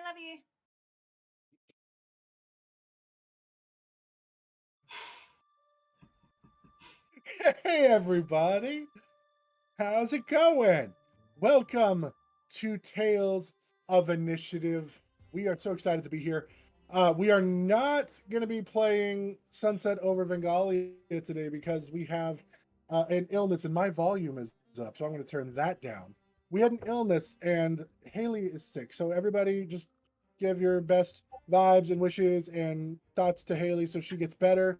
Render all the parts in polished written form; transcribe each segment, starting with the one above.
love you. Hey everybody, how's it going? Welcome to Tales of Initiative. We are so excited to be here. We are not going to be playing Sunset over Vengalia today because we have an illness and my volume is up, so I'm going to turn that down. We had an illness and Haley is sick, so everybody just give your best vibes and wishes and thoughts to Haley so she gets better.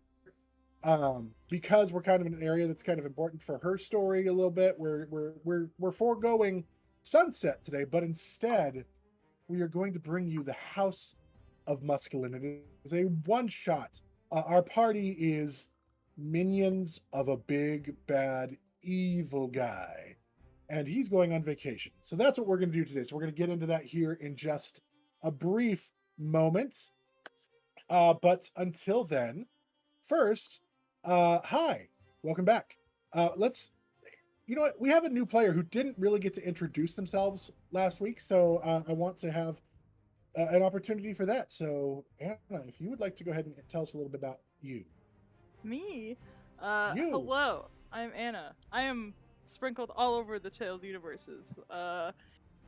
Because we're kind of in an area that's kind of important for her story a little bit. We're foregoing Sunset today, but instead we are going to bring you the House of Muscolin. It is a one shot. Our party is minions of a big bad evil guy, and he's going on vacation. So that's what we're going to do today. So we're going to get into that here in just a brief moment. But until then, first, hi, welcome back. You know what? We have a new player who didn't really get to introduce themselves last week, so I want to have an opportunity for that. So, Anna, if you would like to go ahead and tell us a little bit about you. Me? You. Hello. I'm Anna. I am sprinkled all over the Tales universes.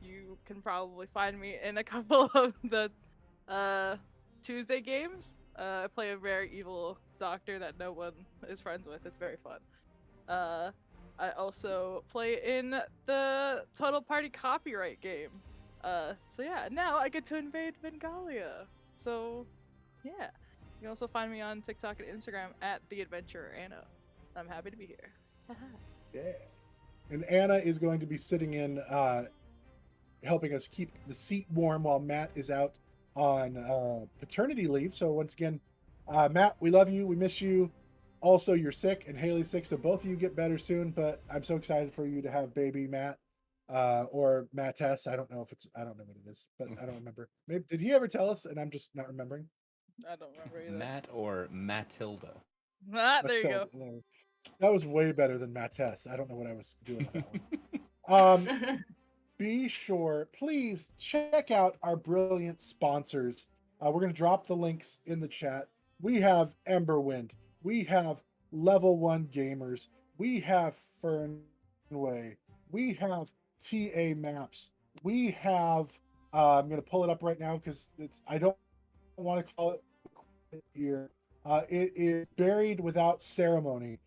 You can probably find me in a couple of the Tuesday games. I play a very evil doctor that no one is friends with. It's very fun. I also play in the Total Party Copyright game. So yeah, now I get to invade Vengalia. So, yeah. You can also find me on TikTok and Instagram at The Adventurer Anna. I'm happy to be here. Yeah. And Anna is going to be sitting in, helping us keep the seat warm while Matt is out on paternity leave. So once again, Matt, we love you. We miss you. Also, you're sick and Haley's sick, so both of you get better soon. But I'm so excited for you to have baby Matt, or Mattess. I don't know what it is, but I don't remember. Maybe did he ever tell us? And I'm just not remembering. I don't remember either. Matt or Matilda? There you go. That was way better than Mattess. I don't know what I was doing with that one. Be sure, please check out our brilliant sponsors. We're going to drop the links in the chat. We have Emberwind. We have Level 1 Gamers. We have Fernway. We have TA Maps. We have, I'm going to pull it up right now because I don't want to call it here. It is Buried Without Ceremony.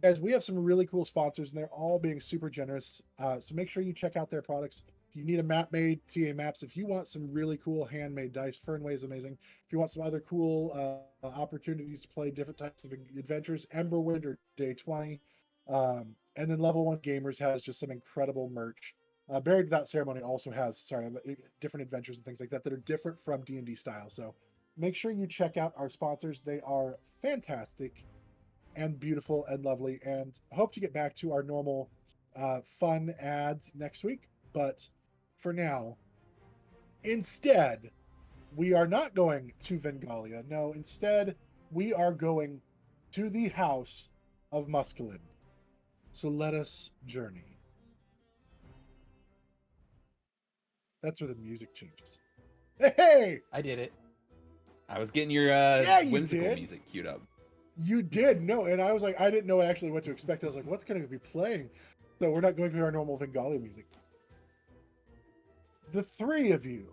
Guys, we have some really cool sponsors, and they're all being super generous. So make sure you check out their products. If you need a map made, TA Maps. If you want some really cool handmade dice, Fernway is amazing. If you want some other cool opportunities to play different types of adventures, Emberwind or Day 20. And then Level 1 Gamers has just some incredible merch. Buried Without Ceremony also has, different adventures and things like that that are different from D&D style. So make sure you check out our sponsors. They are fantastic and beautiful and lovely, and hope to get back to our normal fun ads next week. But for now, instead, we are not going to Vengalia. No, instead, we are going to the House of Muscolin. So let us journey. That's where the music changes. Hey! I did it. I was getting your you whimsical did. music queued up. You did, no, and I was like, I didn't know actually what to expect. I was like, what's going to be playing? So we're not going to our normal Vengalia music. The three of you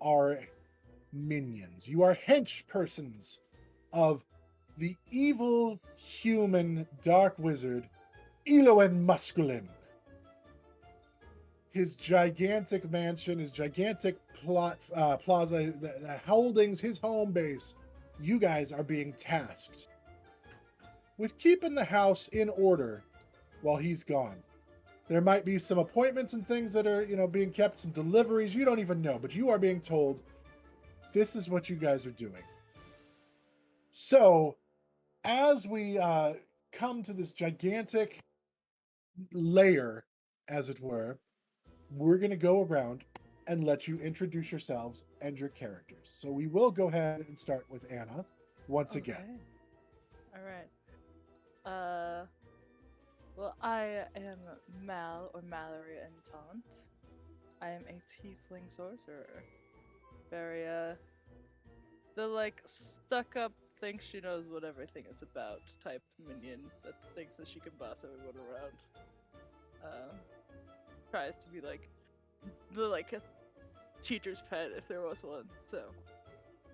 are minions. You are hench persons of the evil human dark wizard Eloan Musculin. His gigantic mansion, his gigantic plaza, the holdings, his home base. You guys are being tasked with keeping the house in order while he's gone. There might be some appointments and things that are, being kept, some deliveries. You don't even know, but you are being told this is what you guys are doing. So, as we come to this gigantic layer, as it were, we're going to go around and let you introduce yourselves and your characters. So we will go ahead and start with Anna once again. All right. Well, I am Mal or Mallory and Taunt. I am a tiefling sorcerer. Very, the, like, stuck-up, thinks she knows what everything is about type minion that thinks that she can boss everyone around. Tries to be, like, a teacher's pet if there was one, so,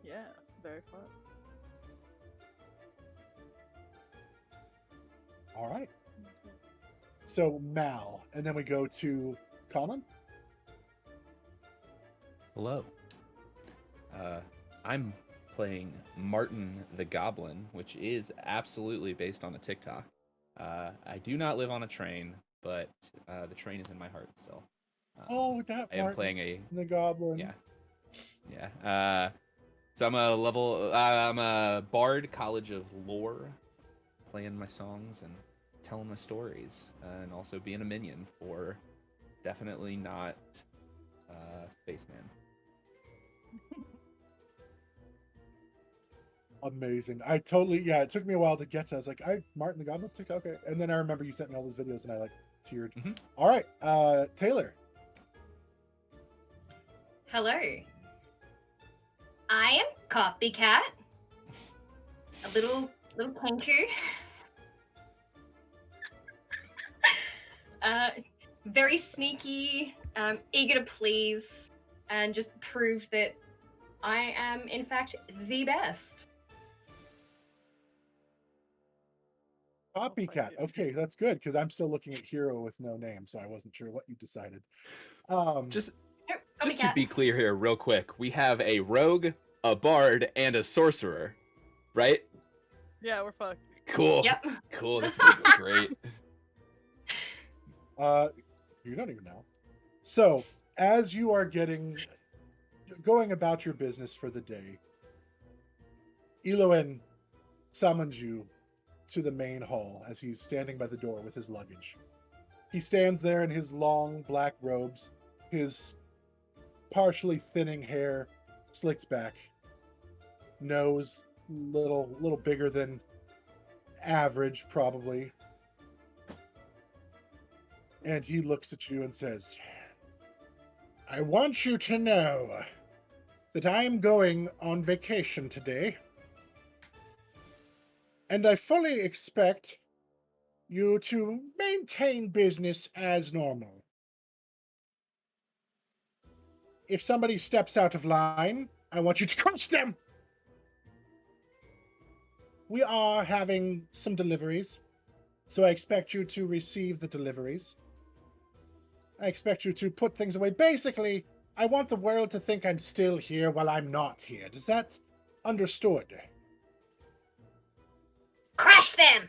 yeah, very fun. All right. So Mal, and then we go to Colin. Hello. I'm playing Martin the Goblin, which is absolutely based on a TikTok. I do not live on a train, but the train is in my heart still. Oh, that I am Martin playing a the Goblin. yeah. So I'm a bard, College of Lore, playing my songs and telling my stories, and also being a minion for definitely not Spaceman. Amazing. I totally, yeah, it took me a while to get to. I was like, Martin the Goblin TikTok, okay. And then I remember you sent me all those videos and I like teared. Mhm. All right, Taylor. Hello. I am Copycat. A little Kenku. Very sneaky, eager to please, and just prove that I am, in fact, the best. Copycat. you. Okay, that's good because I'm still looking at Hero with no name, so I wasn't sure what you decided. Just Nope, Just to Copycat. be clear here, real quick, we have a rogue, a bard, and a sorcerer, right? Yeah, we're fucked. Cool. Yep. Cool. This is gonna be great. You don't even know. So, as you are going about your business for the day, Eloin summons you to the main hall as he's standing by the door with his luggage. He stands there in his long black robes, his partially thinning hair slicked back, nose little bigger than average probably. And he looks at you and says, I want you to know that I am going on vacation today, and I fully expect you to maintain business as normal. If somebody steps out of line, I want you to crush them. We are having some deliveries, so I expect you to receive the deliveries. I expect you to put things away. Basically, I want the world to think I'm still here while I'm not here. Does that understood? Crush them!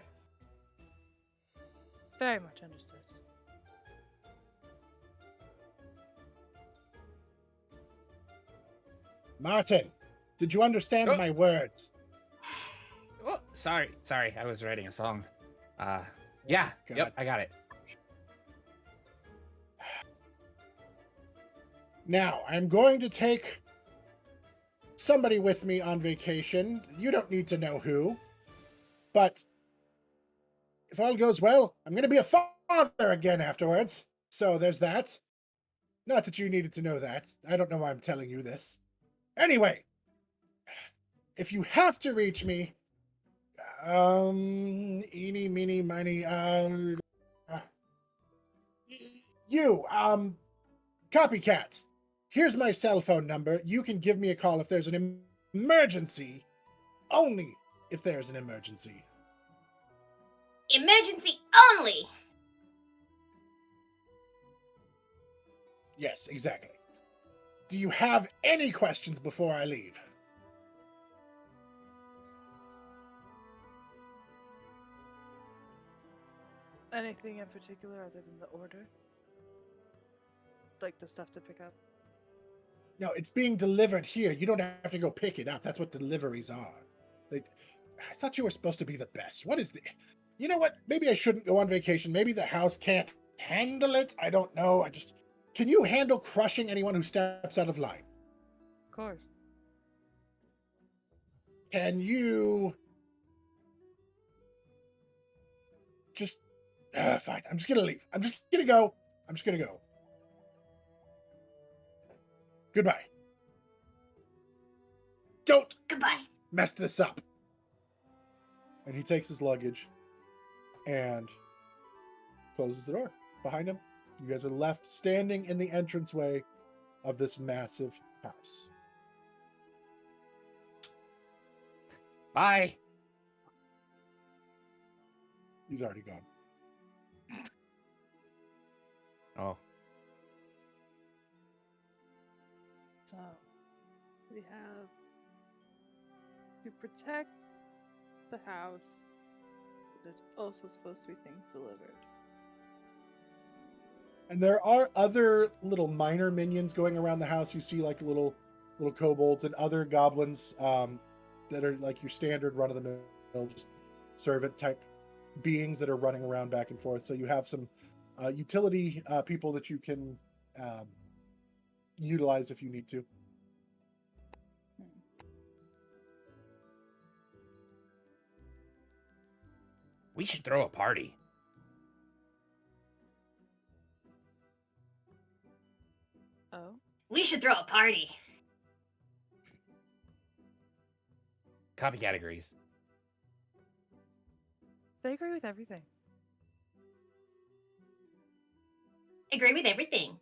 Very much understood. Martin, did you understand Oh. my words? Oh, sorry, I was writing a song. Yeah, God. yep, I got it. Now, I'm going to take somebody with me on vacation. You don't need to know who. But if all goes well, I'm going to be a father again afterwards. So there's that. Not that you needed to know that. I don't know why I'm telling you this. Anyway, if you have to reach me, eeny, meeny, miny, Copycat. Here's my cell phone number. You can give me a call if there's an emergency. Only if there's an emergency. Emergency only! Yes, exactly. Do you have any questions before I leave? Anything in particular other than the order? Like the stuff to pick up? No, it's being delivered here. You don't have to go pick it up. That's what deliveries are. I thought you were supposed to be the best. What is the... You know what? Maybe I shouldn't go on vacation. Maybe the house can't handle it. I don't know. Can you handle crushing anyone who steps out of line? Of course. Can you... Just... fine. I'm just gonna leave. I'm just gonna go. Goodbye. Don't Goodbye. mess this up. And he takes his luggage and closes the door behind him. You guys are left standing in the entranceway of this massive house. Bye. He's already gone. Oh, So we have to protect the house, but there's also supposed to be things delivered. And there are other little minor minions going around the house. You see like little kobolds and other goblins that are like your standard run of the mill, just servant type beings that are running around back and forth. So you have some utility people that you can utilize if you need to. we should throw a party. Oh, We should throw a party. Copycat agrees. they agree with everything. Agree with everything.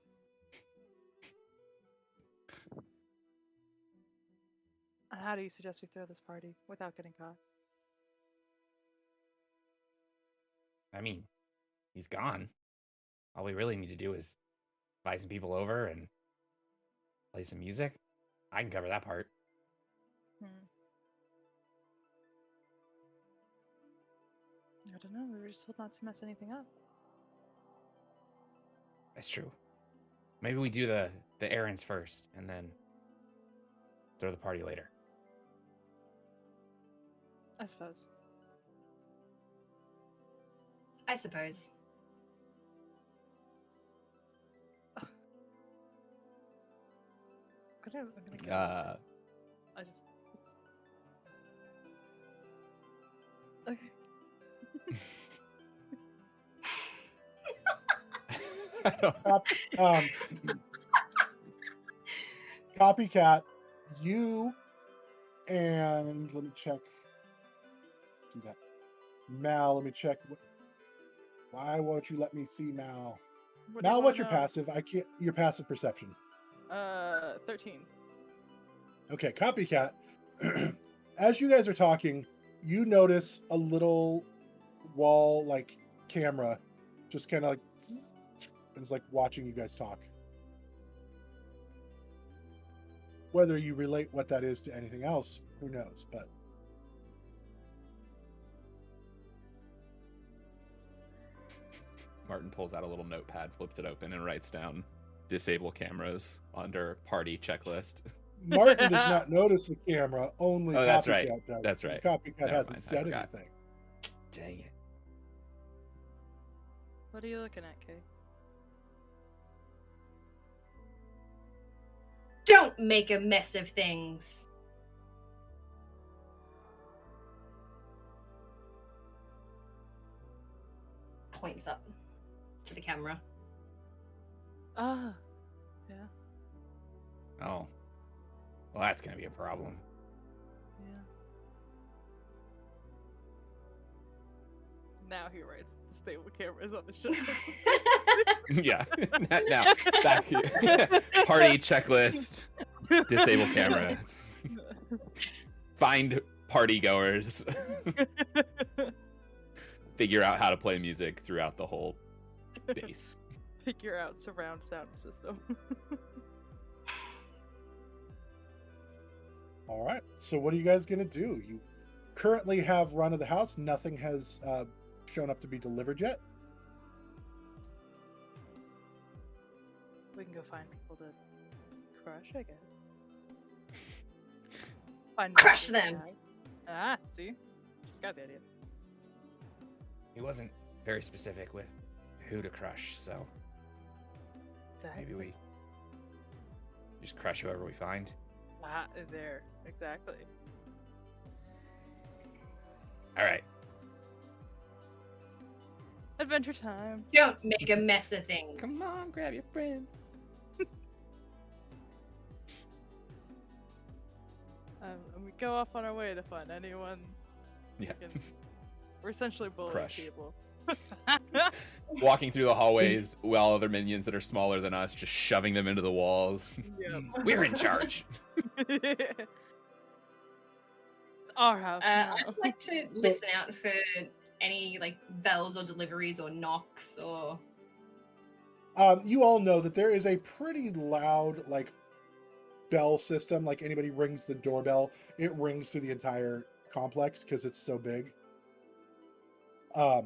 How do you suggest we throw this party without getting caught? I mean, he's gone. All we really need to do is buy some people over and play some music. I can cover that part. I don't know. We were just told not to mess anything up. That's true. Maybe we do the errands first and then throw the party later. I suppose. I suppose. I'm gonna get out. I just. Okay. I don't- Copycat, you and let me check. Do that. Mal, let me check. Why won't you let me see Mal? What do you Mal, wanna what's your know? passive? I can't. Your passive perception. 13. Okay, Copycat. As you guys are talking, you notice a little wall like camera, just kind of like, and it's like watching you guys talk. Whether you relate what that is to anything else, who knows? But Martin pulls out a little notepad, flips it open, and writes down disable cameras under party checklist. Martin does not notice the camera. Only Oh, Copycat that's right. does. That's and right. Copycat Never hasn't mind, I said forgot. anything. Dang it. What are you looking at, Kay? Don't make a mess of things. Points up to the camera. Ah. Yeah. Oh. Well, that's gonna be a problem. Yeah. Now he writes disable cameras on the show. Yeah. Now, back here. Party checklist. Disable camera. Find party goers. Figure out how to play music throughout the whole base. Figure out surround sound system. All right. So what are you guys going to do? You currently have run of the house. Nothing has shown up to be delivered yet. We can go find people to crush, I guess. Crush people to them. have. Ah, see? She's got the idea. He wasn't very specific with who to crush, so Exactly. maybe we just crush whoever we find. Ah, there. Exactly. All right. Adventure time. Don't make a mess of things. Come on, grab your friends. And we go off on our way to find anyone. Yeah. We're essentially bullying Crush. people. Walking through the hallways while other minions that are smaller than us, just shoving them into the walls. Yep. We're in charge. Our house now. I'd like to listen out for any like bells or deliveries or knocks or. You all know that there is a pretty loud like bell system. Like anybody rings the doorbell, it rings through the entire complex because it's so big. So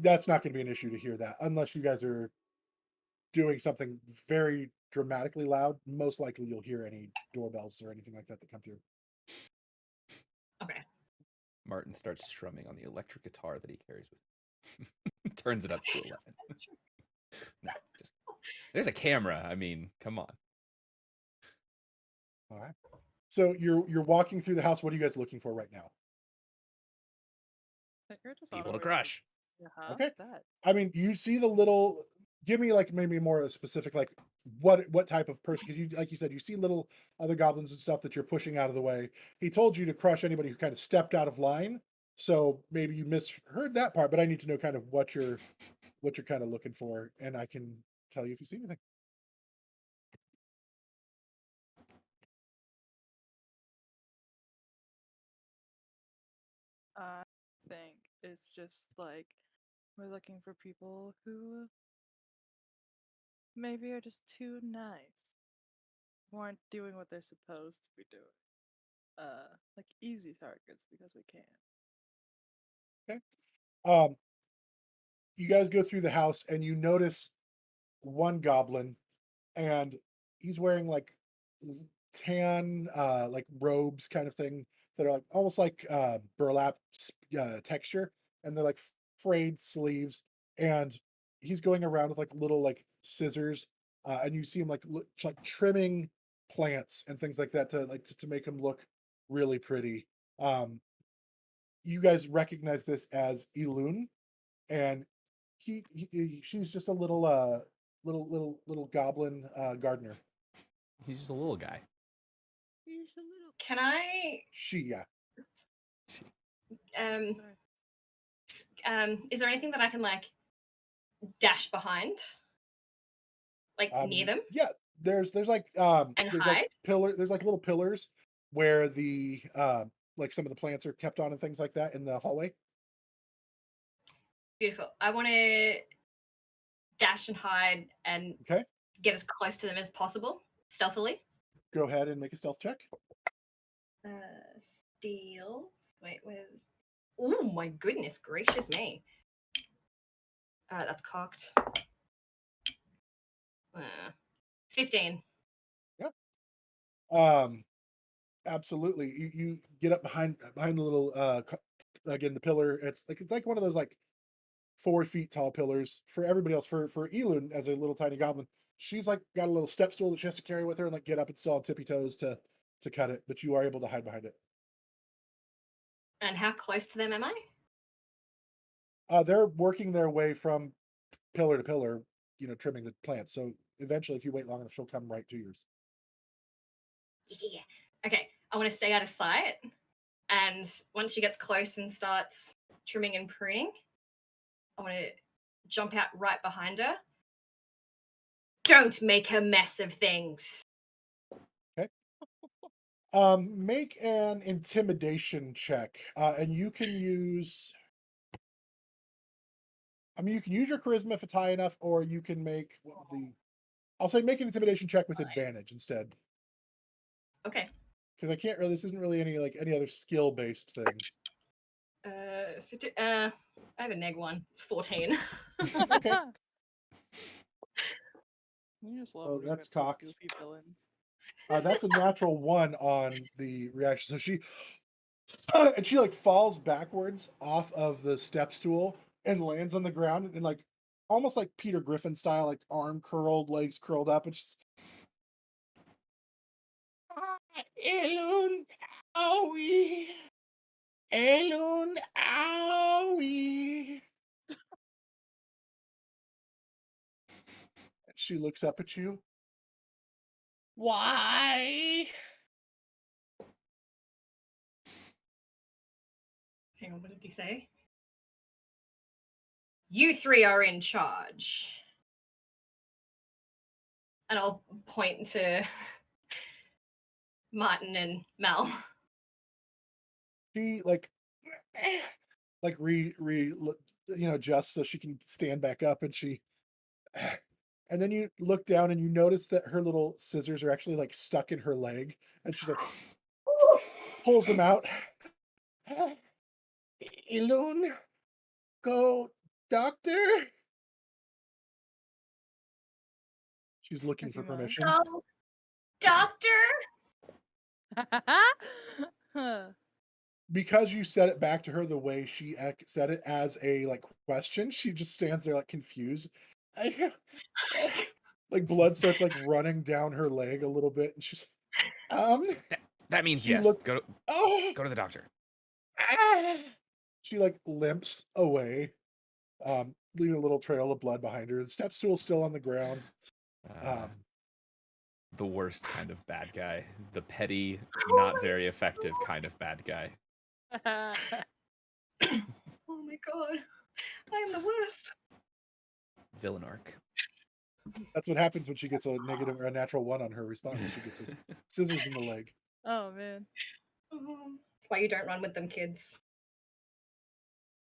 that's not going to be an issue to hear that unless you guys are doing something very dramatically loud. Most likely you'll hear any doorbells or anything like that come through. Okay. Martin starts strumming on the electric guitar that he carries with him. Turns it up to 11. No, just there's a camera. I mean, come on. All right. So you're walking through the house. What are you guys looking for right now? You're just on People our to way crush. Uh-huh, Okay. that. I mean, you see the little. Give me like maybe more specific, like what type of person? Because you, like you said, you see little other goblins and stuff that you're pushing out of the way. He told you to crush anybody who kind of stepped out of line. So maybe you misheard that part, but I need to know kind of what you're kind of looking for, and I can tell you if you see anything. I think it's just like we're looking for people who maybe are just too nice, who aren't doing what they're supposed to be doing. Like easy targets because we can. Okay. You guys go through the house and you notice one goblin, and he's wearing like tan like robes kind of thing that are like almost like burlap texture, and they're like frayed sleeves, and he's going around with like little like scissors, and you see him like like trimming plants and things like that to like to make him look really pretty. You guys recognize this as Elun, and she's just a little little goblin gardener. He's just a little guy. Can I? Yeah. Um. Is there anything that I can like dash behind, like near them Yeah, there's like and there's hide? like there's like little pillars where the like some of the plants are kept on and things like that in the hallway. Beautiful. I want to dash and hide and Okay, get as close to them as possible, stealthily. go ahead and make a stealth check. Uh, steal. Wait, where's? Oh my goodness gracious me! That's cocked. 15. Yeah. Absolutely. You get up behind the little again the pillar. It's like one of those like 4 feet tall pillars. For everybody else, for Elun as a little tiny goblin, she's like got a little step stool that she has to carry with her and like get up and still on tippy toes to cut it, but you are able to hide behind it. And how close to them am I? They're working their way from pillar to pillar, trimming the plants. So eventually, if you wait long enough, she'll come right to yours. Yeah. Okay. I want to stay out of sight. And once she gets close and starts trimming and pruning, I want to jump out right behind her. Don't make a mess of things. Okay. Make an intimidation check, and you can use. I mean, you can use your charisma if it's high enough, or you can make I'll say make an intimidation check with advantage instead, Okay. because I can't really. This isn't really any other skill based thing. I have a -1. It's 14. Okay. You just love Oh, when we that's went through cocked. goofy villains. That's a natural 1 on the reaction. So she and she like falls backwards off of the step stool and lands on the ground and like almost like Peter Griffin style, like arm curled, legs curled up, and just Elun, owie, Elun, owie. She looks up at you. Why? hang on, what did he say? You three are in charge. And I'll point to Martin and Mel. She like adjusts so she can stand back up, and she and then you look down and you notice that her little scissors are actually like stuck in her leg, and she's like pulls them out. Ilun, go, doctor. She's looking for Okay, Mel. permission. Oh, doctor? Because you said it back to her the way she said it as a like question, she just stands there like confused. Like blood starts like running down her leg a little bit, and she's That means she yes. looked- Go oh, to the doctor. she like limps away, leaving a little trail of blood behind her. The step stool's still on the ground. The worst kind of bad guy. The petty, not very effective kind of bad guy. Oh my god. I am the worst. Villain arc. That's what happens when she gets a negative or a natural 1 on her response. She gets scissors in the leg. Oh man, That's why you don't run with them kids.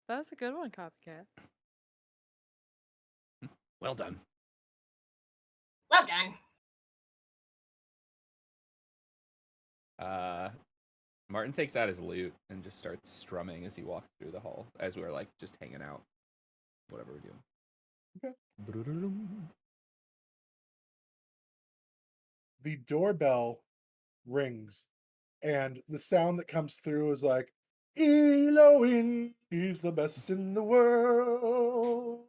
that's a good one, copycat. Well done. Well done. Martin takes out his lute and just starts strumming as he walks through the hall, as we're like just hanging out, whatever we're doing. Okay. Brudulum. The doorbell rings, and the sound that comes through is like, Elohim, he's the best in the world.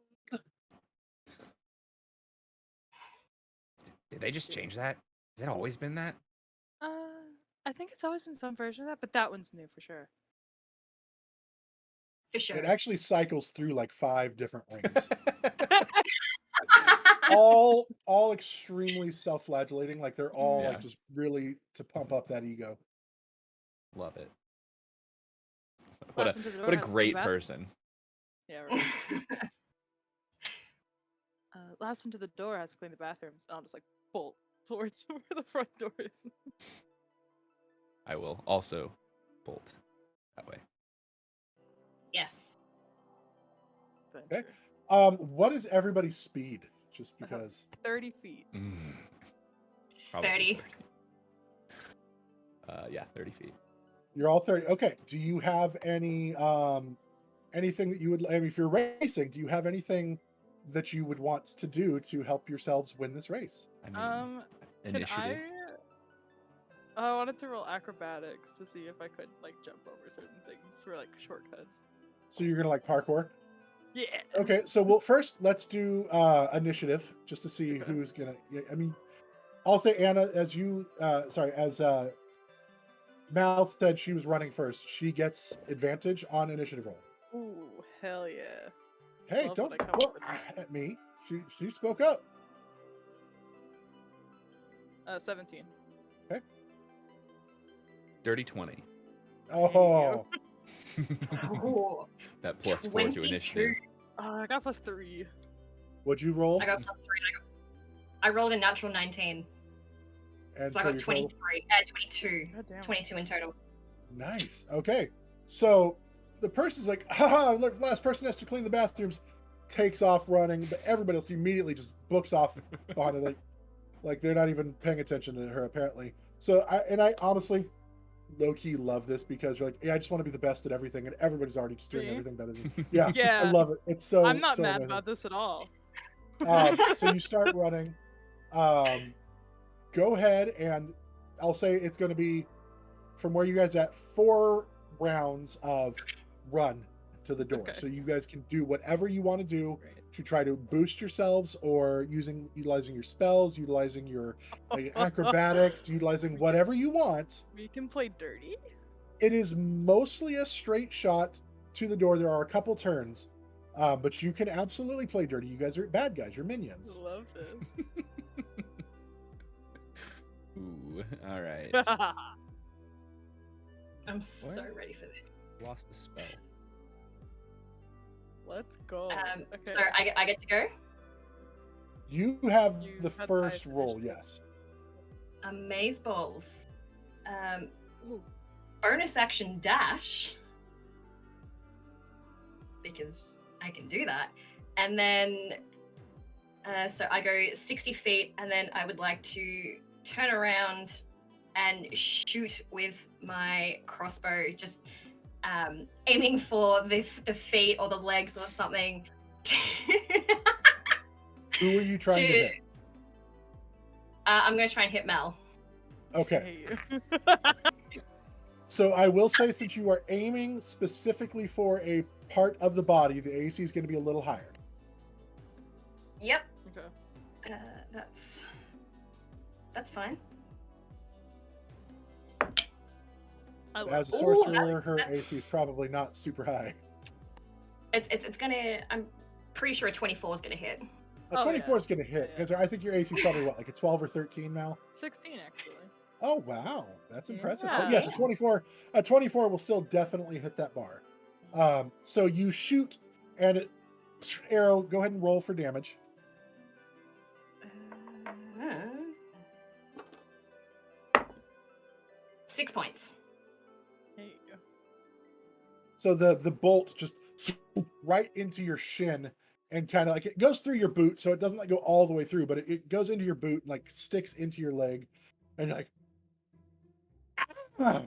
Did they just change that? Has it always been that? I think it's always been some version of that, but that one's new for sure. For sure. It actually cycles through like 5 different rings. all extremely self-flagellating, like they're all Yeah. like just really to pump up that ego. Love it. Last one to the door What a has to clean great the bathroom. person. Yeah, right. Last one to the door has to clean the bathrooms. I'll just like bolt towards where the front door is. I will also bolt that way. Yes. Okay. What is everybody's speed? Just because 30 feet. Probably 30. Yeah, 30 feet. you're all 30. Okay. Do you have any anything that you would, I mean, if you're racing, do you have anything that you would want to do to help yourselves win this race? I mean, Can initiative. I wanted to roll acrobatics to see if I could like jump over certain things for like shortcuts. So you're gonna like parkour? Yeah. Okay, so first let's do initiative just to see Okay. who's gonna. I mean, I'll say Anna, as Mal said she was running first. She gets advantage on initiative roll. Ooh, hell yeah. Hey, Love don't when I come up look with that. at me. She spoke up. 17. Dirty 20. Oh, Oh, That plus 4 to 22. initiative. I got +3. what'd you roll? I got +3. I rolled a natural 19. And So I your got total? 22. God damn. 22 in total. Nice. Okay, so the person's like, haha, look, last person has to clean the bathrooms. Takes off running, but everybody else immediately just books off behind it, like they're not even paying attention to her apparently. So I honestly low-key love this because you're like, yeah, I just want to be the best at everything, and everybody's already just doing Me? everything better than me. Yeah, I Yeah. love it. It's so I'm not so mad amazing. about this at all. So you start running. Go ahead, and I'll say it's going to be from where you guys are at 4 rounds of run to the door. Okay. So you guys can do whatever you want to do Great. to try to boost yourselves, or utilizing your spells, utilizing your acrobatics, utilizing whatever you want. We can play dirty. It is mostly a straight shot to the door. There are a couple turns, but you can absolutely play dirty. You guys are bad guys. You're minions. Love this. Ooh, all right. I'm so ready for this. Lost the spell. Let's go. So Okay. I get to go. You have You the had first bias roll, initiative. yes. Maze balls. Ooh. Bonus action dash. Because I can do that. And then, so I go 60 feet, and then I would like to turn around and shoot with my crossbow, just aiming for the feet or the legs or something. Who are you trying to hit? I'm going to try and hit Mel. Okay. Hey. So I will say, since you are aiming specifically for a part of the body, the AC is going to be a little higher. Yep. Okay. That's fine. I love As a it. sorcerer, her AC is probably not super high. It's gonna. I'm pretty sure a 24 is gonna hit. A Oh, 24 yeah. is going to hit, Yeah. because I think your AC is probably what, like a 12 or 13 now? 16 actually. Oh, wow. That's impressive. Yeah. Oh, yes, a 24 will still definitely hit that bar. So you shoot, and it, arrow, go ahead and roll for damage. 6 points. There you go. So the bolt just right into your shin, and kind of like it goes through your boot, so it doesn't like go all the way through, but it goes into your boot and like sticks into your leg, and you're like, ah.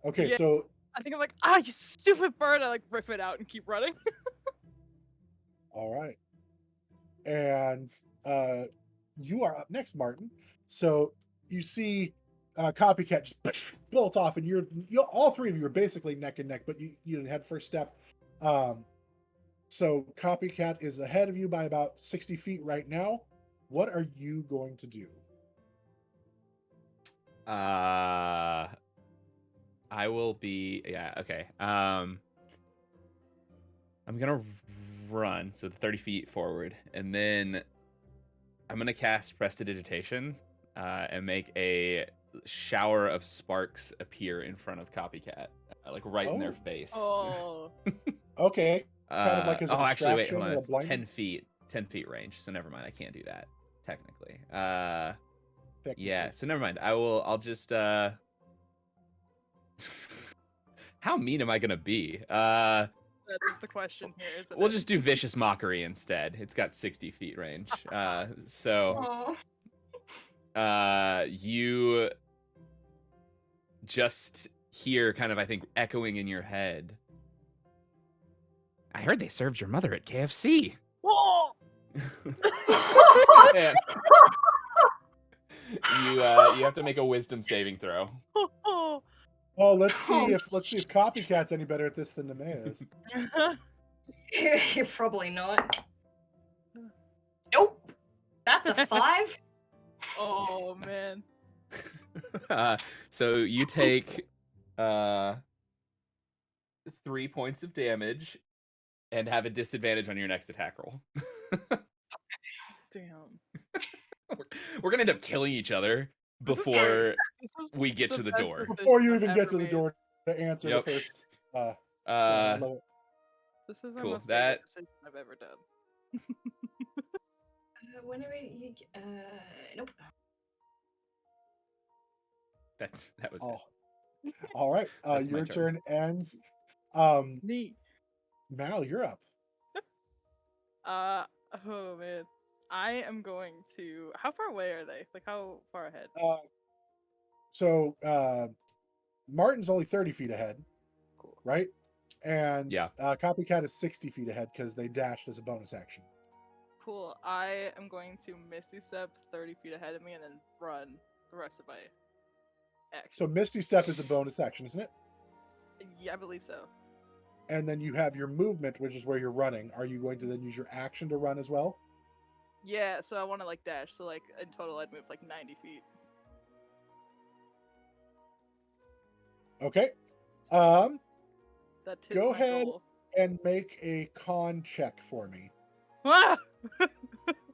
Okay, Yeah. so I think I'm like, you stupid bird. I like rip it out and keep running. all right, and you are up next, Martin. So you see Copycat just bolt off, and you all three of you are basically neck and neck, but you had first step. So Copycat is ahead of you by about 60 feet right now. What are you going to do? I will be okay. I'm gonna run, so 30 feet forward, and then I'm gonna cast Prestidigitation and make a shower of sparks appear in front of Copycat, like right in their Oh. face. Oh. Okay, kind of like as a actually, wait, distraction hold on. or a It's blind. 10 feet range, so never mind. I can't do that technically. Technically. Yeah, so never mind. I'll just how mean am I gonna be? That is the question here, isn't We'll it? just do Vicious Mockery instead. It's got 60 feet range. So you just hear kind of, I think, echoing in your head. I heard they served your mother at KFC. Whoa! And you have to make a wisdom saving throw. Oh. Oh, let's see if Copycat's any better at this than Nemea is. You're probably not. Nope. That's a 5. Oh Nice. man. So you take 3 points of damage and have a disadvantage on your next attack roll. Damn. We're gonna end up killing each other This is before great. This is we get the to the best door. decision Before you I've even get ever to the made. door to answer Yep. the first. I Uh, love it. This is my Cool, most that- favorite decision I've ever done. Whenever you. Nope. that was Oh. it. All right. That's my Your turn. turn ends. Neat. Mal, you're up. Oh man. I am going to. How far away are they? Like, how far ahead? So Martin's only 30 feet ahead, Cool. right? And Yeah. Copycat is 60 feet ahead because they dashed as a bonus action. Cool. I am going to Misty Step 30 feet ahead of me and then run the rest of my action. So Misty Step is a bonus action, isn't it? Yeah, I believe so. And then you have your movement, which is where you're running. Are you going to then use your action to run as well? Yeah, so I want to like dash. So like in total, I'd move like 90 feet. Okay. That is Go my ahead. goal. And make a con check for me. Ah!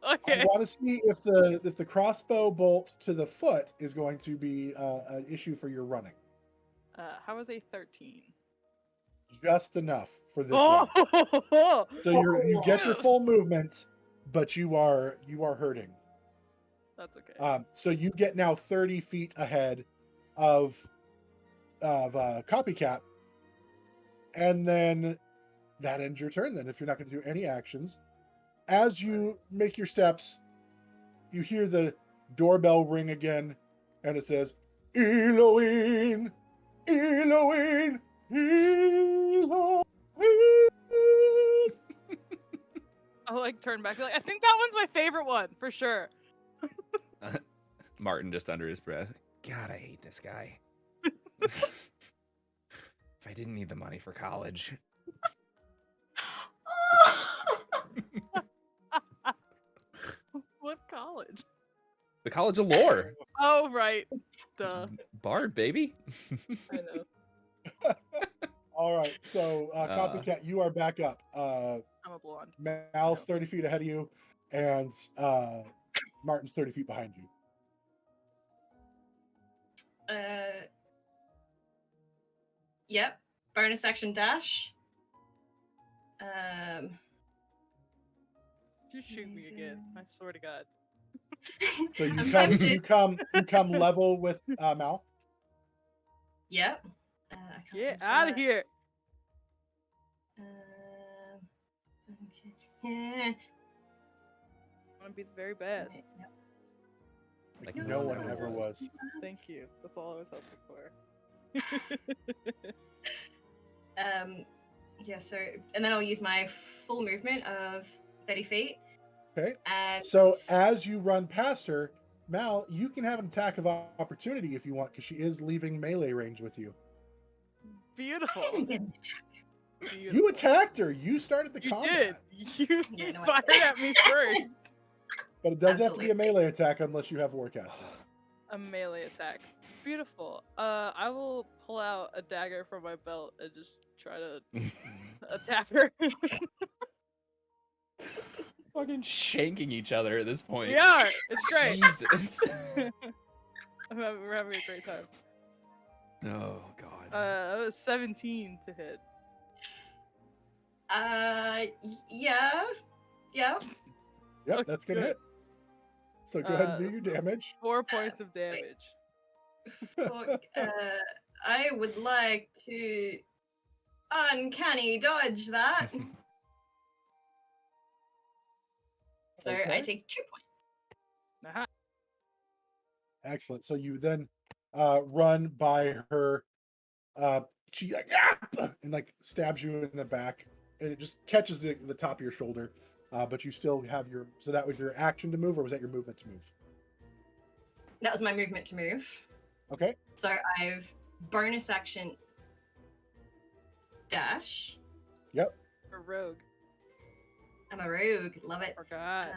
I Okay. want to see if the crossbow bolt to the foot is going to be an issue for your running. How is a 13? just enough for this round. Oh, So you get your full movement, but you are hurting. that's okay. So you get now 30 feet ahead of Copycat, and then that ends your turn. Then, if you're not going to do any actions, as you make your steps, you hear the doorbell ring again, and it says, "Elohim, Elohim, Elohim." I'll like turn back. Like, I think that one's my favorite one for sure. Martin just under his breath. God, I hate this guy. If I didn't need the money for college. What college? The College of Lore. Oh right, duh. Bard, baby. I know. All right, so Copycat, you are back up. I'm a blonde. Mal's 30 feet ahead of you, and Martin's 30 feet behind you. Yep. Bonus action dash. You shoot me again. I swear to God. So you I'm come, tempted. you come level with Mal. Yep. I can't Get use out of that. here. Okay. Yeah. I want to be the very best. Like No, no one no, ever no. was. Thank you. That's all I was hoping for. Yeah, so and then I'll use my full movement of 30 feet. Okay. And So as you run past her, Mal, you can have an attack of opportunity if you want, because she is leaving melee range with you. Beautiful. I didn't get an attack. Beautiful. You attacked her. You started the You combat. did. You Yeah, no, I fired did. at me first. But it does have to be a Absolutely. melee attack unless you have Warcaster. A melee attack. Beautiful. I will pull out a dagger from my belt and just try to attack her. Fucking shanking each other at this point. We are. It's great. Jesus. We're having a great time. Oh god. That was 17 to hit. Yeah. Yeah. Yep, Okay, that's gonna good. hit. So go ahead and do Uh, your damage. 4 points of damage. Fuck, I would like to uncanny dodge that. So I Okay. take 2 points. Aha. Excellent. So you then run by her. She like and like stabs you in the back, and it just catches the top of your shoulder. But you still have your. So that was your action to move, or was that your movement to move? That was my movement to move. Okay. So I've bonus action dash. Yep. A rogue. I'm a rogue. Love it. Forgot.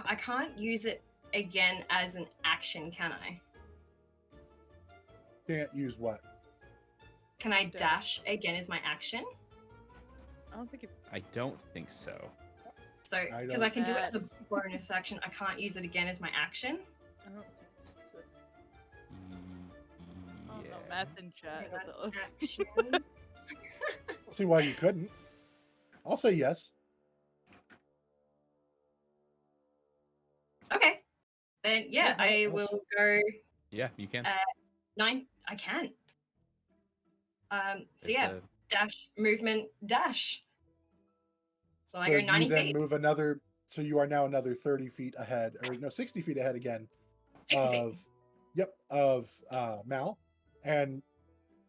I can't use it again as an action, can I? Can't use what? Can I Dash. dash again as my action? I don't think it. I don't think so. So, I because don't- I can do it as a bonus action, I can't use it again as my action. I don't think so. Oh Yeah. no, Matt's in chat. He'll tell us. Action. See why you couldn't. I'll say yes. Okay. Then yeah, Yeah, I I'll will go Yeah, you can. 9. I can. So It's, yeah, dash movement dash. So I So go you 90 then feet. move another. So you are now another 30 feet ahead, or no, 60 feet ahead again 60 feet. of, yep, of Mal, and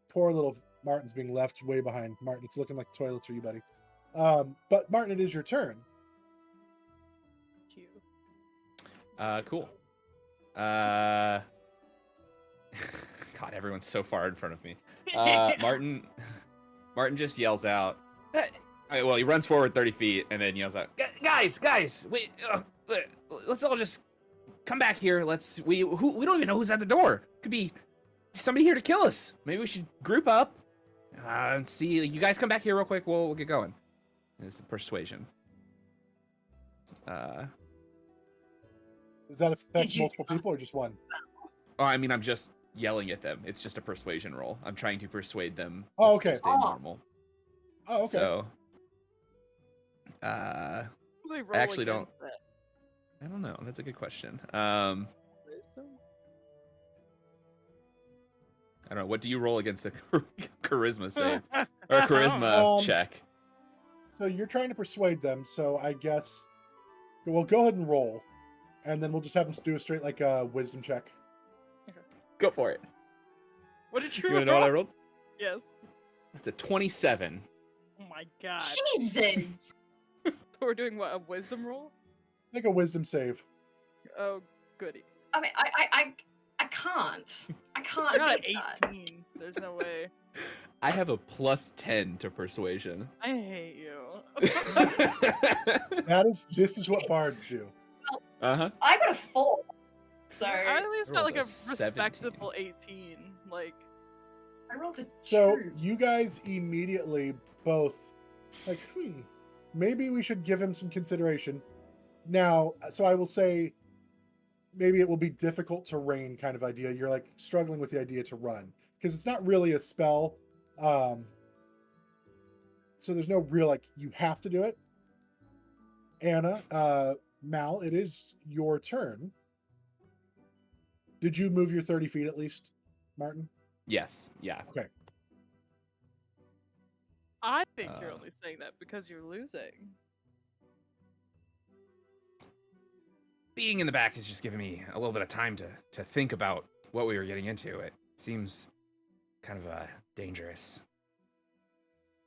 poor little Martin's being left way behind. Martin, it's looking like toilets for you, buddy. But Martin, it is your turn. Cute. Cool. God, everyone's so far in front of me. Martin just yells out. Well, he runs forward 30 feet and then yells out, "Guys, wait, let's all just come back here. We don't even know who's at the door. Could be somebody here to kill us. Maybe we should group up and see. You guys come back here real quick. We'll get going." It's the persuasion. Does that affect Did you- multiple people or just one? Oh, I mean, I'm just yelling at them. It's just a persuasion roll. I'm trying to persuade them Oh, okay. to stay Oh. normal. Oh, okay. So, Probably roll actually against that. I don't know. That's a good question. Wisdom? I don't know. What do you roll against a charisma save or a I don't charisma know. check? So you're trying to persuade them. So I guess we'll go ahead and roll, and then we'll just have them do a straight like wisdom check. Go for it. What did you You roll? want to know what I rolled? Yes. It's a 27. Oh my god. Jesus. We're doing what? A wisdom roll? Make a wisdom save. Oh, goody. I mean, I can't. I can't. I got an beat that. 18. There's no way. I have a +10 to persuasion. I hate you. This is what bards do. Uh-huh. I got a 4. So I at least got rolled like a a 17. respectable 18. Like, I rolled a 2. So you guys immediately both like, maybe we should give him some consideration. Now, so I will say maybe it will be difficult to reign kind of idea. You're like struggling with the idea to run because it's not really a spell. So there's no real like you have to do it. Anna, Mal, it is your turn. Did you move your 30 feet at least, Martin? Yes. Yeah. Okay. I think you're only saying that because you're losing. Being in the back is just giving me a little bit of time to think about what we were getting into. It seems kind of dangerous.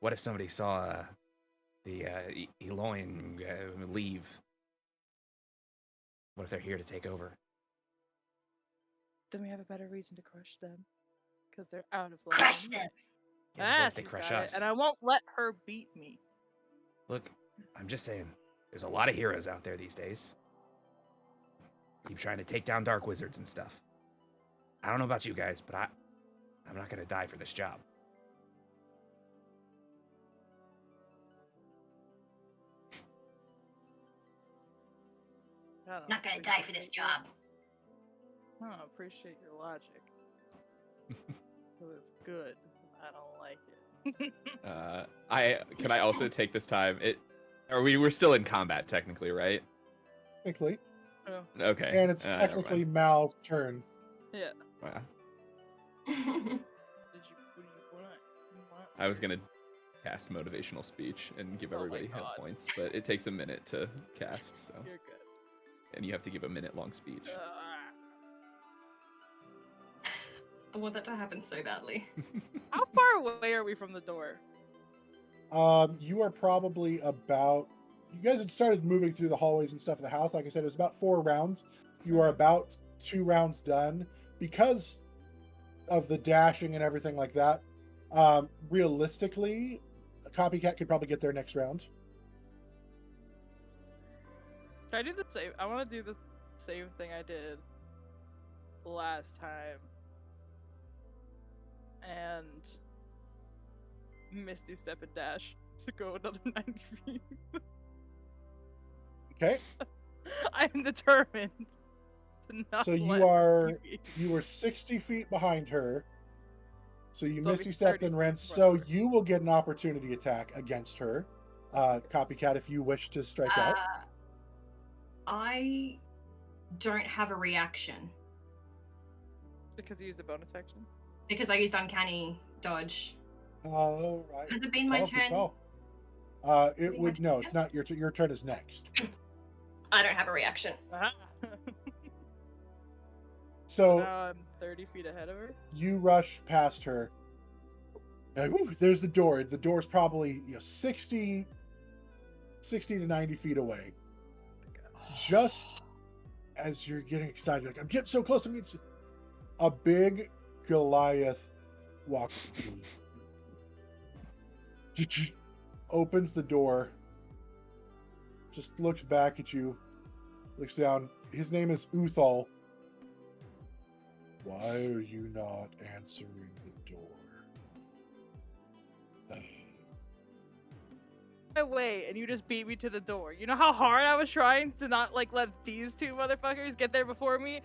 What if somebody saw the Eloin leave? What if they're here to take over? Then we have a better reason to crush them. Because they're out of line. Crush them. Yeah, what if they she's crush got it, us? and I won't let her beat me. Look, I'm just saying, there's a lot of heroes out there these days. Keep trying to take down dark wizards and stuff. I don't know about you guys, but I'm not gonna die for this job. I don't Not gonna die for this job. I don't appreciate your logic. 'Cause it's good. I don't like it. Can I also take this time? We're still in combat technically, right? Technically. Oh, Okay. And it's never technically mind. Mal's turn. yeah. Wow. What do you want? I was gonna cast motivational speech and give Oh my everybody hit God. points, but it takes a minute to cast, so You're good. and you have to give a minute-long speech. I want that to happen so badly. How far away are we from the door? You are probably about. You guys had started moving through the hallways and stuff of the house. Like I said, it was about 4 rounds. You are about 2 rounds done because of the dashing and everything like that. Realistically, a copycat could probably get there next round. Should I do the same? I want to do the same thing I did last time. And Misty Step and Dash to go another 90 feet. Okay. I'm determined to not So let you are her beat me. you were 60 feet behind her. So you So I'll be misty step 30 and ran. feet in front So of her. you will get an opportunity attack against her. Copycat if you wish to strike out. I don't have a reaction Because you used the bonus action. because I used uncanny dodge. All right. Has it been my Call, good turn? call. It Be would my no, turn it's not your turn. Your turn is next. I don't have a reaction. So Now I'm 30 feet ahead of her. you rush past her. Ooh, there's the door. The door's probably 60 to 90 feet away. Just as you're getting excited, like I'm getting so close. A big Goliath walks through. Opens the door. Just looks back at you. Looks down. His name is Uthal. Why are you not answering the door? Away, and you just beat me to the door. You know how hard I was trying to not let these two motherfuckers get there before me?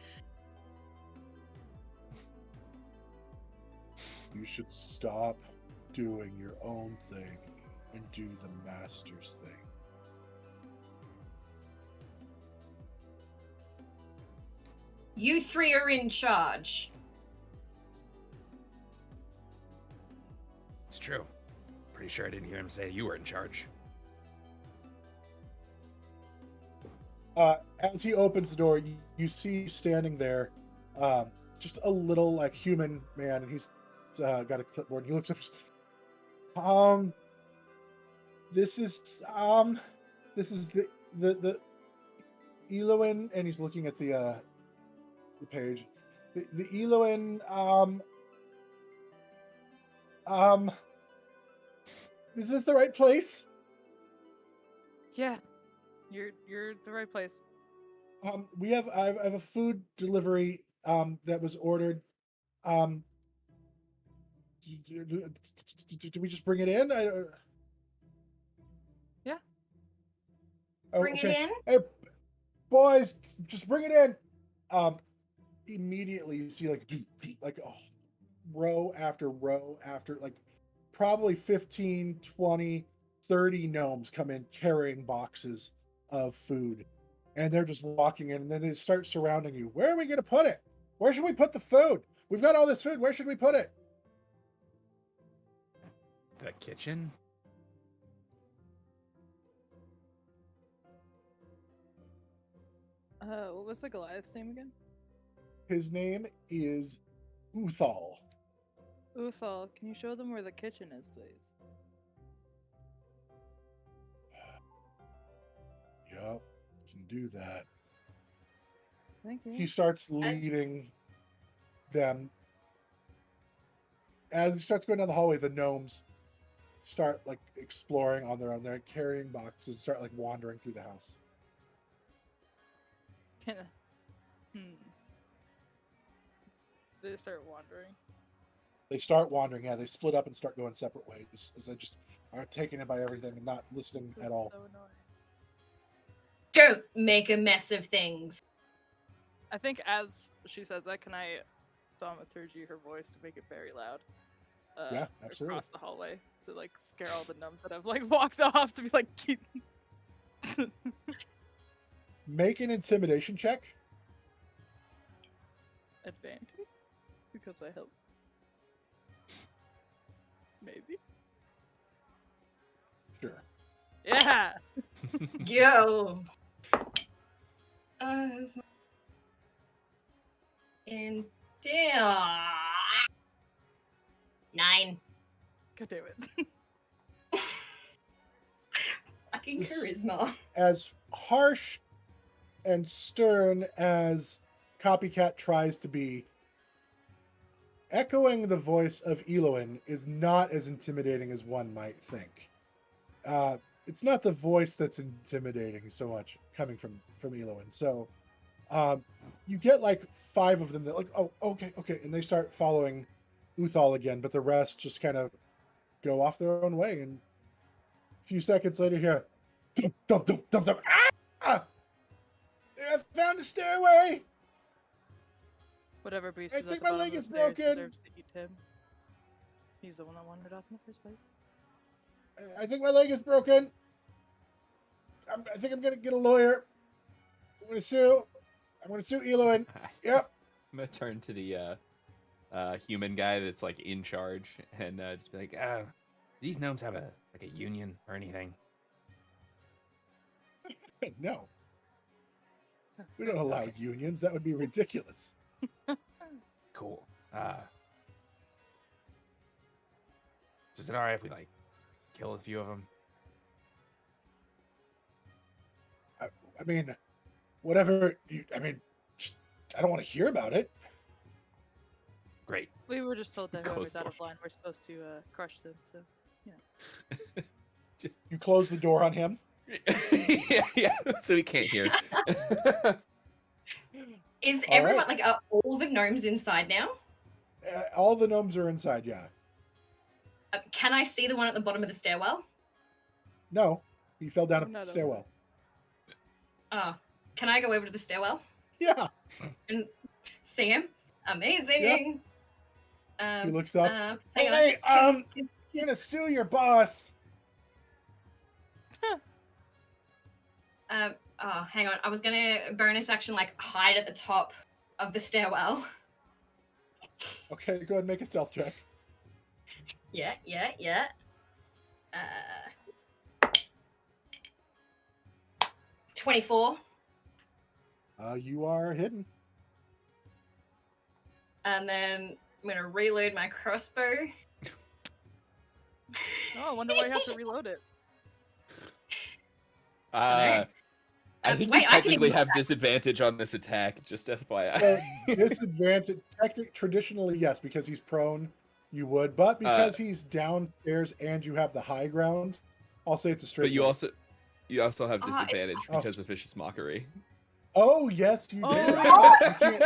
You should stop doing your own thing and do the master's thing. You three are in charge. It's true. Pretty sure I didn't hear him say you were in charge. As he opens the door, you see standing there, just a little like human man, and he's got a clipboard. And he looks up. This is the Eloin, and he's looking at the page. The Eloin, is this the right place? Yeah, you're the right place. I have a food delivery that was ordered. Do we just bring it in? Yeah. Oh, Bring it okay. in. Hey, boys, just bring it in. Immediately you see like row after row after like probably 15, 20, 30 gnomes come in carrying boxes of food. And they're just walking in, and then they start surrounding you. Where are we going to put it? Where should we put the food? We've got all this food. Where should we put it? The kitchen? What was the Goliath's name again? His name is Uthal. Uthal, can you show them where the kitchen is, please? Yep, can do that. Thank you. He starts leading them. As he starts going down the hallway, the gnomes start like exploring on their own. They're carrying boxes, start like wandering through the house. They start wandering. They start wandering. Yeah, they split up and start going separate ways as they just are taken in by everything and not listening This at is all. so annoying. Don't make a mess of things. I think as she says that, can I thaumaturgy her voice to make it very loud? Yeah, absolutely. Across the hallway to like scare all the numbs that have like walked off to be like. Make an intimidation check. Advantage because I help. Maybe. Sure. Yeah. Go. And down. 9. God damn it. Fucking This- charisma. As harsh and stern as Copycat tries to be, echoing the voice of Eloin is not as intimidating as one might think. It's not the voice that's intimidating so much coming from Eloin. So you get like 5 of them that like, oh, okay, and they start following Uthal again, but the rest just kind of go off their own way. And a few seconds later, here, dump, ah! I found a stairway. Whatever beast I is at think the my bottom leg of is the stairs broken. deserves to eat him. He's the one that wandered off in the first place. I think my leg is broken. I think I'm gonna get a lawyer. I'm gonna sue Eloin. Yep. I'm gonna turn to the human guy that's like in charge and just be like, These gnomes have a union or anything? No. We don't allow unions. That would be ridiculous. Cool. Is it alright if we like kill a few of them? I mean, whatever. Just, I don't want to hear about it. Great. We were just told that Close whoever's out door. of line, we're supposed to crush them. So You close the door on him. yeah, so he can't hear. Is All everyone right. like are all the gnomes inside now? All the gnomes are inside. Yeah. Can I see the one at the bottom of the stairwell? No, he fell down I'm not a over stairwell. Oh, can I go over to the stairwell Yeah. and see him? Amazing. He looks up. Hang Hey, on. I'm gonna sue your boss. Hang on. I was gonna bonus action like hide at the top of the stairwell. Okay, go ahead and make a stealth check. Yeah. 24. You are hidden. And then I'm gonna reload my crossbow. Oh, I wonder why you have to reload it. I think wait, you I can technically ignore have that. disadvantage on this attack, just FYI. So disadvantage, traditionally, yes, because he's prone, you would. But because he's downstairs and you have the high ground, I'll say it's a straight But you roll. also have disadvantage Oh. because of Vicious Mockery. Oh, yes, you do. Oh. You can't-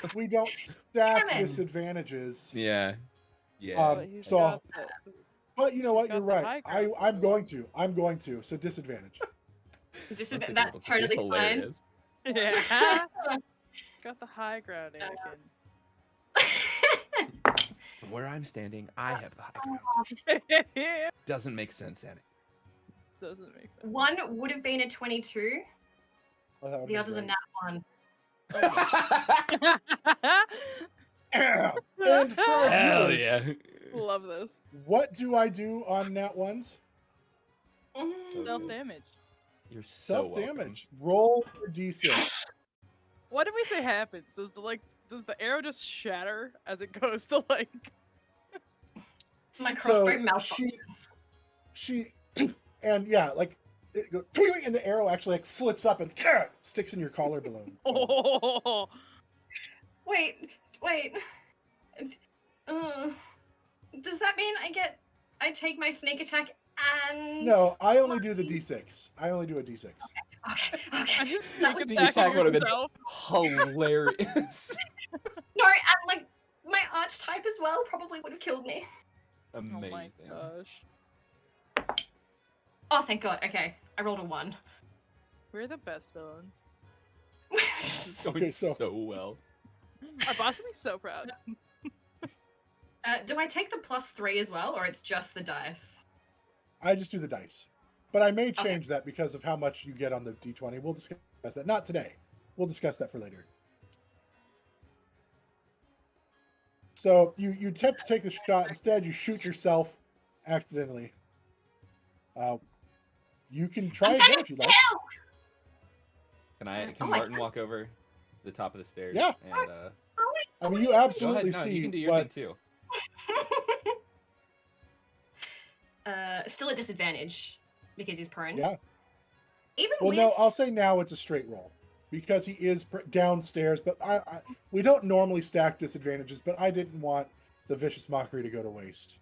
but we don't stack Damn it. disadvantages. Yeah. But he's so- got the- But you know She's what? got You're the right. high ground. I'm going to. So disadvantage. Once That's again, it'll be totally fine. hilarious. Yeah. Got the high ground, Anakin. From where I'm standing, I have the high ground. Doesn't make sense, Annie. Doesn't make sense. One would have been a 22. Oh, that would've The been other's a great. nat 1. And for our Hell viewers, yeah. Love this. what do I do on nat ones? Self damage. You're so Self damage. Roll your d6. What did we say happens? Does the arrow just shatter as it goes to like My crossbow So malfunctions. she and yeah, like it goes, and the arrow actually like flips up and sticks in your collar balloon. Oh, Wait. Does that mean I take my sneak attack and No, I only do the d6. I only do a d6. Okay. I just That sneak was- Sneak attack attack would have been yourself. hilarious. No, and like my archetype as well probably would have killed me. Amazing. Oh my gosh. Oh, thank God. Okay, I rolled a 1. We're the best villains. It's going Okay, so- so well. Our boss would be so proud. Do I take the +3 as well, or it's just the dice? I just do the dice. But I may change that because of how much you get on the d20. We'll discuss that. Not today. We'll discuss that for later. So you attempt to take the shot. Instead, you shoot yourself accidentally. You can try again if you like. Can Oh, I Martin walk over to the top of the stairs? Yeah. And I mean, you go ahead. absolutely No, see you can do your what. thing too. Still at disadvantage because he's prone. Yeah. Even Well, with no, I'll say now it's a straight roll because he is downstairs. But we don't normally stack disadvantages. But I didn't want the vicious mockery to go to waste.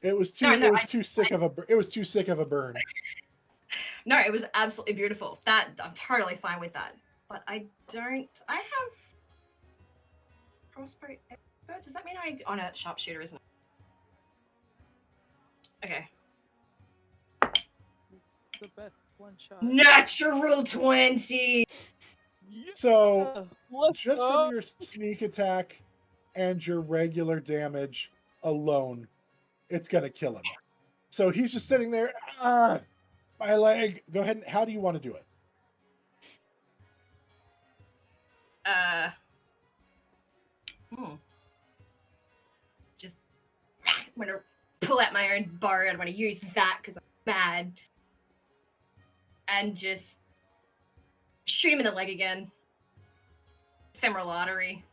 It was too. No, it was too sick of a. It was too sick of a burn. No, it was absolutely beautiful. That I'm totally fine with that. But I have crossbow expert. Does that mean I? Oh no, it's sharpshooter, isn't it? Okay. It's the best one shot. Natural 20. So Let's just go. from your sneak attack and your regular damage alone, it's gonna kill him. So he's just sitting there. My leg. Go ahead. And, how do you want to do it? Just I'm gonna pull out my own bow and I'm gonna use that because I'm mad. And just shoot him in the leg again. Femoral artery.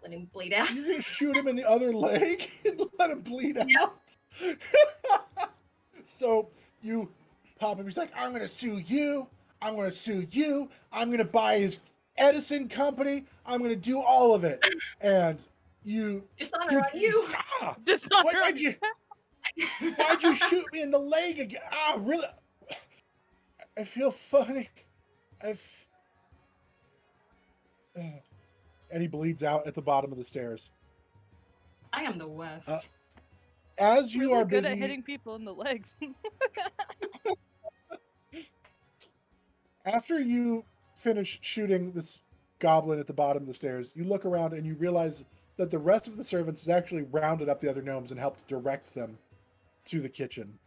Let him bleed out. You're gonna shoot him in the other leg and let him bleed out. So you pop him. He's like, "I'm gonna sue you. I'm gonna sue you. I'm gonna buy his Edison company. I'm gonna do all of it." And you. Dishonor on you. Dishonor Why'd you shoot me in the leg again? Really? I feel funny. And he bleeds out at the bottom of the stairs. I am the worst. As you really are good busy, at hitting people in the legs. after you finish shooting this goblin at the bottom of the stairs, you look around and you realize that the rest of the servants has actually rounded up the other gnomes and helped direct them to the kitchen.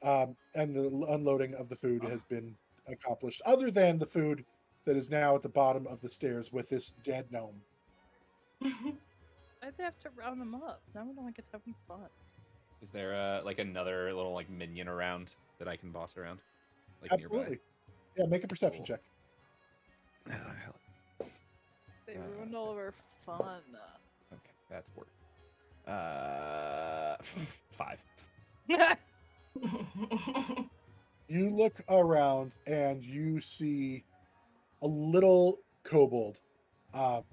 And the unloading of the food has been accomplished, other than the food that is now at the bottom of the stairs with this dead gnome. I'd have to round them up. Now we're like it's having fun. Is there like another little like minion around that I can boss around? Like Absolutely. Yeah, make a perception Cool. check. nearby? Hell. They ruined all of our fun. Okay, that's work. 5. You look around and you see a little kobold. Hell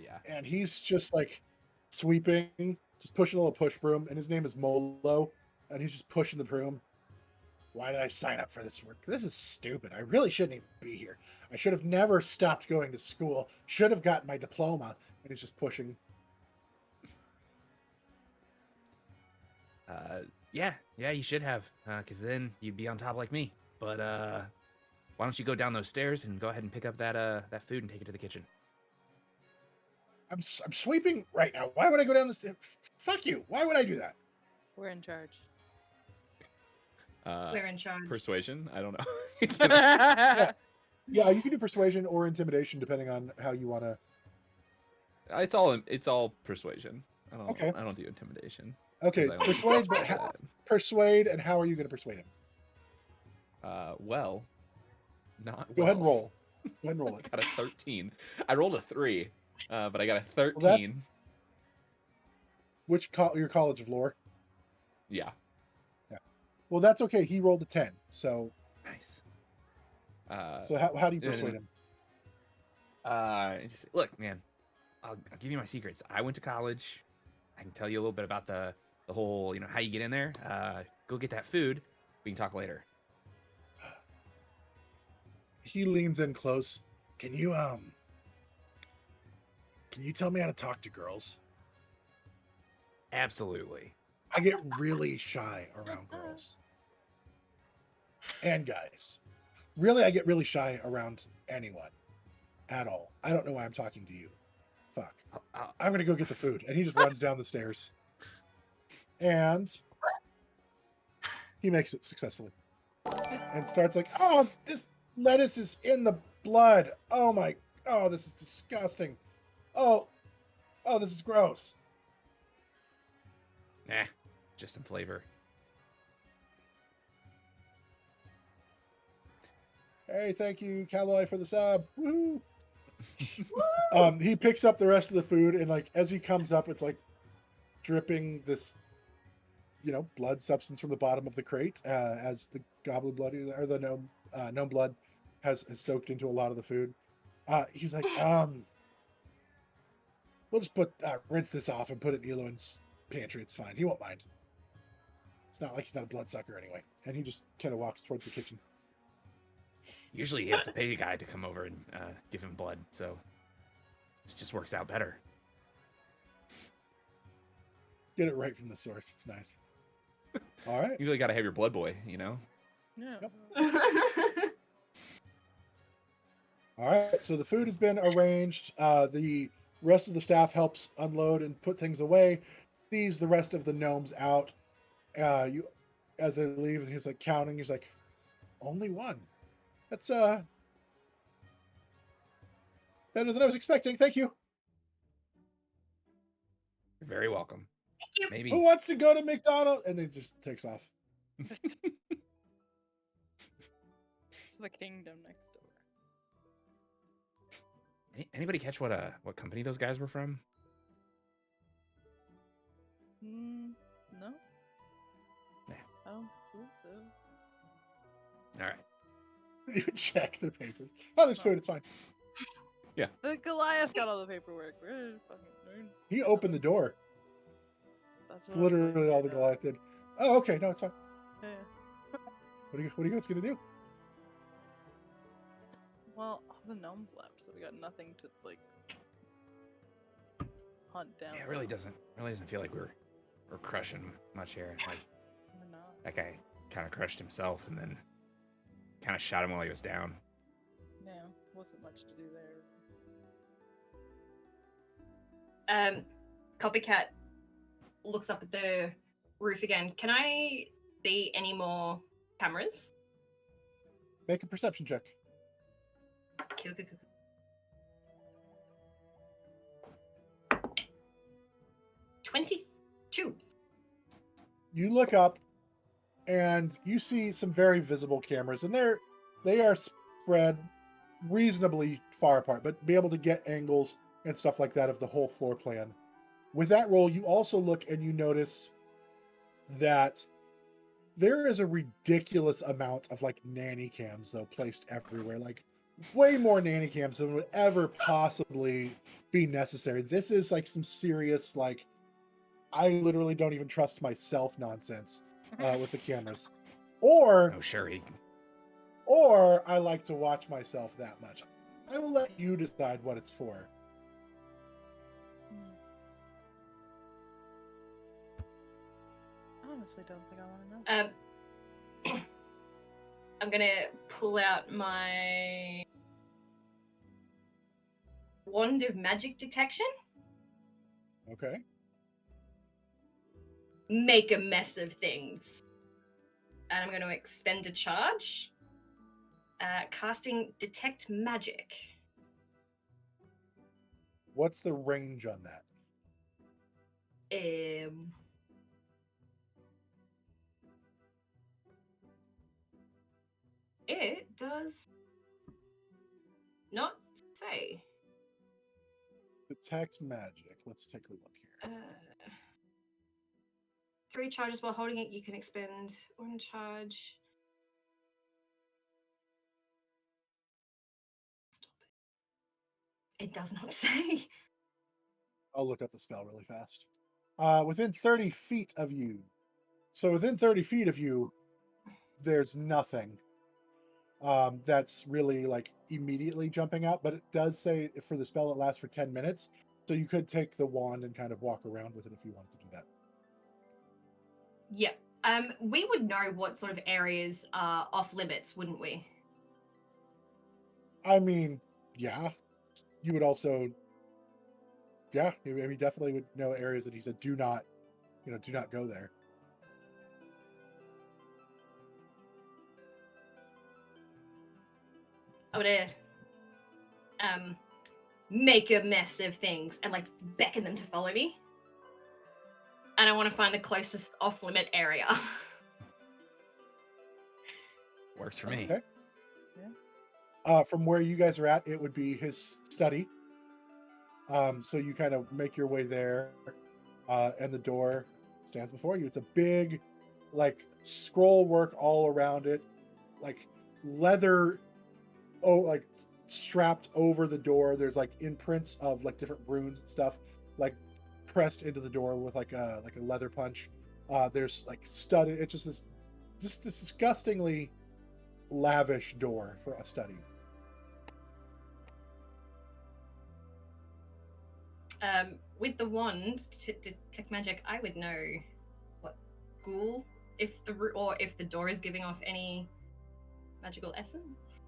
yeah. And he's just like sweeping, just pushing a little push broom, and his name is Molo, and he's just pushing the broom. Why did I sign up for this work? This is stupid. I really shouldn't even be here. I should have never stopped going to school. Should have gotten my diploma. And he's just pushing. Yeah, you should have, because then you'd be on top like me. But why don't you go down those stairs and go ahead and pick up that food and take it to the kitchen? I'm sweeping right now. Why would I go down this? Fuck you. Why would I do that? We're in charge. We're in charge. Persuasion? I don't know. Yeah, you can do persuasion or intimidation depending on how you want to. It's all persuasion. Okay. I don't do intimidation. Okay, 'cause I persuade, like but that. persuade, and how are you going to persuade him? Well, not Go ahead and well. roll. Go ahead and roll it. I got a 13. I rolled a 3, but I got a 13. that's- Which your College of Lore? Yeah. Well, that's okay. He rolled a 10. So Nice. how do you persuade him? Just look, man. I'll give you my secrets. I went to college. I can tell you a little bit about the whole, how you get in there. Go get that food. We can talk later. He leans in close. Can you tell me how to talk to girls? Absolutely. I get really shy around girls and guys. Really, I get really shy around anyone at all. I don't know why I'm talking to you. Fuck. I'm gonna go get the food. And he just runs down the stairs. And he makes it successfully. And starts like, oh, this lettuce is in the blood. Oh, this is disgusting. Oh, this is gross. Just some flavor. Hey, thank you, Caloy, for the sub. Woohoo! He picks up the rest of the food, and like as he comes up, it's like dripping this, blood substance from the bottom of the crate, as the goblin blood or the gnome blood has soaked into a lot of the food. He's like, we'll just rinse this off and put it in Eloin's pantry. It's fine. He won't mind. It's not like he's not a bloodsucker anyway. And he just kind of walks towards the kitchen. Usually he has to pay a guy to come over and give him blood, so this just works out better. Get it right from the source. It's nice. All right. You really got to have your blood boy, Yeah. Yep. All right. So the food has been arranged. The rest of the staff helps unload and put things away. Sees the rest of the gnomes out. As they leave, he's like counting. He's like, only one. That's better than I was expecting. Thank you. You're very welcome. Thank you. Maybe Who wants to go to McDonald's? And then just takes off. It's the kingdom next door. Anybody catch what company those guys were from? No. Nah. I don't think so. All right. You check the papers. Oh, there's food. It's fine. The Goliath got all the paperwork. We're fucking nerd. He opened the door. That's It's what I'm literally all the thinking. Goliath did. Oh, okay. No, it's fine. Yeah. What are you guys gonna do? Well, all the gnomes left, so we got nothing to hunt down. Yeah, it really doesn't feel like we're crushing much here. Like We're not. that guy kind of crushed himself and then kind of shot him while he was down. Yeah. wasn't much to do there. Copycat looks up at the roof again. Can I see any more cameras? Make a perception check. Kill, kill, kill. 22. You look up and you see some very visible cameras, and they are spread reasonably far apart, but be able to get angles and stuff like that of the whole floor plan. With that roll, you also look and you notice that there is a ridiculous amount of like nanny cams though placed everywhere, like way more nanny cams than would ever possibly be necessary. This is like some serious, like, I literally don't even trust myself nonsense with the cameras. Or Oh, sure. or I like to watch myself that much. I will let you decide what it's for. I honestly don't think I want to know. I'm gonna pull out my wand of magic detection. Okay. Make a mess of things. And I'm going to expend a charge. Casting Detect Magic. What's the range on that? It does not say. Detect magic. Let's take a look here. 3 charges while holding it. You can expend 1 charge. Stop it. It does not say. I'll look up the spell really fast. Within 30 feet of you. So within 30 feet of you, there's nothing that's really like immediately jumping out, but it does say for the spell it lasts for 10 minutes. So you could take the wand and kind of walk around with it if you wanted to do that. Yeah. We would know what sort of areas are off limits, wouldn't we? I mean, yeah. You would also, yeah, I mean, definitely would know areas that he said do not go there. I would make a mess of things and like beckon them to follow me. And I want to find the closest off-limit area. Works for me. Okay. From where you guys are at, it would be his study. So you kind of make your way there, and the door stands before you. It's a big, like, scroll work all around it, like leather, like strapped over the door. There's like imprints of like different runes and stuff, like pressed into the door with like a leather punch. There's like studded. It's just this disgustingly lavish door for a study. With the wand to detect magic, I would know what school if the door is giving off any magical essence.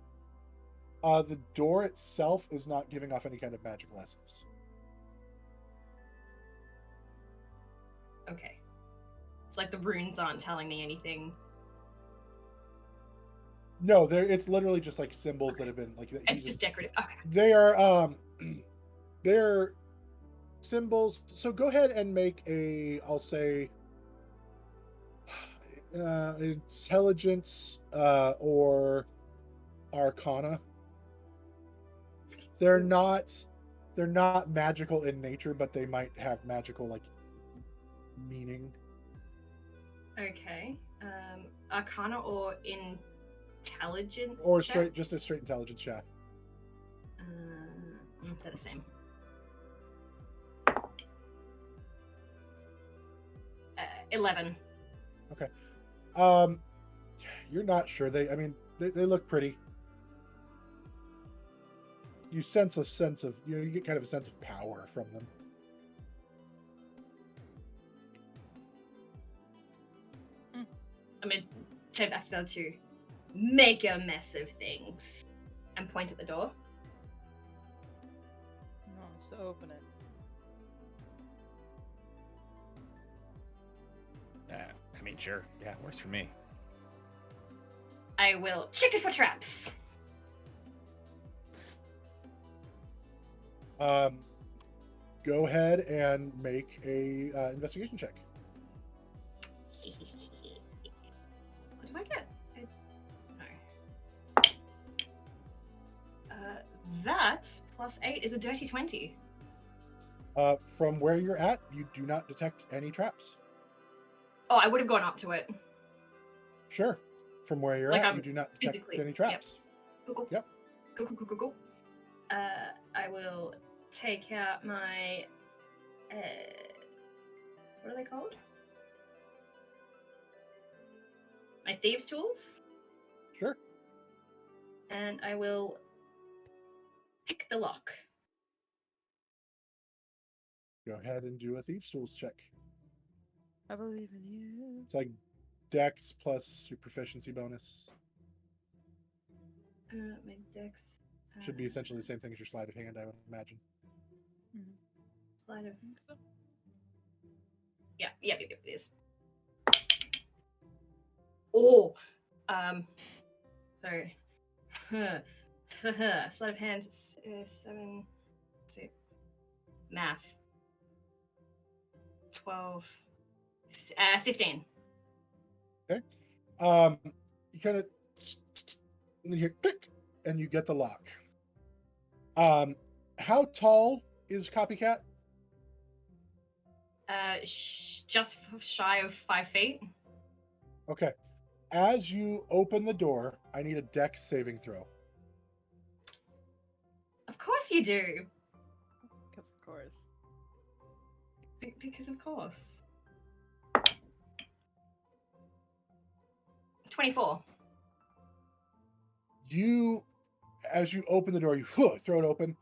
The door itself is not giving off any kind of magical essence. Okay. It's like the runes aren't telling me anything. No, it's literally just like symbols that have been like. It's just decorative. Okay. They are they're symbols. So go ahead and make a, I'll say, intelligence or arcana. They're not magical in nature, but they might have magical like meaning. Okay. Arcana or intelligence? Or check? just a straight intelligence check. They're the same. 11. Okay. You're not sure. They look pretty. You sense a sense of, you get kind of a sense of power from them. I'm going to turn back to the other two. Make a mess of things. And point at the door. to open it. I mean, sure. Yeah, works for me. I will check it for traps. Go ahead and make a investigation check. What do I get? No. That plus 8 is a dirty 20. From where you're at, you do not detect any traps. Oh, I would have gone up to it. Sure. From where you're Like at, I'm you do not detect physically- any traps. Cool, cool. Yep. Cool. I will take out my. What are they called? My thieves' tools. Sure. And I will pick the lock. Go ahead and do a thieves' tools check. I believe in you. It's like Dex plus your proficiency bonus. My dex. Should be essentially the same thing as your sleight of hand, I would imagine. Sleight of. I think so. Yeah, it is. Oh, sorry. Sleight of hand, 7, 6. Math. 12. 15. You kind of, and you hear click, and you get the lock. How tall is Copycat? Just shy of 5 feet. Okay. As you open the door, I need a Dex saving throw. Of course you do. Because of course. Because of course. 24. You, as you open the door, you throw it open.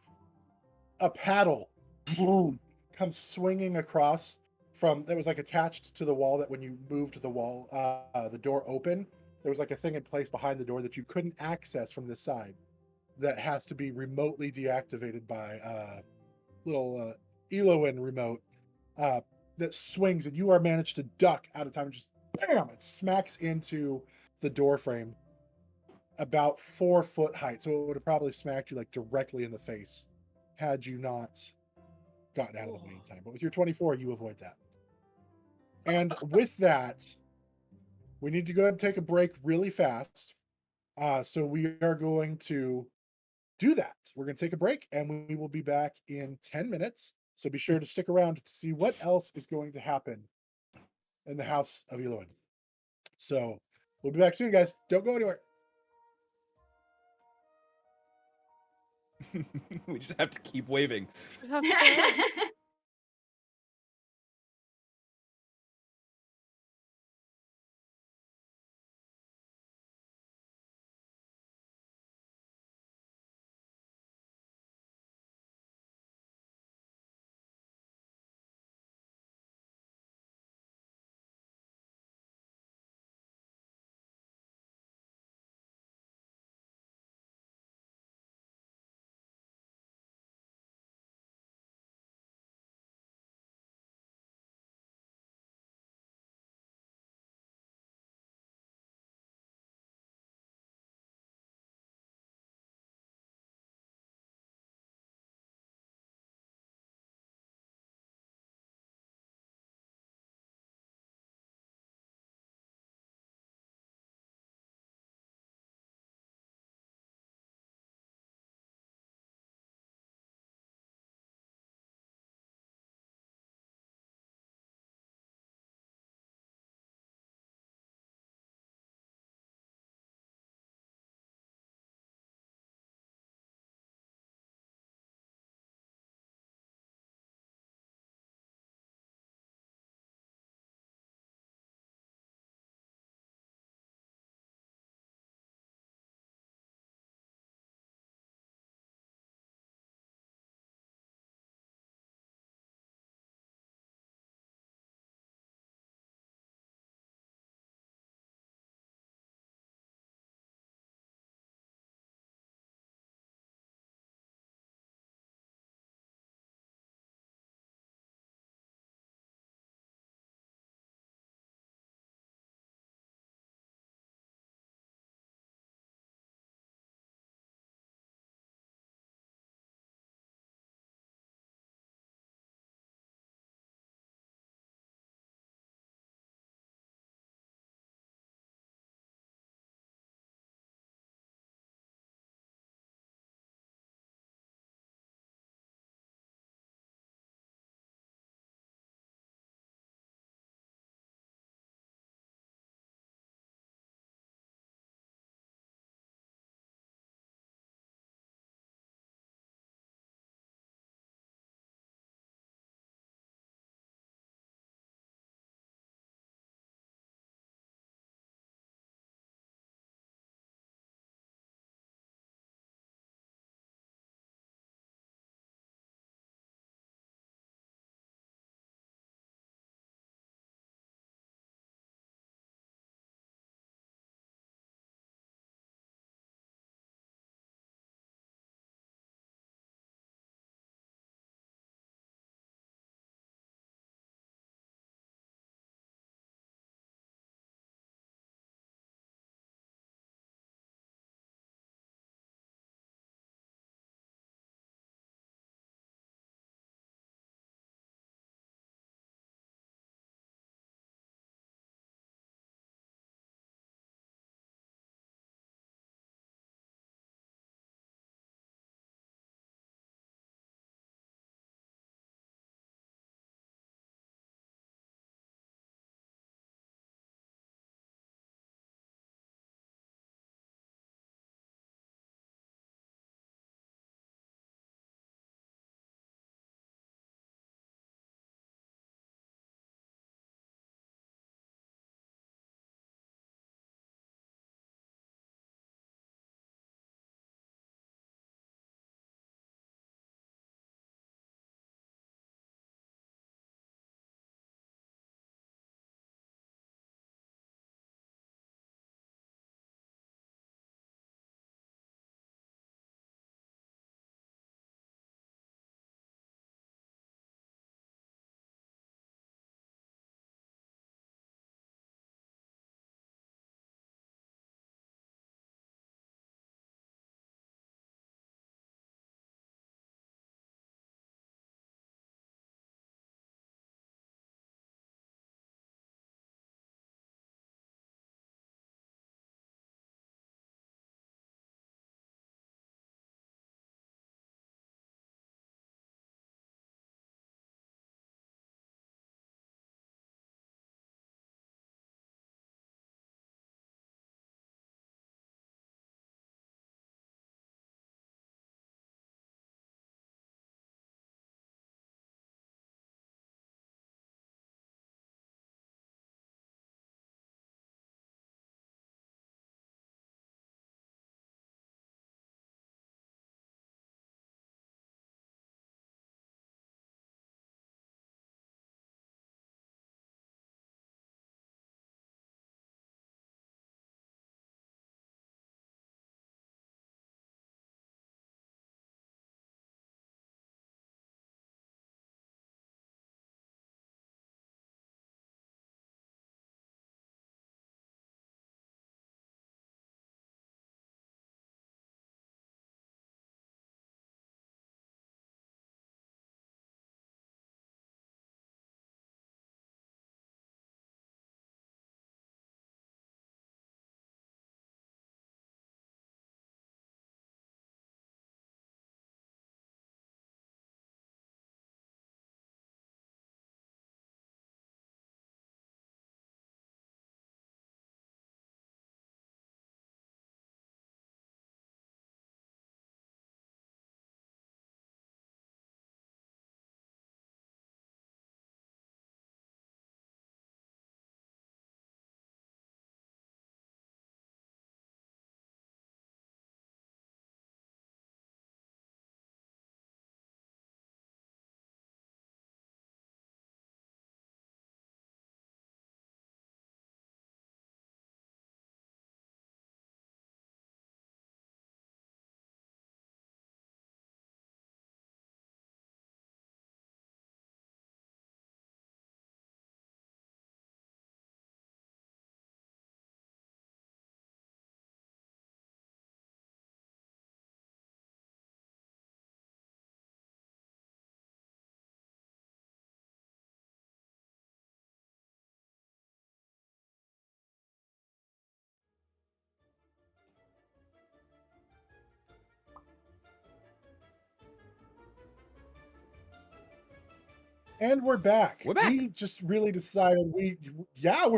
A paddle, boom, comes swinging across from that was like attached to the wall. That when you moved the wall, the door open, there was like a thing in place behind the door that you couldn't access from this side. That has to be remotely deactivated by little Eloin remote that swings, and you are managed to duck out of time. And just bam! It smacks into the door frame about 4 foot height, so it would have probably smacked you like directly in the face had you not gotten out of the way in time. But with your 24, you avoid that. And with that, we need to go ahead and take a break really fast. So we are going to do that. We're going to take a break, and we will be back in 10 minutes. So be sure to stick around to see what else is going to happen in the House of Eloin. So we'll be back soon, guys. Don't go anywhere. We just have to keep waving. Just have to go. And we're back. We're back. We just really decided we're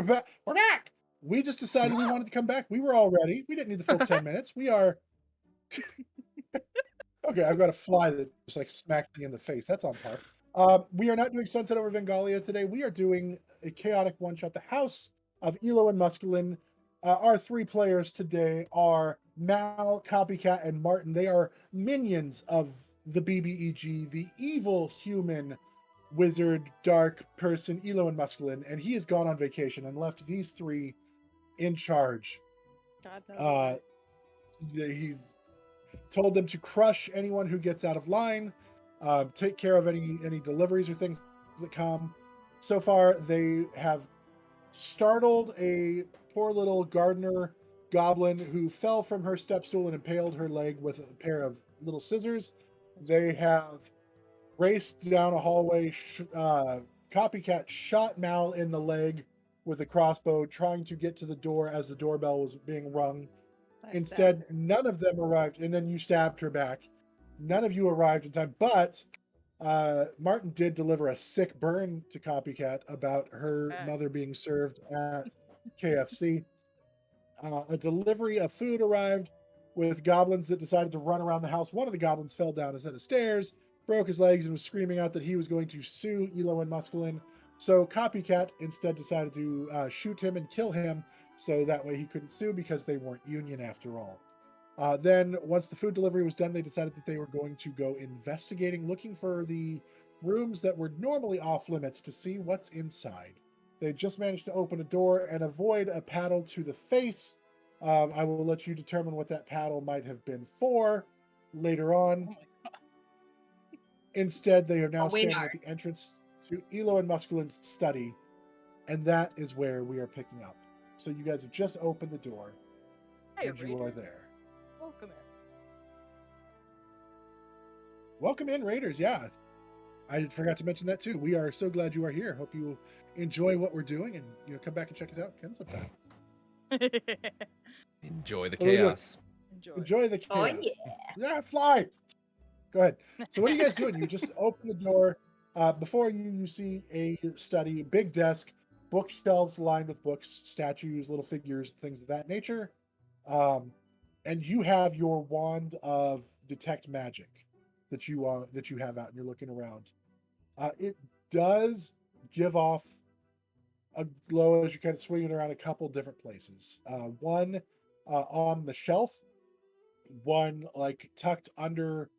back. We're back. We just decided we wanted to come back. We were all ready. We didn't need the full 10 minutes. We are okay. I've got a fly that just like smacked me in the face. That's on par. We are not doing Sunset over Vengalia today. We are doing a chaotic one shot. The House of Elo and Muscolin. Our 3 players today are Mal, Copycat, and Martin. They are minions of the BBEG, the evil human wizard, dark person, Elo and Muscolin, and he has gone on vacation and left these 3 in charge. God knows why. He's told them to crush anyone who gets out of line, take care of any deliveries or things that come. So far, they have startled a poor little gardener goblin who fell from her step stool and impaled her leg with a pair of little scissors. They have raced down a hallway. Copycat shot Mal in the leg with a crossbow, trying to get to the door as the doorbell was being rung. Instead, none of them arrived, and then you stabbed her back. None of you arrived in time, but Martin did deliver a sick burn to Copycat about her mother being served at KFC. A delivery of food arrived with goblins that decided to run around the house. One of the goblins fell down a set of stairs, broke his legs, and was screaming out that he was going to sue Elo and Muscolin. So Copycat instead decided to shoot him and kill him, so that way he couldn't sue because they weren't union after all. Then, once the food delivery was done, they decided that they were going to go investigating, looking for the rooms that were normally off limits to see what's inside. They just managed to open a door and avoid a paddle to the face. I will let you determine what that paddle might have been for later on. Oh my God. Instead, they are now Oh, we standing know. at the entrance to Elo and Muscolin's study, and that is where we are picking up. So you guys have just opened the door, Hey, and you are Raiders. there. Welcome in. Welcome in, Raiders. Yeah, I forgot to mention that too. We are so glad you are here. Hope you enjoy what we're doing, and come back and check us out again sometime. Enjoy the What are we doing? chaos. Enjoy the chaos. Oh, yeah. Yeah, fly. Go ahead. So what are you guys doing? You just open the door. Before you see a study, big desk, bookshelves lined with books, statues, little figures, things of that nature. And you have your wand of detect magic that you have out, and you're looking around. It does give off a glow as you kind of swing it around a couple different places. One on the shelf, one like tucked under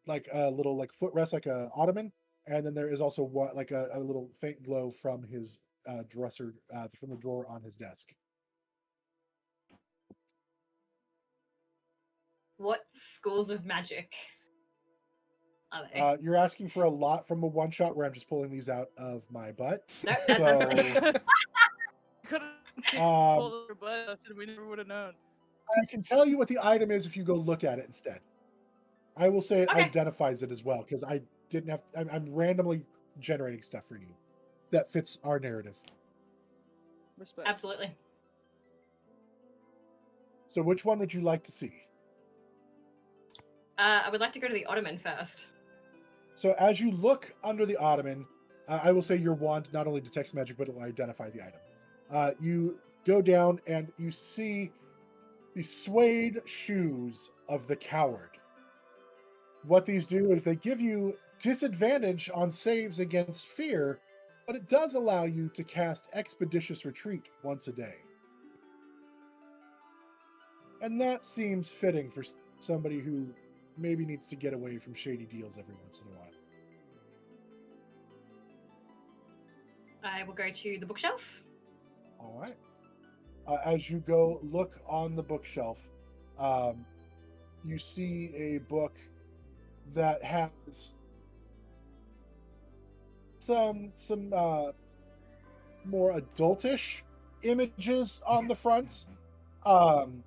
like a little like footrest, like a ottoman, and then there is also one like a little faint glow from his dresser, from the drawer on his desk. What schools of magic are they? You're asking for a lot from a one shot where I'm just pulling these out of my butt. No, that's So, absolutely. Couldn't Um, pull your butt, so we never would have known. I can tell you what the item is if you go look at it instead. I will say it Okay. identifies it as well because I didn't have. I'm randomly generating stuff for you that fits our narrative. Respect. Absolutely. So, which one would you like to see? I would like to go to the Ottoman first. So, as you look under the ottoman, I will say your wand not only detects magic, but it'll identify the item. You go down and you see the suede shoes of the coward. What these do is they give you disadvantage on saves against fear, but it does allow you to cast Expeditious Retreat once a day. And that seems fitting for somebody who maybe needs to get away from shady deals every once in a while. I will go to the bookshelf. All right. As you go look on the bookshelf, you see a book that has some more adultish images on the front, and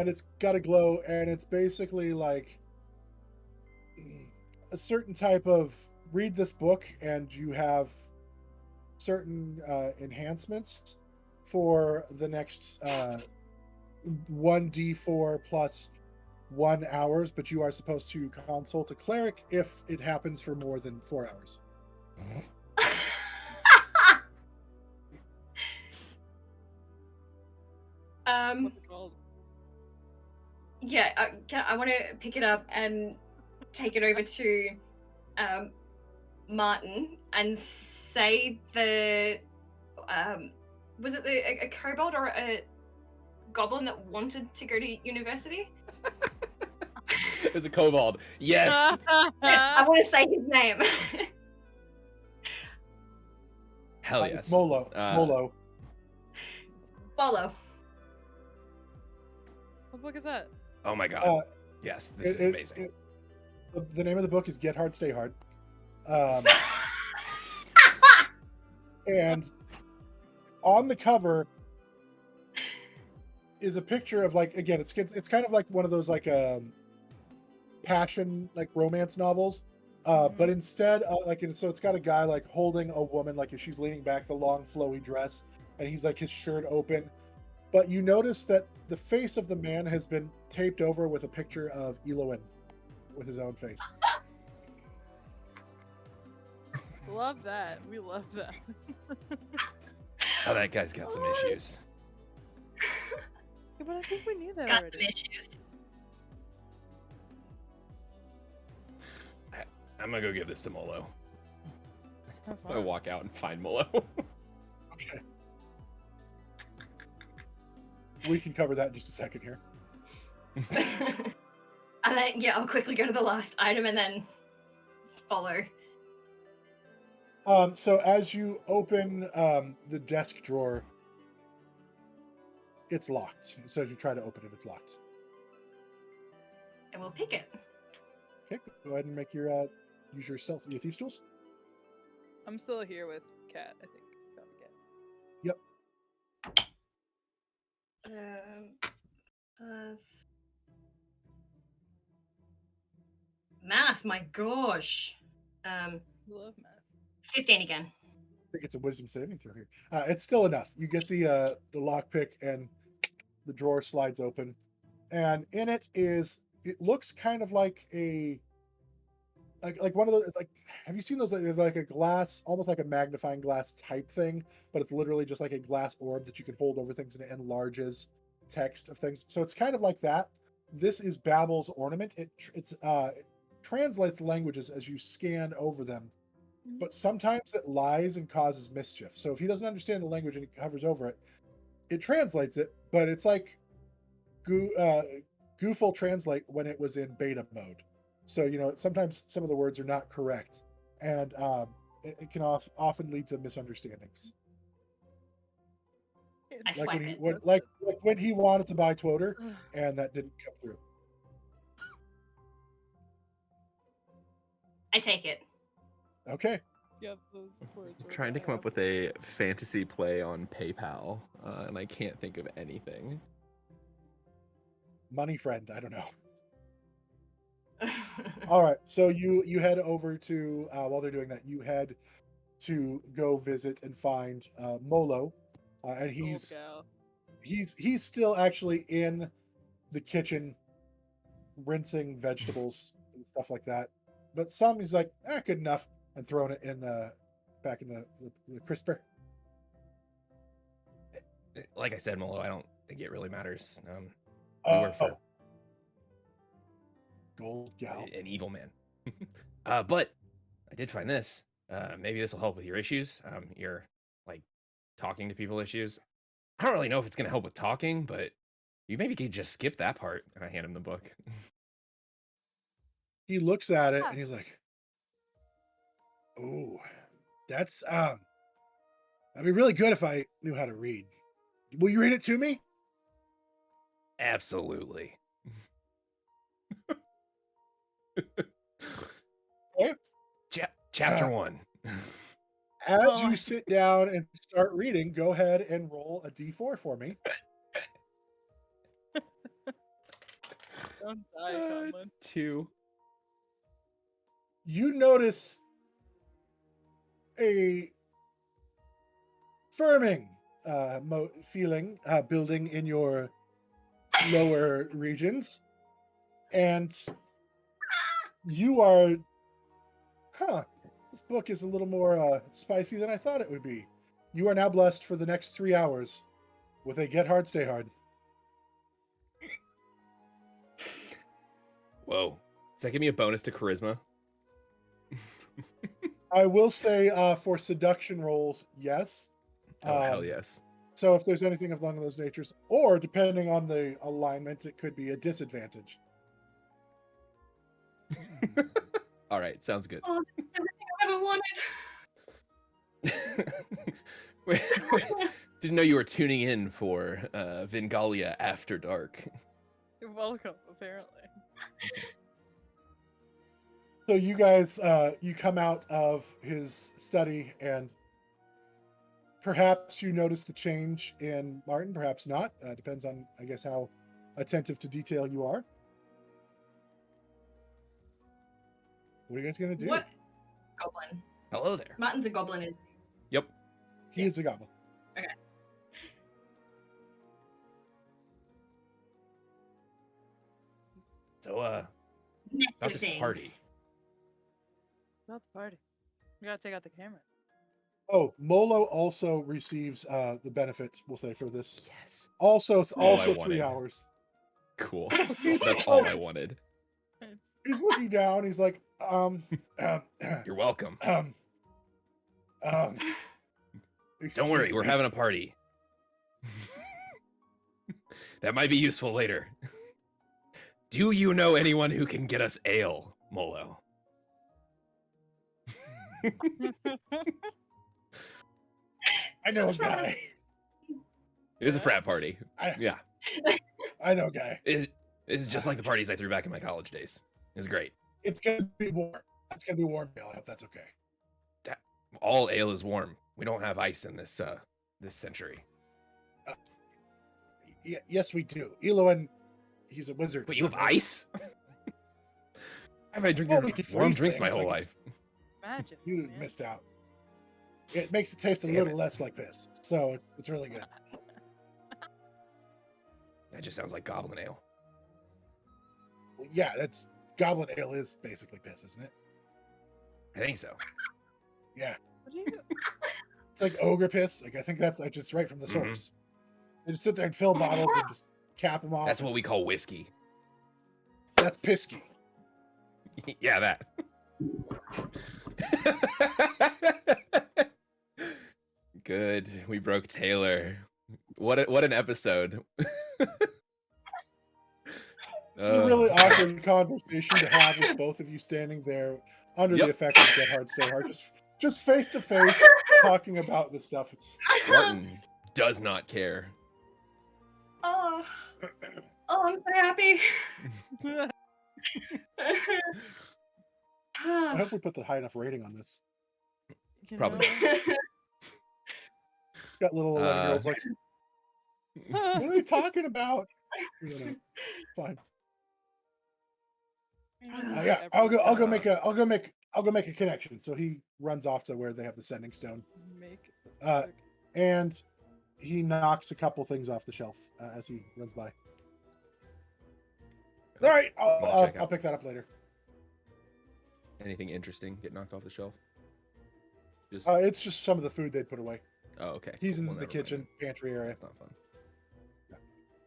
it's got a glow, and it's basically like a certain type of read this book and you have certain enhancements for the next 1d4 plus 1 hours, but you are supposed to consult a cleric if it happens for more than 4 hours. What's it called? Yeah, I want to pick it up and take it over to Martin and say the was it a kobold or a goblin that wanted to go to university? It was a kobold. Yes. I want to say his name. Hell yes. It's Molo. Molo. Bolo. What book is that? Oh my god. Yes, this is amazing. The name of the book is Get Hard, Stay Hard. And on the cover is a picture of, like, again, it's kind of like one of those like passion, like, romance novels, but instead so it's got a guy like holding a woman, like, if she's leaning back, the long flowy dress, and he's like his shirt open, but you notice that the face of the man has been taped over with a picture of Eloin with his own face. Love that. We love that. Oh, that guy's got some issues. Yeah, but I think we knew that Got already. some issues. I'm gonna go give this to Molo. Have I fun. walk out and find Molo. Okay. We can cover that in just a second here. And then, yeah, I'll quickly go to the last item and then follow. So as you open the desk drawer, it's locked. So as you try to open it, it's locked. And we'll pick it. Okay, go ahead and make your use your thieves tools. I'm still here with Cat, I think. Probably Cat. Yep. Math, my gosh. We love math. 15 again. I think it's a wisdom saving throw here. It's still enough. You get the lockpick, and the drawer slides open, and in it looks kind of like a like one of those, like, have you seen those, like a glass, almost like a magnifying glass type thing, but it's literally just like a glass orb that you can hold over things and it enlarges text of things. So it's kind of like that. This is Babel's ornament. It translates languages as you scan over them, but sometimes it lies and causes mischief. So if he doesn't understand the language and he hovers over it, it translates it, but it's like Goofle translate when it was in beta mode. So, sometimes some of the words are not correct, and it can often lead to misunderstandings. It's I Like swipe when he it. like when he wanted to buy Twoter, and that didn't come through. I take it. Okay. Yep, those words I'm were trying to come up with a fantasy play on PayPal, and I can't think of anything. Money friend, I don't know. All right, so you head over to while they're doing that, you head to go visit and find Molo, and he's still actually in the kitchen rinsing vegetables and stuff like that. But some he's like, good enough, and throwing it in back in the crisper. Like I said, Molo, I don't think it really matters. We work for Gold Gal. an evil man. But I did find this. Maybe this will help with your issues. Your, like, talking to people issues. I don't really know if it's gonna help with talking, but you maybe could just skip that part. And I hand him the book. He looks at it and he's like, "Oh, that's that'd be really good if I knew how to read. Will you read it to me?" Absolutely. Okay. Chapter 1. As you sit down and start reading, go ahead and roll a d4 for me. Don't die, Conlon. 2. You notice a firming feeling building in your lower regions, And you are, this book is a little more spicy than I thought it would be. You are now blessed for the next 3 hours with a Get Hard, Stay Hard. Whoa. Does that give me a bonus to charisma? I will say for seduction rolls, yes. Oh, hell yes. So if there's anything along those natures, or depending on the alignment, it could be a disadvantage. All right, sounds good. Oh, everything I ever wanted. Didn't know you were tuning in for Vengalia After Dark. You're welcome, apparently. So you guys, you come out of his study, and perhaps you notice the change in Martin, perhaps not. Depends on, I guess, how attentive to detail you are. What are you guys going to do? What? Goblin. Hello there. Martin's a goblin, is Yep. He is a goblin. Okay. So, Nest about of this things. party. About the party. We gotta take out the cameras. Oh, Molo also receives the benefit, we'll say, for this. Yes. Also, all I 3 wanted. hours. Cool. He's That's all I wanted. He's looking down. He's like, You're welcome. excuse Don't worry, we're me. having a party. That might be useful later. Do you know anyone who can get us ale, Molo? I know a guy. It is a frat party. Yeah. I know a guy. It's just like the parties I threw back in my college days. It was great. It's gonna be warm. It's gonna be warm ale. I hope that's okay. All ale is warm. We don't have ice in this century. Yes, we do. Eloin, he's a wizard. But you have ice? I've had drinking we could warm freeze drinks my things, whole like life. Imagine. You man. missed out. It makes it taste a Damn little it. less like piss, so it's really good. That just sounds like goblin ale. Well, yeah, that's goblin ale is basically piss, isn't it? I think so. Yeah, What do you? it's like ogre piss. Like I think that's just right from the Mhm. source. They just sit there and fill bottles and just cap them off. That's what we call whiskey. That's pisky. Yeah, that. Good. We broke Taylor. What an episode. This is a really awkward conversation to have with both of you standing there under the Yep. effect of Get Hard, Stay Hard, just face to face talking about this stuff. It's Martin does not care. Oh, I'm so happy. I hope we put the high enough rating on this. You Probably. know? Got little 11-year-olds like, what are they talking about? You know, fine. Yeah, I'll go make a connection. So he runs off to where they have the sending stone, Make and he knocks a couple things off the shelf as he runs by. All right, I'll check I'll out. pick that up later. Anything interesting get knocked off the shelf? Just It's just some of the food they put away. oh, okay. He's cool. in Well, the never mind kitchen then. pantry area, That's not fun.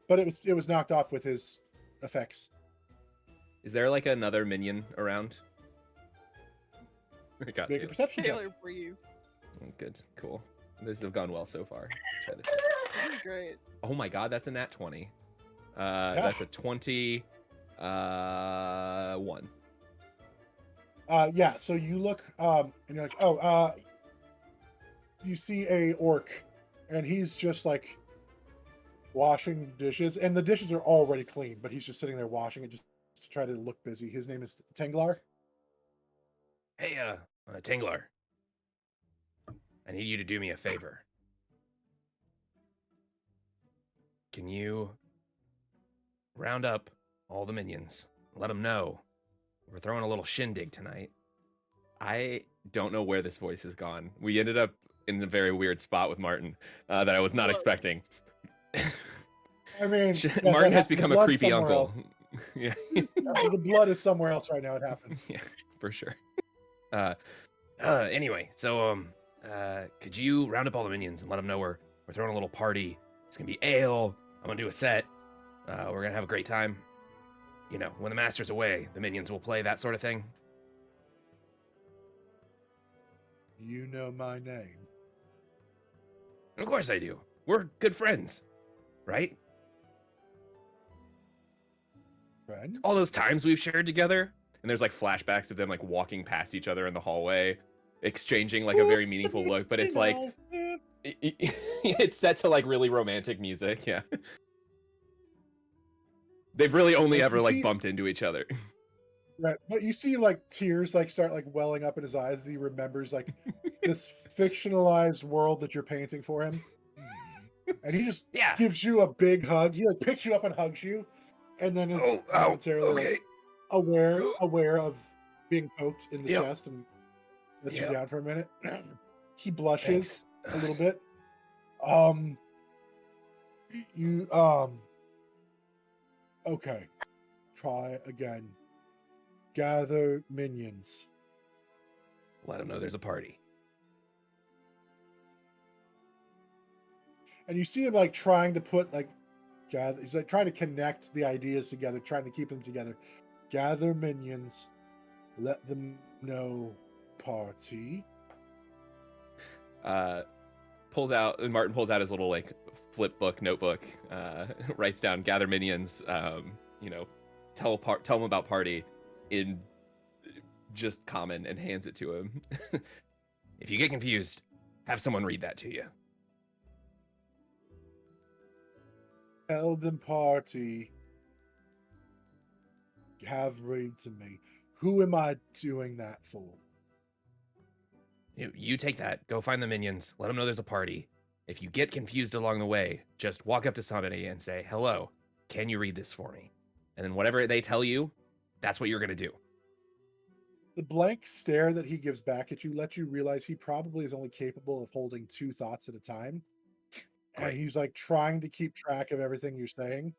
but it was knocked off with his effects. Is there like another minion around? I got Make a two. perception check. Taylor breathe. Oh, good, cool. This has gone well so far. Try this. This is great. Oh my god, that's a nat 20. That's a 21. Yeah, so you look and you're like, oh, you see a orc, and he's just like washing dishes, and the dishes are already clean, but he's just sitting there washing it just to try to look busy. His name is Tenglar. Hey, Tinglar. I need you to do me a favor. Can you round up all the minions? Let them know we're throwing a little shindig tonight. I don't know where this voice has gone. We ended up in a very weird spot with Martin that I was not Look. expecting. I mean, Martin has that become a blood creepy somewhere uncle. else. Yeah. The blood is somewhere else right now. It happens. Yeah, for sure. Anyway, so could you round up all the minions and let them know we're throwing a little party? It's gonna be ale. I'm gonna do a set. We're gonna have a great time. You know, when the master's away, the minions will play, that sort of thing. You know my name. Of course I do. We're good friends, right? Friends? All those times we've shared together, and there's like flashbacks of them like walking past each other in the hallway, exchanging like a very meaningful look, but it's like it's set to like really romantic music. Yeah. They've really only ever like bumped into each other. Right, but you see like tears like start like welling up in his eyes as he remembers like this fictionalized world that you're painting for him. And he just gives you a big hug. He like picks you up and hugs you, and then is momentarily like aware of being poked in the chest and lets you down for a minute. He blushes a little bit. Okay. Try again. Gather minions. Let them know there's a party. And you see him like trying to put like gather. He's like trying to connect the ideas together, trying to keep them together. Gather minions. Let them know party. Martin pulls out his little like flip book notebook, writes down gather minions, tell them about party in just common, and hands it to him. If you get confused, have someone read that to you. Tell them party. Have read to me. Who am I doing that for? You take that, go find the minions, let them know there's a party. If you get confused along the way, just walk up to somebody and say, hello, can you read this for me? And then whatever they tell you, that's what you're going to do. The blank stare that he gives back at you lets you realize he probably is only capable of holding two thoughts at a time. And he's like trying to keep track of everything you're saying.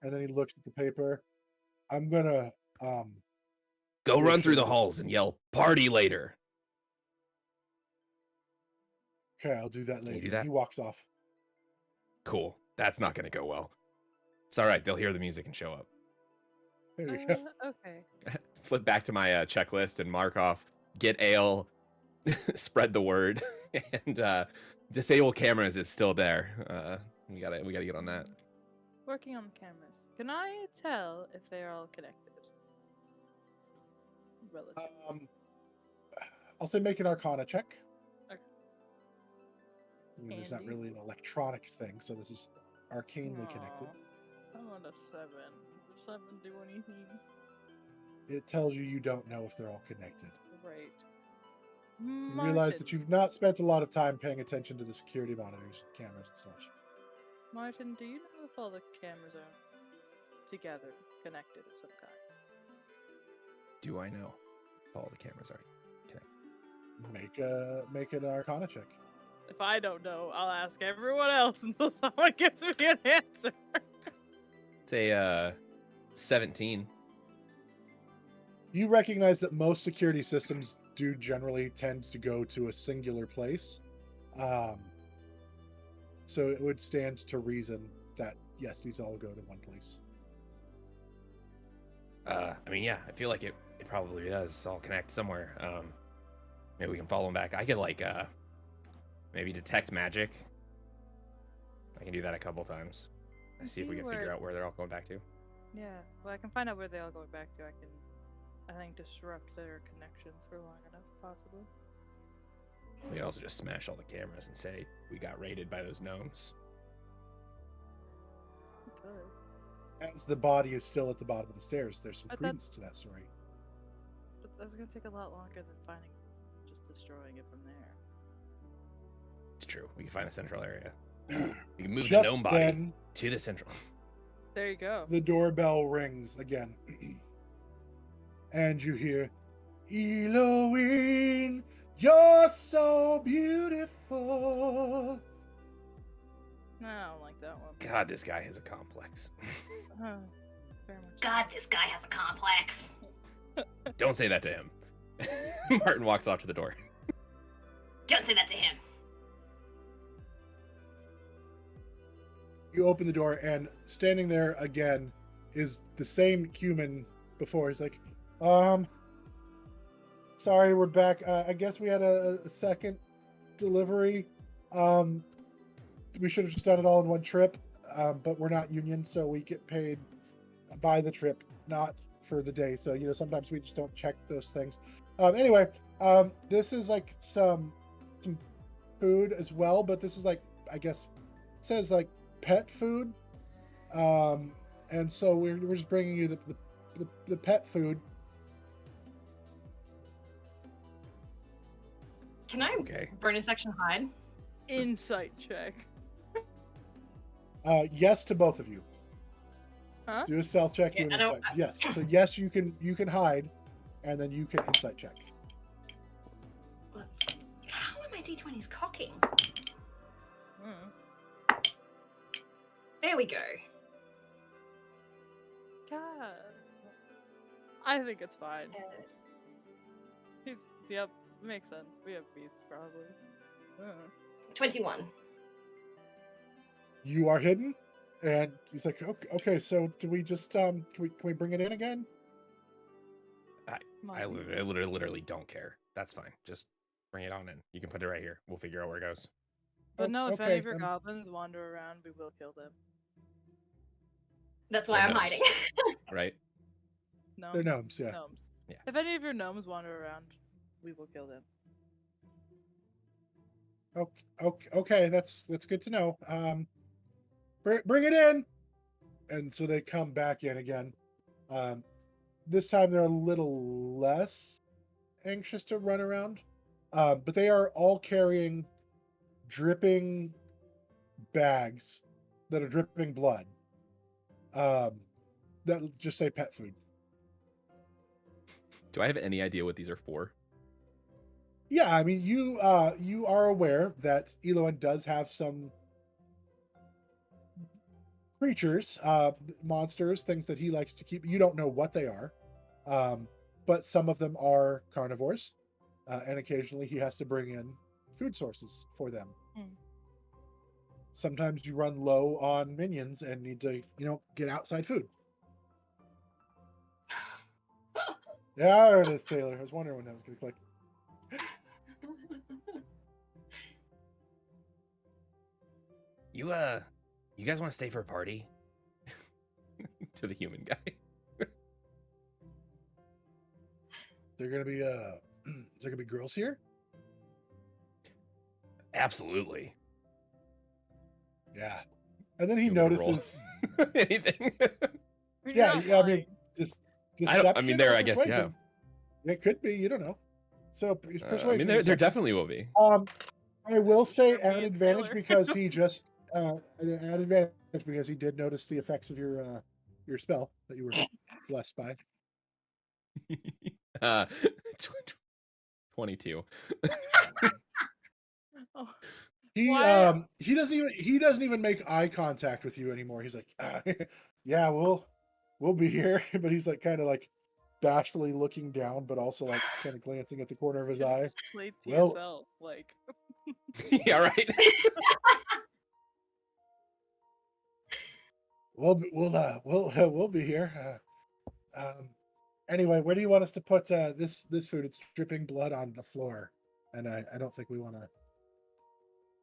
And then he looks at the paper. I'm going to go run through the halls and yell party later. Okay, I'll do that later. Can you do that? He walks off. Cool. That's not going to go well. It's all right. They'll hear the music and show up. There you go. Okay. Flip back to my checklist and mark off get ale, spread the word, and disable cameras is still there. We gotta get on that. Working on the cameras. Can I tell if they're all connected? Relative. I'll say make an Arcana check. Okay. I mean, there's not really an electronics thing, so this is arcanely connected. I want a 7. Does 7 do anything? It tells you don't know if they're all connected. Right. You realize that you've not spent a lot of time paying attention to the security monitors, cameras, and such. Martin, do you know if all the cameras are together, connected of some kind? Do I know if all the cameras are connected? Make an Arcana check. If I don't know, I'll ask everyone else until someone gives me an answer. It's a 17. You recognize that most security systems do generally tend to go to a singular place. So it would stand to reason that, yes, these all go to one place. I mean, yeah, I feel like it probably does all connect somewhere. Maybe we can follow them back. I could like maybe detect magic. I can do that a couple times. See if we can figure out where they're all going back to. Yeah, well, I can find out where they're all going back to. I think, disrupt their connections for long enough, possibly. We also just smash all the cameras and say we got raided by those gnomes. Okay. As the body is still at the bottom of the stairs, there's some credence to that story. But that's going to take a lot longer than just destroying it from there. It's true. We can find the central area. We can move Just the gnome body then, to the central. There you go. The doorbell rings again. And you hear, Eloine, you're so beautiful. No, I don't like that one. God, this guy has a complex. Very much. God, this guy has a complex. Don't say that to him. Martin walks off to the door. Don't say that to him. You open the door, and standing there again is the same human before. He's like, sorry, we're back. I guess we had a second delivery. We should have just done it all in one trip, but we're not union, so we get paid by the trip, not for the day. So, sometimes we just don't check those things. Anyway, this is like some food as well, but this is like, I guess, it says like pet food. And so we're just bringing you the pet food. Can I bonus action hide? Insight check. Yes to both of you. Huh? Do a stealth check. Yeah, Do an insight. Yes. So yes, you can hide, and then you can insight check. How are my d20s cocking? There we go. God. I think it's fine. Yep, makes sense. We have beef, probably. 21. You are hidden, and he's like, okay. So do we just can we bring it in again? I literally don't care. That's fine. Just bring it on in. You can put it right here. We'll figure out where it goes. But no, if okay, any of your goblins wander around, we will kill them. That's why They're I'm gnomes. hiding. Right? Gnomes. They're gnomes, yeah. Gnomes. Yeah. If any of your gnomes wander around, we will kill them. Okay, that's good to know. Bring it in, and so they come back in again. This time they're a little less anxious to run around, but they are all carrying dripping bags that are dripping blood. That just say pet food. Do I have any idea what these are for? Yeah, I mean, you are aware that Eloin does have some creatures, monsters, things that he likes to keep. You don't know what they are, but some of them are carnivores, and occasionally he has to bring in food sources for them. Sometimes you run low on minions and need to, get outside food. Yeah, there it is, Taylor. I was wondering when that was going to click. You guys want to stay for a party? To the human guy. Is there gonna be girls here? Absolutely. Yeah. And then he You want to roll? notices. Anything? Yeah, I mean, deception. I mean, there, or I guess, yeah. persuasion? It could be. You don't know. So persuasion. I mean, there deception. definitely will be. I will say Sure, me an and advantage Taylor. because he just an advantage because he did notice the effects of your spell that you were blessed by. 22. Oh, He Why- he doesn't even make eye contact with you anymore. He's like, yeah, we'll be here, but he's like kind of like bashfully looking down, but also like kind of glancing at the corner of his eye. just play Well- TSL, like. Yeah, right. We'll be here. Anyway, where do you want us to put this food? It's dripping blood on the floor, and I don't think we want to.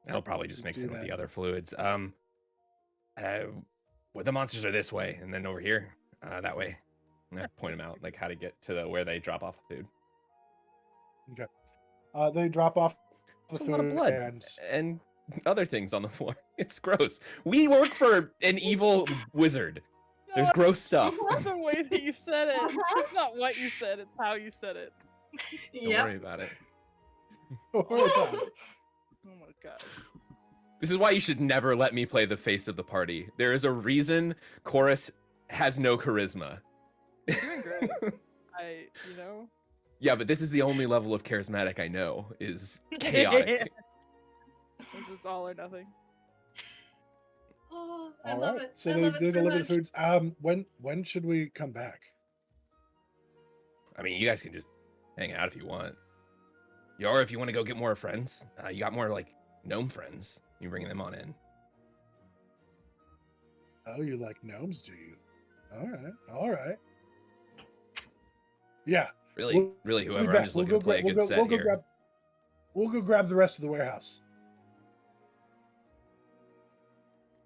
That'll probably just mix Do in with that. the other fluids. Where the monsters are this way, and then over here, that way. And I point them out, like how to get to where they drop off the food. They drop off the There's a food lot of blood and other things on the floor. It's gross. We work for an evil wizard. There's No, gross stuff. Not the way that you said it. It's not what you said, it's how you said it. Don't worry about it. Oh my god. This is why you should never let me play the face of the party. There is a reason Chorus has no charisma. You're doing great. You know? Yeah, but this is the only level of charismatic I know is chaotic. This is all or nothing. Oh, I All love right. it. So I they love it so deliver the much. foods. When should we come back? I mean, you guys can just hang out if you want. Or if you want to go get more friends, you got more like gnome friends. You bring them on in. Oh, you like gnomes, do you? All right. All right. Yeah. Really, We'll be whoever. I'm back. just looking to play a good set here. We'll go grab the rest of the warehouse.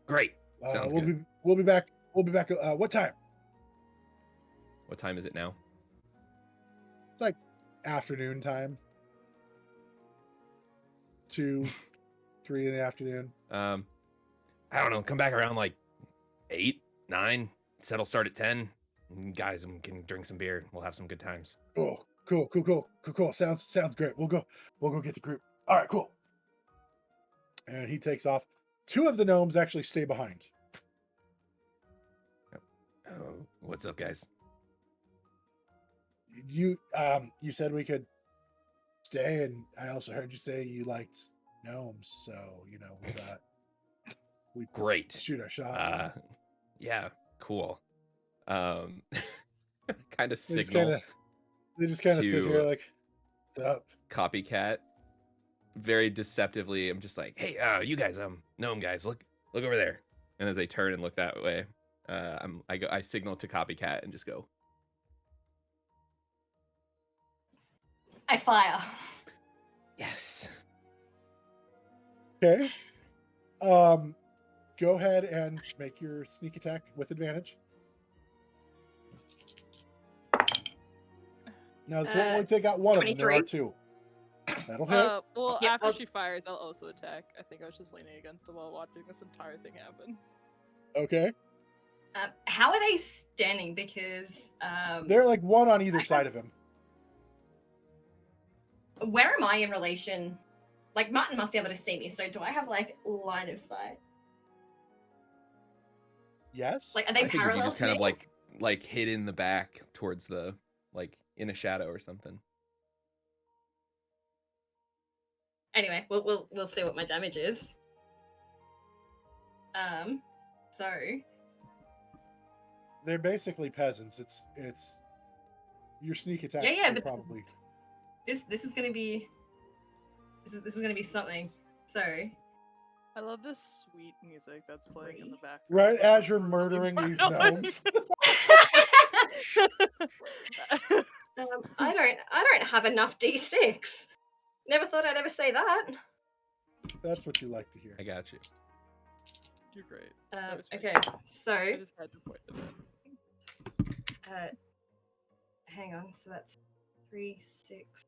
Great. Sounds good. We'll be back. We'll be back. What time? What time is it now? It's like afternoon time. 2, 3 in the afternoon. I don't know. Come back around like 8, 9. Set'll start at 10. Guys, can drink some beer. We'll have some good times. Oh, cool. Sounds great. We'll go get the group. All right, cool. And he takes off. 2 of the gnomes actually stay behind. Oh, what's up, guys? You said we could stay, and I also heard you say you liked gnomes, so we thought we'd Great. shoot our shot. Yeah, cool. Kind of They signal just kind of sit to- here like, what's up? copycat. Very deceptively, I'm just like, hey, you guys, gnome guys, look over there. And as they turn and look that way, I signal to copycat and just go, I fire. yes. Okay. Go ahead and make your sneak attack with advantage. Now, this won't only take out one of them. There are 23. 2. That'll hit. Well, Yep, after I'll- she fires, I'll also attack. I think I was just leaning against the wall watching this entire thing happen. Okay. How are they standing? Because They're like one on either I side of him. where am I in relation? Like Martin must be able to see me. So do I have like line of sight? Yes. Like are I they think you're parallel just to kind me? of like hid in the back towards the, like in a shadow or something. Anyway, we'll see what my damage is. So They're basically peasants. It's your sneak attack. Yeah, will but- probably. this is gonna be this is gonna be something. So I love this sweet music that's playing in the background. Right as you're murdering these gnomes. I don't have enough D6. Never thought I'd ever say that. That's what you like to hear. I got you. You're great. That was Okay, great. so I just had to point it out. hang on. So that's 3, 6.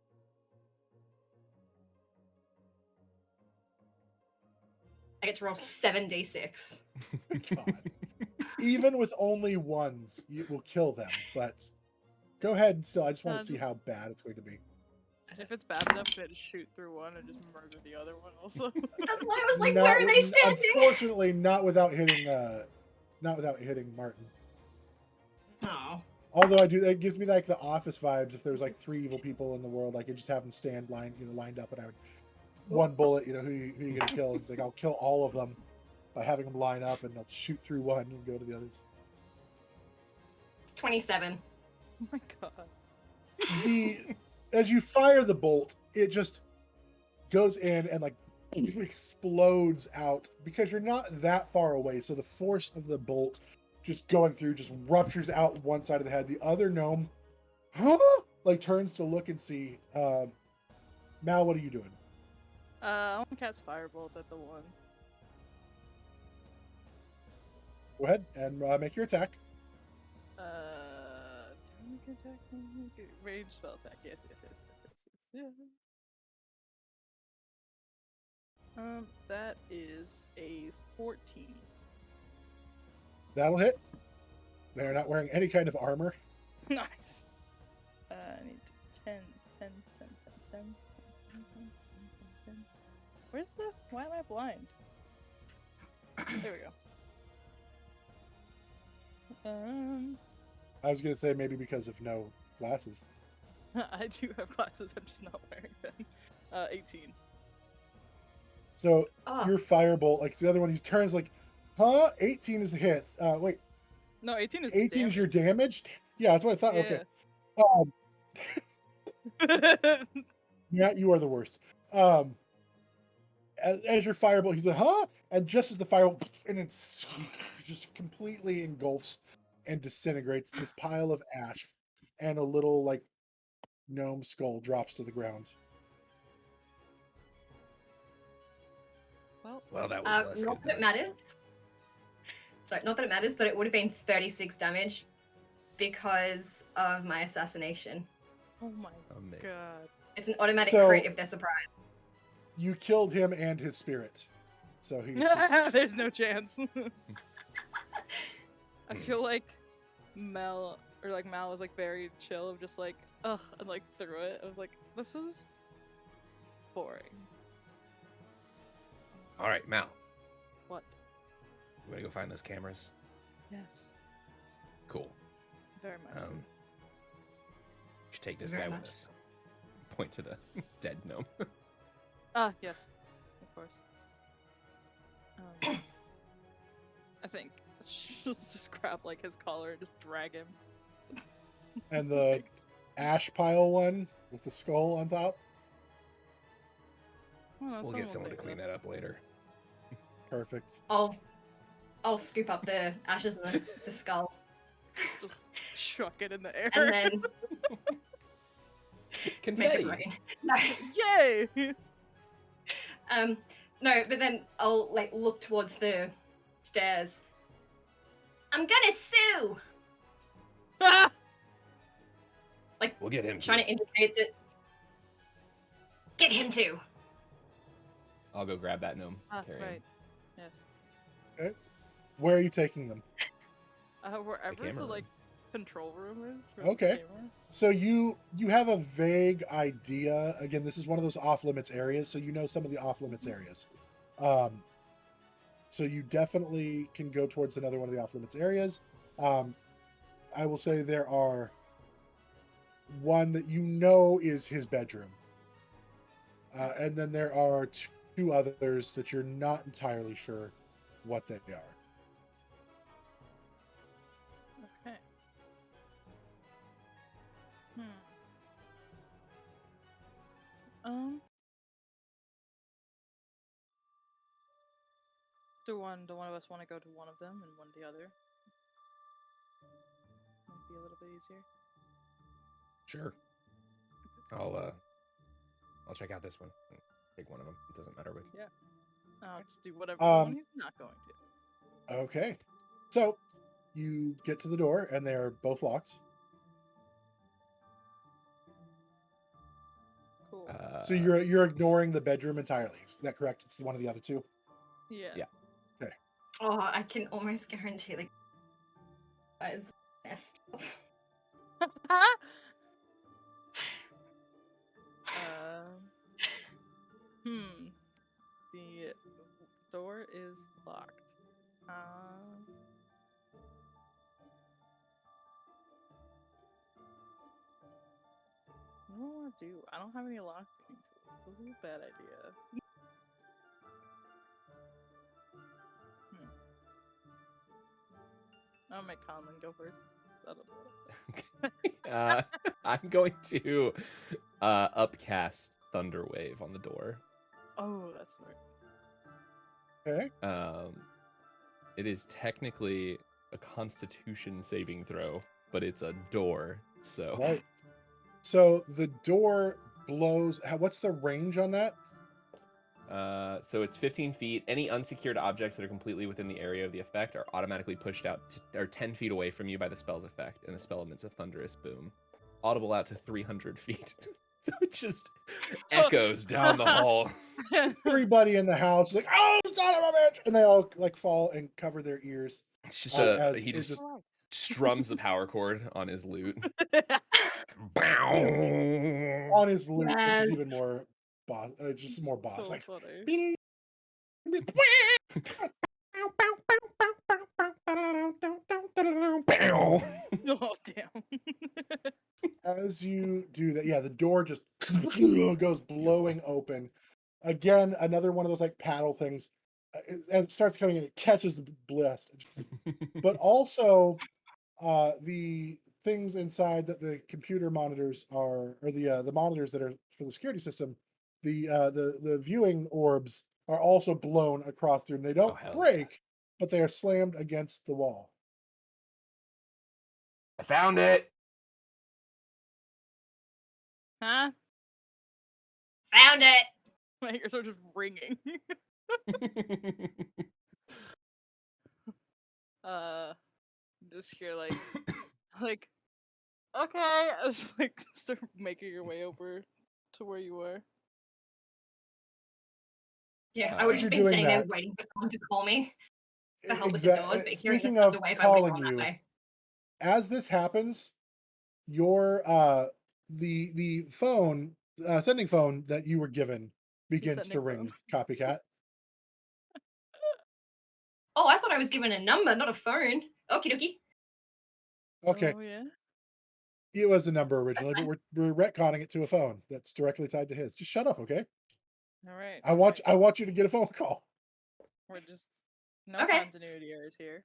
I get to roll 7d6. God. Even with only ones, you will kill them. But go ahead and still. I just want to see how bad it's going to be. If it's bad enough, to shoot through one and just murder the other one also. I was like, Not where are they with- standing? Unfortunately, not without hitting Martin. Oh, Although it gives me like the Office vibes. If there was like 3 evil people in the world, I could just have them stand lined up, and I would one bullet. Who you gonna kill? It's like I'll kill all of them by having them line up, and I'll shoot through one and go to the others. it's 27. Oh my god. As you fire the bolt, it just goes in and like explodes out because you're not that far away. So the force of the bolt just going through just ruptures out one side of the head. The other gnome like turns to look and see. Mal, what are you doing? I want to cast Firebolt at the one. Go ahead and make your attack. Do I make an attack? Range spell attack. Yes. That is a 14. That'll hit. They're not wearing any kind of armor. Nice. I need 10s. Where's the? Why am I blind? There we go. I was gonna say maybe because of no glasses. I do have glasses. I'm just not wearing them. 18. So Oh, your firebolt, like the other one, he turns like Huh? 18 is a hit. Wait, No, 18 is 18 is damage. your damage? Yeah, that's what I thought. Okay. Yeah. Matt, you are the worst. As your firebolt, he's like, huh? And just as the firebolt, and it's just completely engulfs and disintegrates this pile of ash, and a little like gnome skull drops to the ground. Well, that was less not good that it than matters. Sorry, not that it matters, but it would have been 36 damage because of my assassination. Oh my amazing. god. It's an automatic So- crit if they're surprised. You killed him and his spirit. So he's just There's no chance. I feel like Mal was like very chill of just like, ugh, and like threw it. I was like, this is boring. All right, Mal. What? You want to go find those cameras? Yes. Cool. Very much so. You should take this Very guy with much us. Point to the dead gnome. Ah, yes. Of course. I think just grab like his collar and just drag him. and the ash pile one with the skull on top. Oh, We'll get someone to clean that up later. Perfect. I'll scoop up the ashes and the skull, Chuck it in the air. and then make Confetti. it rain. No. Yay! No, but then I'll like look towards the stairs. I'm gonna sue. Ah! We'll get him. Trying too. to indicate that. Get him too. I'll go grab that gnome. Ah, carry him. right. Yes. Where are you taking them? Wherever the camera like control room is. for the Okay. camera. So you have a vague idea. Again, this is one of those off limits areas, so you know some of the off limits areas. So you definitely can go towards another one of the off limits areas. I will say there are one that you know is his bedroom, and then there are two others that you're not entirely sure what they are. Okay. Do one of us want to go to one of them and one the other? Might be a little bit easier. Sure. I'll check out this one. Take one of them. It doesn't matter which. I'll just do whatever the one he's not going to. Okay. So you get to the door, and they're both locked. Cool. So you're ignoring the bedroom entirely. Is that correct? It's one of the other two. Yeah. yeah. Oh, I can almost guarantee the guys messed up. The door is locked. What do I want to do? I don't have any lock picking tools. This is a bad idea. I'll make Conlon go first. I'm going to upcast Thunderwave on the door. Oh, that's smart. Okay. It is technically a Constitution saving throw, but it's a door, so. Right. So the door blows. What's the range on that? So it's 15 feet. Any unsecured objects that are completely within the area of the effect are automatically pushed out or 10 feet away from you by the spell's effect, and the spell emits a thunderous boom, audible out to 300 feet. So it just echoes down the hall. Everybody in the house is like, "Oh, son of a bitch!" And they all like fall and cover their ears. It's just As he it just just- strums the power chord on his lute. on his lute, which Yes. is even more boss. Just more boss. So Like, funny. Oh damn. as you do that, yeah, the door just goes blowing open. Again, another one of those like paddle things. it starts coming in, it catches the blast. But also the things inside that the computer monitors are, or the monitors that are for the security system, the viewing orbs are also blown across the room. They don't hell yeah. break, but they are slammed against the wall. I found it. Huh? Found it. My ears are just ringing. Just hear like, okay. I was just like, start making your way over to where you were. Yeah, Uh, I would As have just you're been doing sitting there that, waiting for someone to call me for help with the doors, but hearing the speaking sound of away, I went calling on that you, way. as this happens, your the phone sending phone that you were given begins to sending phone. ring, copycat. Oh, I thought I was given a number, not a phone. Okie dokie. Okay, Oh yeah. it was a number originally, but we're retconning it to a phone that's directly tied to his. Just shut up, okay? All right. I want you to get a phone call. We're just no Okay. continuity errors here.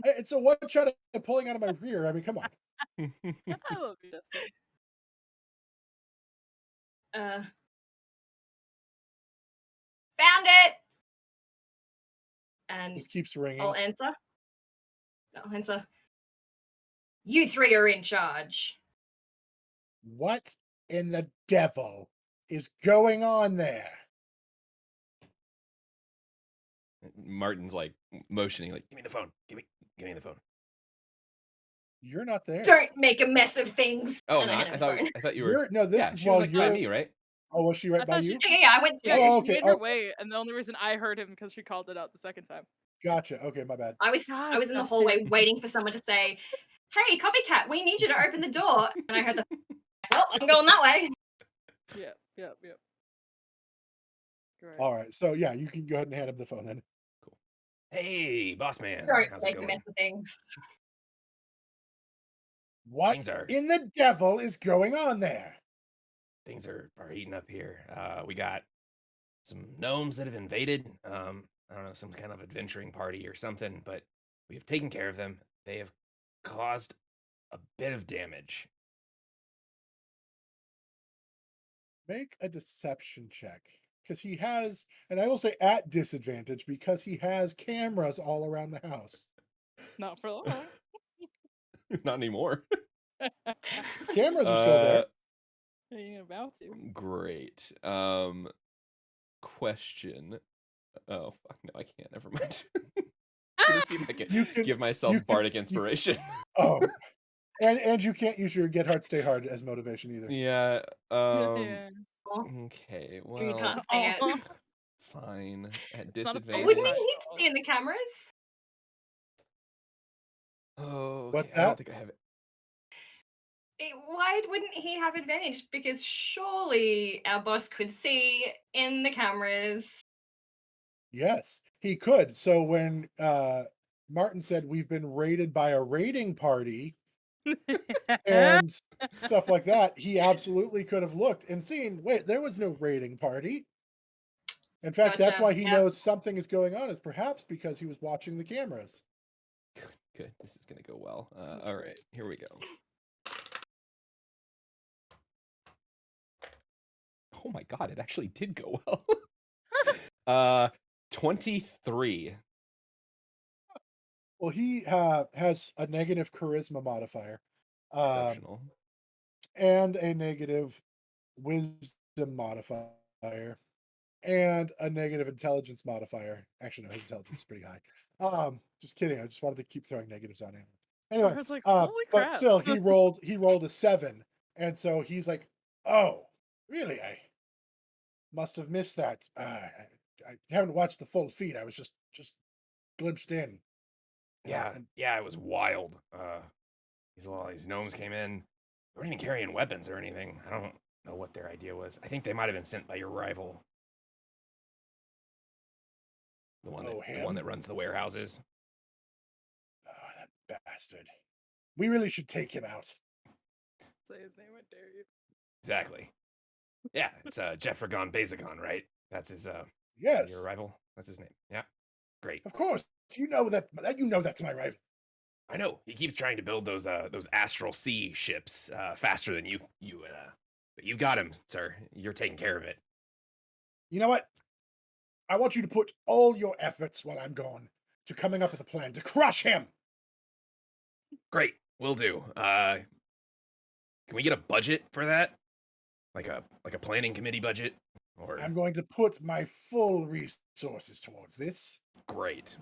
It's a one shot of pulling out of my rear. I mean, come on. I love you, Justin. Found it. And This keeps ringing. I'll answer. I'll answer. You three are in charge. What in the devil is going on there? Martin's like motioning, like, give me the phone. Give me the phone. You're not there. Don't make a mess of things. Oh, And I not? hand him the phone. I thought you were. No, this Yeah, is she was while like by you're. me, right? Oh, was she right I by thought you? Yeah, I went Yeah, through. Oh, she okay. made Oh. her way, and the only reason I heard him because she called it out the second time. Gotcha. Okay, my bad. I was God, in the Justin. hallway waiting for someone to say, "Hey, copycat, we need you to open the door." And I heard the. Well, I'm going that way. Yep. Great. All right. So yeah, you can go ahead and hand him the phone then. Cool. Hey, boss man. Don't How's it make a going? mess of things. What Things are in the devil is going on there? things are heating up here. We got some gnomes that have invaded. I don't know, some kind of adventuring party or something, but we have taken care of them. They have caused a bit of damage. Make a deception check. Because he has, and I will say at disadvantage, because he has cameras all around the house. Not for long. Not anymore. Cameras are still there. Are you about to? Great. Question. Oh fuck no, I can't. Never mind. Should have seen if I could give myself bardic inspiration. Oh, and you can't use your get hard, stay hard as motivation either. Yeah. Yeah. Okay. You Well, can't say it. fine. At It's not a But phase wouldn't he disadvantage. need to be in the cameras? Oh, What's okay. I don't that? think I have it. Why wouldn't he have advantage? Because surely our boss could see in the cameras. Yes, he could. So when Martin said we've been raided by a raiding party and stuff like that, he absolutely could have looked and seen, wait, there was no raiding party. In fact, that's Gotcha. why he Yep. knows something is going on, is perhaps because he was watching the cameras. Good. This is gonna go well. That's All great. right. Here we go. Oh my god! It actually did go well. 23. Well, he has a negative charisma modifier Exceptional. and a negative wisdom modifier and a negative intelligence modifier. Actually, no, his intelligence is pretty high. Just kidding. I just wanted to keep throwing negatives on him. Anyway, I was like, holy but crap. still, he rolled a 7, and so he's like, "Oh, really? I must have missed that. I haven't watched the full feed. I was just glimpsed in." Yeah, And yeah, it was wild. These gnomes came in. They weren't even carrying weapons or anything. I don't know what their idea was. I think they might have been sent by your rival. The one him? that runs the warehouses. Oh, that bastard. We really should take him out. Say his name, I dare you. Exactly. Yeah, it's Jeffragon Bazagon, right? That's his your Yes. rival. That's his name. Yeah. Great. Of course, you know that's my rival. I know he keeps trying to build those astral sea ships faster than you but you got him, sir. You're taking care of it. You know what? I want you to put all your efforts while I'm gone to coming up with a plan to crush him. Great, will do. Can we get a budget for that? Like a planning committee budget? Or I'm going to put my full resources towards this. great.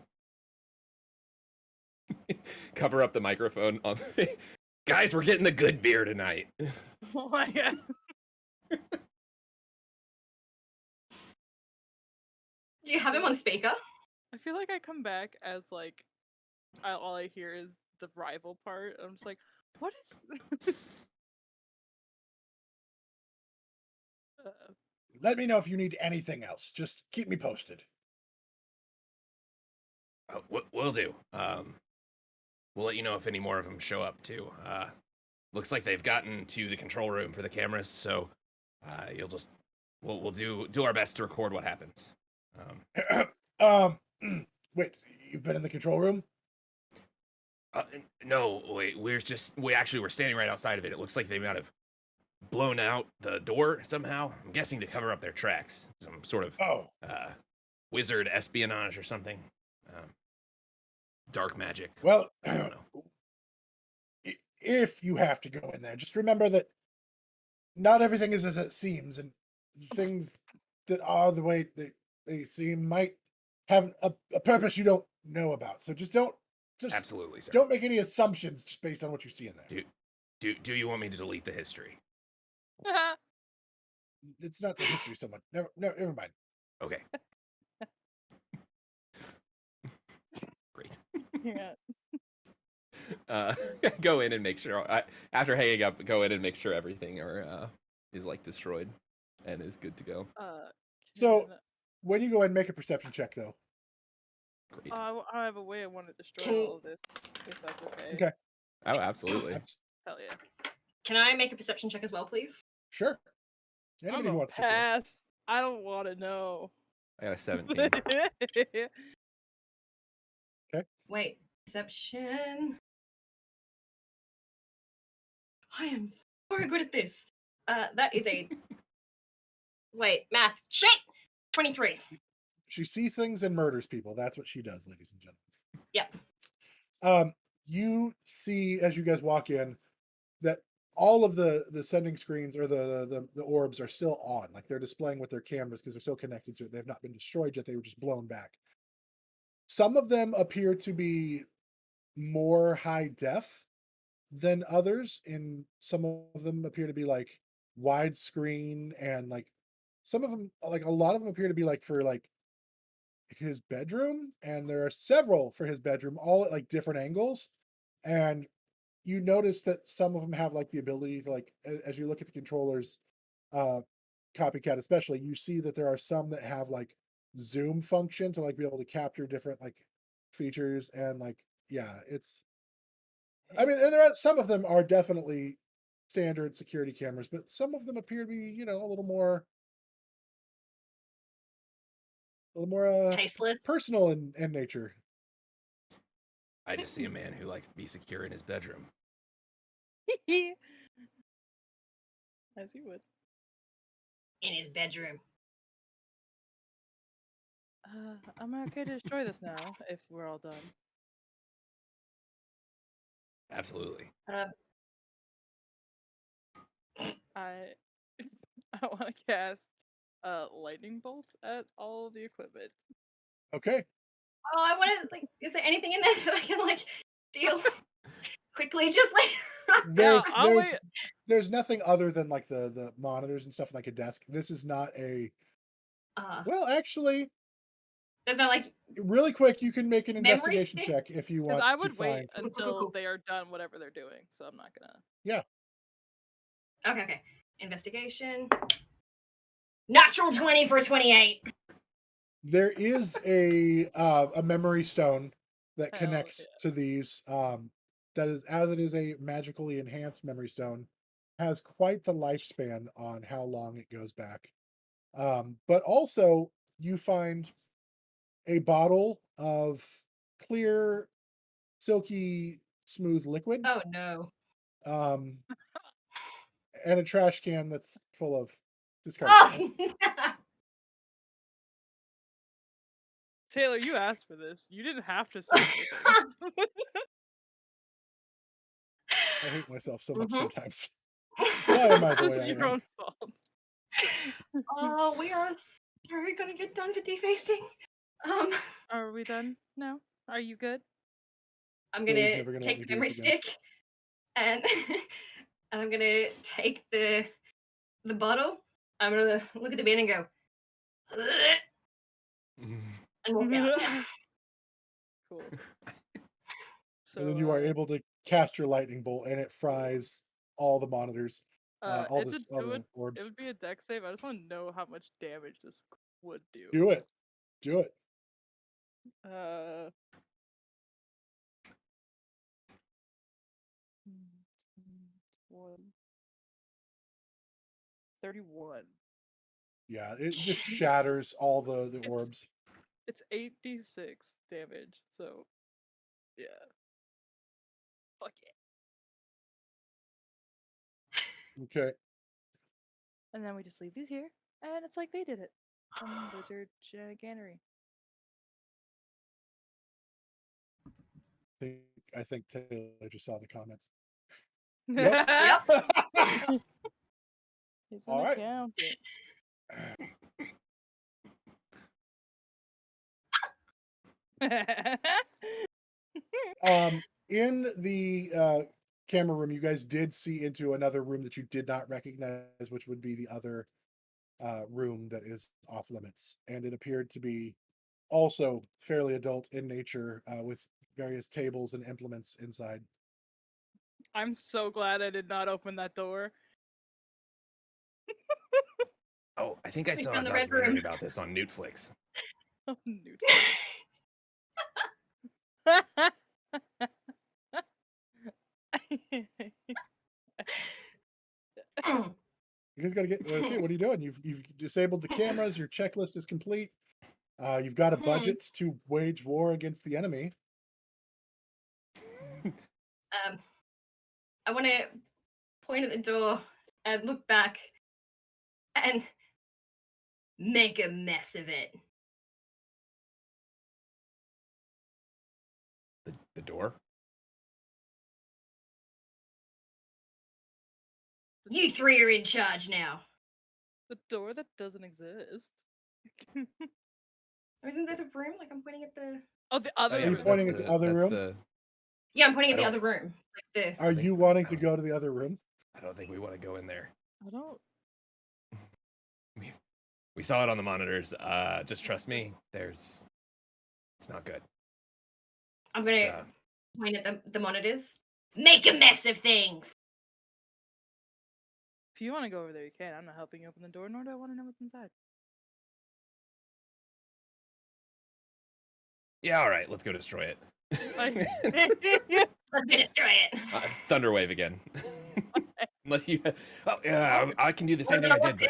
Cover up the microphone on guys, we're getting the good beer tonight. Oh my god. Do you have him on speaker? I feel like I come back as like all I hear is the rival part. I'm just like, what is? Let me know if you need anything else. Just keep me posted. Will do. We'll let you know if any more of them show up too. Looks like they've gotten to the control room for the cameras, so we'll do our best to record what happens. Wait, you've been in the control room? No, wait, we're standing right outside of it. It looks like they might have blown out the door somehow. I'm guessing to cover up their tracks. Some sort of wizard espionage or something. Dark magic. Well, I don't know. If you have to go in there, just remember that not everything is as it seems, and things that are the way they seem might have a purpose you don't know about. So just Absolutely, sir. don't make any assumptions just based on what you see in there. Do you want me to delete the history? It's not the history so much. Never mind. Okay. Great. Yeah. Go in and make sure. After hanging up, go in and make sure everything is like destroyed and is good to go. So when you go and make a perception check, though. Great. I have a way I want to destroy Can- all of this, if that's okay. Okay. Oh, absolutely. Hell yeah. Can I make a perception check as well, please? Sure. I'm Anybody who gonna wants to. pass. I don't want to know. I got a 17. Wait, perception. I am so good at this. That is a. Wait, math. Shit! 23. She sees things and murders people. That's what she does, ladies and gentlemen. Yep. You see as you guys walk in that all of the sending screens or the orbs are still on. Like they're displaying with their cameras because they're still connected to it. They've not been destroyed yet. They were just blown back. Some of them appear to be more high def than others, and some of them appear to be like widescreen, and like some of them, like a lot of them appear to be like for like his bedroom, and there are several for his bedroom, all at like different angles. And you notice that some of them have like the ability to like as you look at the controllers, copycat especially, you see that there are some that have like zoom function to like be able to capture different like features, and like yeah, it's I mean, and there are some of them are definitely standard security cameras, but some of them appear to be, a little more Tasteless. personal in nature. I just see a man who likes to be secure in his bedroom. As you would. In his bedroom. I'm okay to destroy this now, if we're all done. Absolutely. I want to cast lightning bolt at all of the equipment. Okay. Oh, I want to, like, is there anything in there that I can, like, steal quickly? Just, like, There's nothing other than like the monitors and stuff, like a desk. This is not a well, actually, there's no, like, really quick, you can make an memory investigation stick? check if you Because want I to would wait find. until Cool. they are done whatever they're doing, so I'm not gonna. Yeah. Okay. Investigation. Natural 20 for 28. There is a memory stone that Hell connects to these. That is, as it is a magically enhanced memory stone, has quite the lifespan on how long it goes back. But also you find a bottle of clear, silky, smooth liquid, Oh no. um, and a trash can that's full of discarded Oh! stuff. Taylor, you asked for this. You didn't have to search for things. I hate myself so much Mhm. sometimes. Why am I This the way is I your am? own fault. Oh, we are gonna get done for defacing. Um, Are we done now? Are you good? I'm Billy's gonna never gonna let take me the do memory this again. stick and and I'm gonna take the bottle. I'm gonna look at the bin and go and walk out. Cool. So, And then you are able to cast your lightning bolt, and it fries all the monitors, all it's the it orbs. would be a deck save. I just want to know how much damage this would do. Do it. Do it. Uh. 31. Yeah, it just shatters all the It's- orbs. It's 8d6 damage, so yeah. Fuck it. Okay. And then we just leave these here, and it's like they did it. Some wizard shenaniganery. I think Taylor just saw the comments. Yep. Yep. He's All gonna right. count it. In the camera room, you guys did see into another room that you did not recognize, which would be the other room that is off limits, and it appeared to be also fairly adult in nature, with various tables and implements inside. I'm so glad I did not open that door. Oh, I think I We saw a found the red documentary room. about this on Netflix. Oh, nude. You guys got to get okay. What are you doing? You've disabled the cameras. Your checklist is complete. You've got a budget to wage war against the enemy. I want to point at the door and look back and make a mess of it. The door? You three are in charge now. The door that doesn't exist. Isn't that the room? Like I'm pointing at the. Oh, the Oh, other Are you room. pointing at the other room? Yeah, I'm pointing I at the don't- other room. Like the. Are think- you wanting I to don't- go to the other room? I don't think we want to go in there. I don't. We saw it on the monitors. Just trust me. It's not good. I'm gonna It's, point at the monitors. Make a mess of things. If you want to go over there, you can. I'm not helping you open the door, nor do I want to know what's inside. yeah, all right. Let's go destroy it. Let's destroy it. Thunderwave again. Unless you. Oh yeah, I can do the same thing I did. But,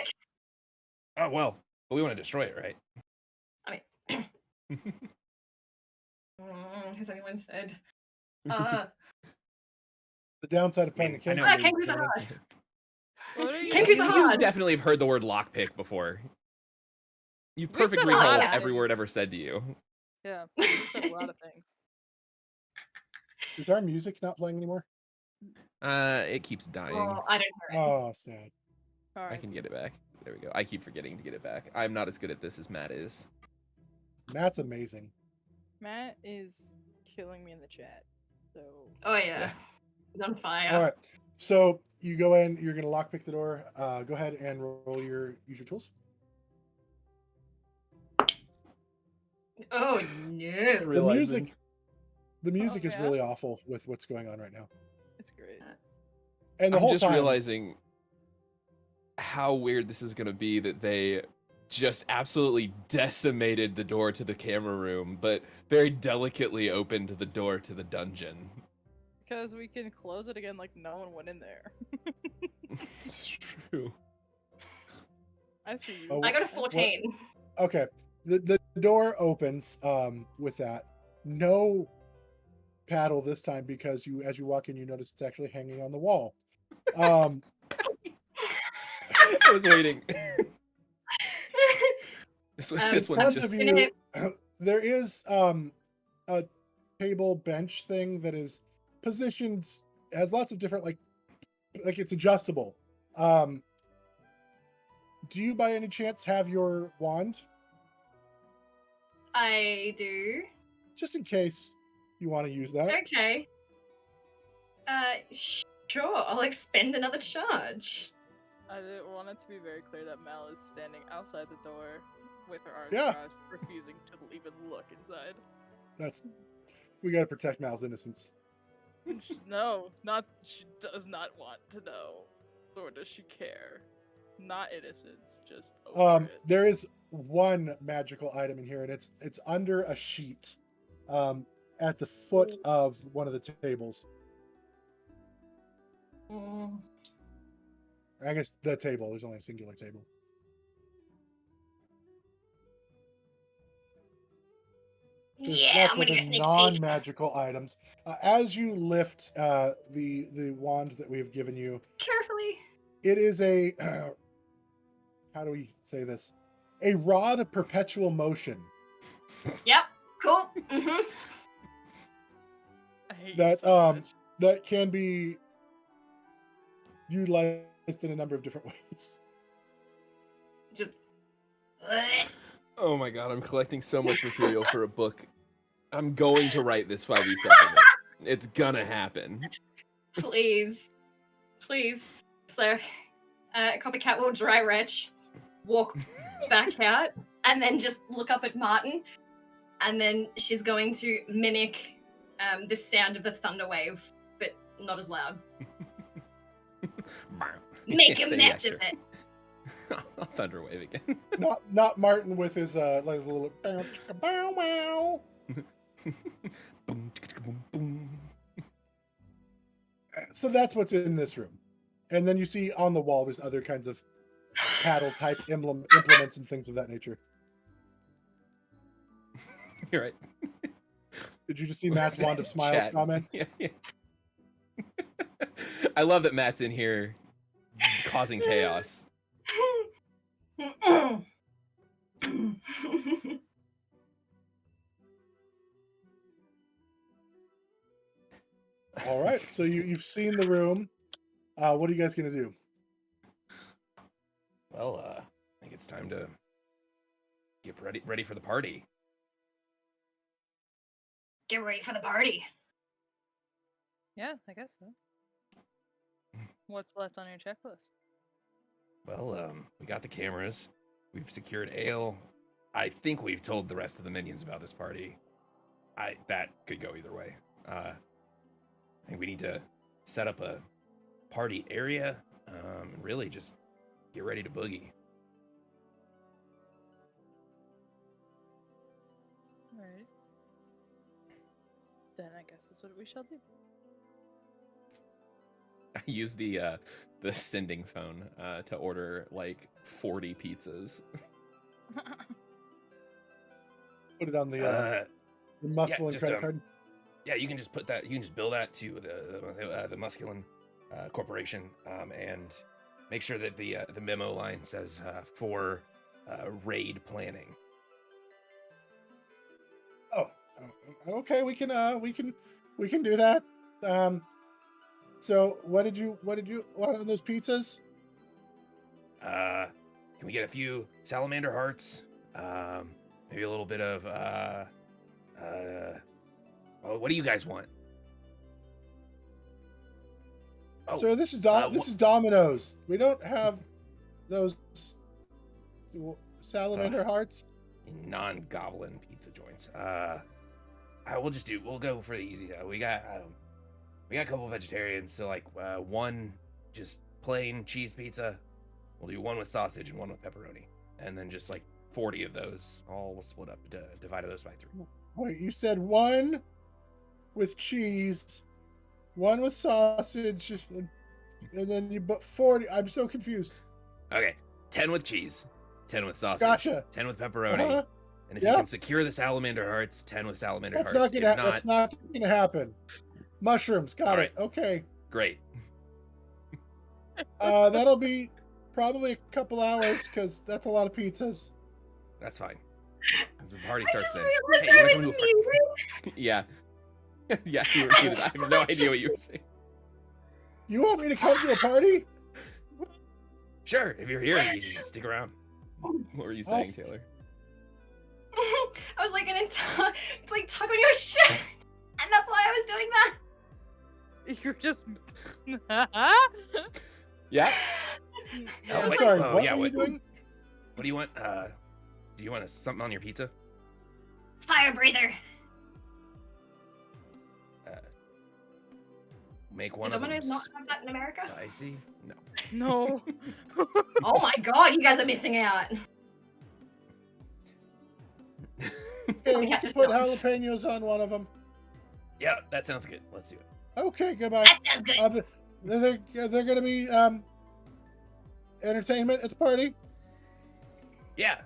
oh well, but we want to destroy it, right? Has anyone said? The downside of playing I the game know. Ah, is kangaroos are that- hard. What are you? Kangaroos You are hard. definitely have heard the word lockpick before. You We've said perfectly a lot recall of every things. word ever said to you. Yeah, we've said a lot of things. Is our music not playing anymore? It keeps dying. Oh, I don't hear it. Oh, sad. All I right. can get it back. There we go. I keep forgetting to get it back. I'm not as good at this as Matt is. Matt's amazing. Matt is killing me in the chat. So Oh yeah. He's on fire. All right. So you go in. You're going to lockpick the door. Go ahead and use your tools. Oh no. The music is yeah? really awful with what's going on right now. it's great. And the I'm whole just time, realizing how weird this is going to be that they just absolutely decimated the door to the camera room, but very delicately opened the door to the dungeon. Because we can close it again like no one went in there. It's true. I see you. Oh, I got a 14. okay. The door opens with that. No paddle this time because as you walk in, you notice it's actually hanging on the wall. I was waiting. this In this front one's of just you, there is a table bench thing that is positioned, has lots of different like it's adjustable. Do you by any chance have your wand? I do. Just in case you want to use that. Okay. Sure. I'll expend another charge. I want it to be very clear that Mal is standing outside the door with her arms Yeah. crossed, refusing to even look inside. We gotta protect Mal's innocence. No, she does not want to know, nor does she care. Not innocence, just over it. There is one magical item in here, and it's under a sheet, at the foot of one of the tables. Mm. I guess the table. There's only a singular table. Yeah, That's I'm with gonna the go sneak peek. non-magical items. As you lift the wand that we have given you, Carefully. it is a how do we say this? A rod of perpetual motion Yep. Cool. Mm-hmm. I hate you that so much. that can be utilized in a number of different ways. Just. Oh my god, I'm collecting so much material for a book. I'm going to write this 5e supplement. It's gonna happen. Please. Please. So, Copycat will dry retch, walk back out, and then just look up at Martin. And then she's going to mimic the sound of the thunder wave, but not as loud. Make a Yeah, mess sure. of it. I'll thunder wave again. Not Martin with his like his little bow bow wow. Boom, chicka, boom, boom. So that's what's in this room. And then you see on the wall there's other kinds of paddle type implements and things of that nature. You're right. Did you just see Matt's wand of smiles Chat. comments? Yeah. I love that Matt's in here causing chaos. All right. So you've seen the room. What are you guys gonna do? Well, I think it's time to get ready for the party. Get ready for the party. Yeah, I guess so. What's left on your checklist? Well, we got the cameras. We've secured ale. I think we've told the rest of the minions about this party. That could go either way. I think we need to set up a party area, and really just get ready to boogie. Alright. Then I guess that's what we shall do. I use the sending phone to order like 40 pizzas. Put it on the Muscolin just, credit card. Yeah, you can just put that. You can just bill that to the Musculin Corporation, and make sure that the memo line says for raid planning. Oh, okay. We can do that. So what did you want on those pizzas? Can we get a few salamander hearts? Maybe a little bit of what do you guys want? Oh, Sir, this is Domino's. We don't have those salamander hearts. non-goblin pizza joints. We'll go for the easy. We got a couple vegetarians, so like one just plain cheese pizza. We'll do one with sausage and one with pepperoni, and then just like 40 of those. All will split up, divide those by 3. Wait, you said one with cheese, one with sausage, and then you put 40. I'm so confused. Okay, 10 with cheese, 10 with sausage, Gotcha. 10 with pepperoni, Uh-huh. And if you Yeah. can secure the salamander hearts, 10 with salamander That's hearts. not If gonna. That's not gonna happen. Mushrooms. Got All it. Okay. great. That'll be probably a couple hours because that's a lot of pizzas. That's fine. As the party I starts just in. realized Hey, you I wanna was come to a party? muted. Yeah. Yeah, you were muted. I have no idea what you were saying. You want me to come to a party? Sure, if you're here, you just stick around. What were you saying, Awesome. Taylor? I was like gonna tug on your shirt, and that's why I was doing that. You're just. Yeah? Yeah. I'm wait, sorry. oh, What yeah, were you what- doing? What do you want? Do you want something on your pizza? Fire breather. Make one Did of them Domino's not have that in America? spicy? No. No. Oh my god, you guys are missing out. Okay, we we have can to put stop. jalapenos on one of them. Yeah, that sounds good. Let's do it. Okay, goodbye. That sounds good. They're gonna be entertainment at the party. Yeah.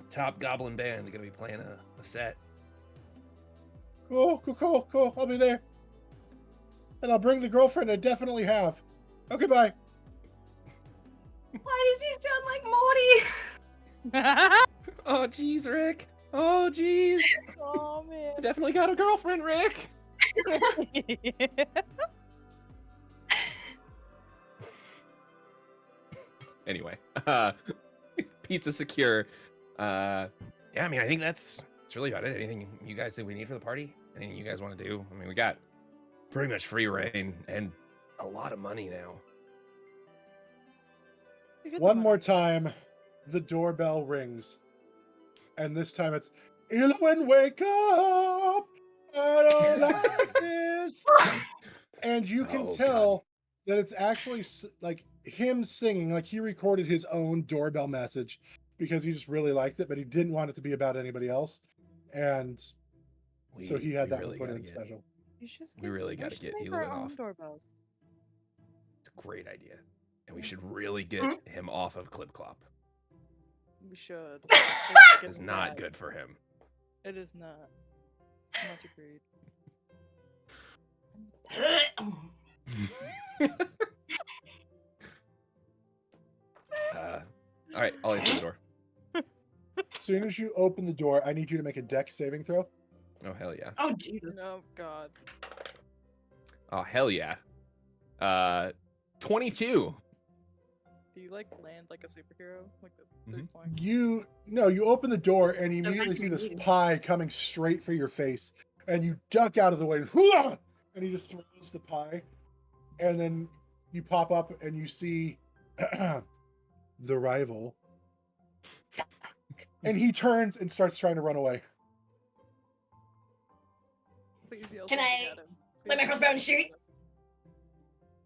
Top Goblin Band gonna be playing a set. Cool. I'll be there. And I'll bring the girlfriend I definitely have. Okay, bye. Why does he sound like Morty? Oh, jeez, Rick. Oh, jeez. Oh man. Definitely got a girlfriend, Rick. Anyway, pizza secure. Yeah, I mean, I think that's really about it. Anything you guys think we need for the party? Anything you guys want to do? I mean, we got pretty much free reign and a lot of money now. You get the One money. more time, the doorbell rings. And this time it's, Elowen, wake up! I don't like this! And you can Oh, tell that it's actually like him singing, like he recorded his own doorbell message because he just really liked it, but he didn't want it to be about anybody else. And so he had that one put in special. You should we really we gotta should get make Elin our own off. doorbells. It's a great idea. And we should really get Mhm. him off of Clip Clop. We should. It's not good for him. It is not. Much agreed. All right, I'll answer the door. As soon as you open the door, I need you to make a dex saving throw. Oh, hell yeah. Oh Jesus. Oh god. Oh, hell yeah. 22. Do you like land like a superhero? Like the 3 Mhm. point? You open the door and you So immediately much see this indeed. pie coming straight for your face, and you duck out of the way, "Hooah!" and he just throws the pie, and then you pop up and you see the rival, and he turns and starts trying to run away. Please yell Can something I at him. let my Please crossbow yell and something shoot?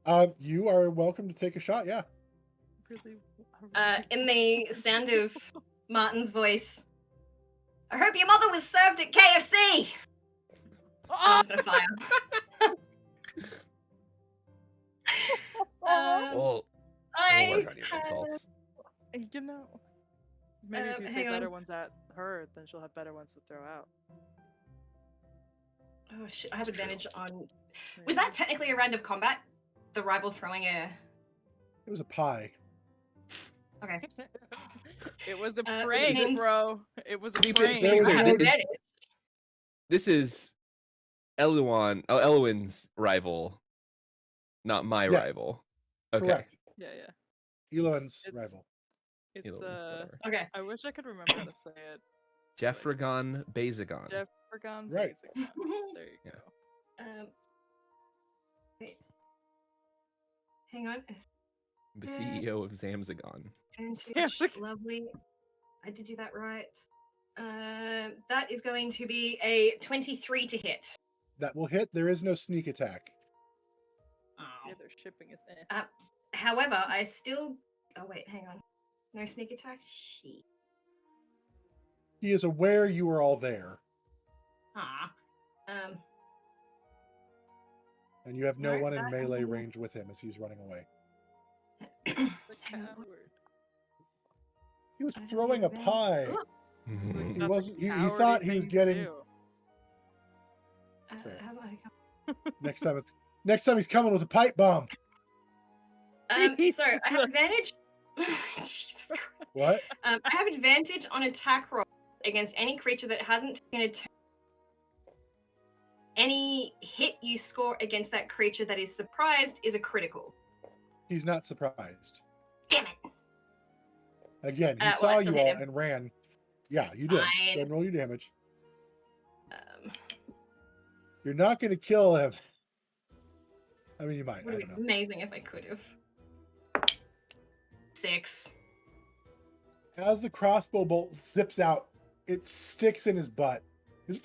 at him. You are welcome to take a shot. Yeah. Really, In the sound of Martin's voice, I hope your mother was served at KFC. I'm just gonna fire. Well, we'll I work on your have- insults. You know, maybe if you say hang better on. ones at her, then she'll have better ones to throw out. Oh shit! I have It's true. advantage on. Was that technically a round of combat? The rival throwing a. It was a pie. Okay. It was a which prank, means- bro. It was a To be fair- prank. There was I a have good- advantage. This is Elwin's rival, not my Yes. rival. Okay. Correct. Yeah, yeah. Eloan's It's- rival. It's Elwin's, whatever. Okay. I wish I could remember how to say it. Jeffragon Bazagon. Jeffragon Right. Basic. There you Yeah. go. Wait. Hang on. The CEO of Zamzagon. Advantage. Lovely. I did do that right. That is going to be a 23 to hit. That will hit. There is no sneak attack. Yeah, their shipping is eh. However, I still. Oh wait, hang on. No sneak attack. Shit. He is aware you are all there, Ah. and you have no Right, one in that- melee range with him as he's running away. The coward. He was I have throwing a the pie. advantage. It's like He not the wasn't. He cowardly thought he was thing to getting. do. Fair. How do I Next time he's coming with a pipe bomb. So I have advantage. Jesus Christ. What? I have advantage on attack roll against any creature that hasn't taken a turn. Any hit you score against that creature that is surprised is a critical. He's not surprised. Damn it! Again, he Well, saw I still you hit all him. and ran. Yeah, you did. Go Fine. ahead and roll your damage. Um, You're not going to kill him. I mean, you might. I would have don't been know. amazing if I could have. 6. As the crossbow bolt zips out, it sticks in his butt. He's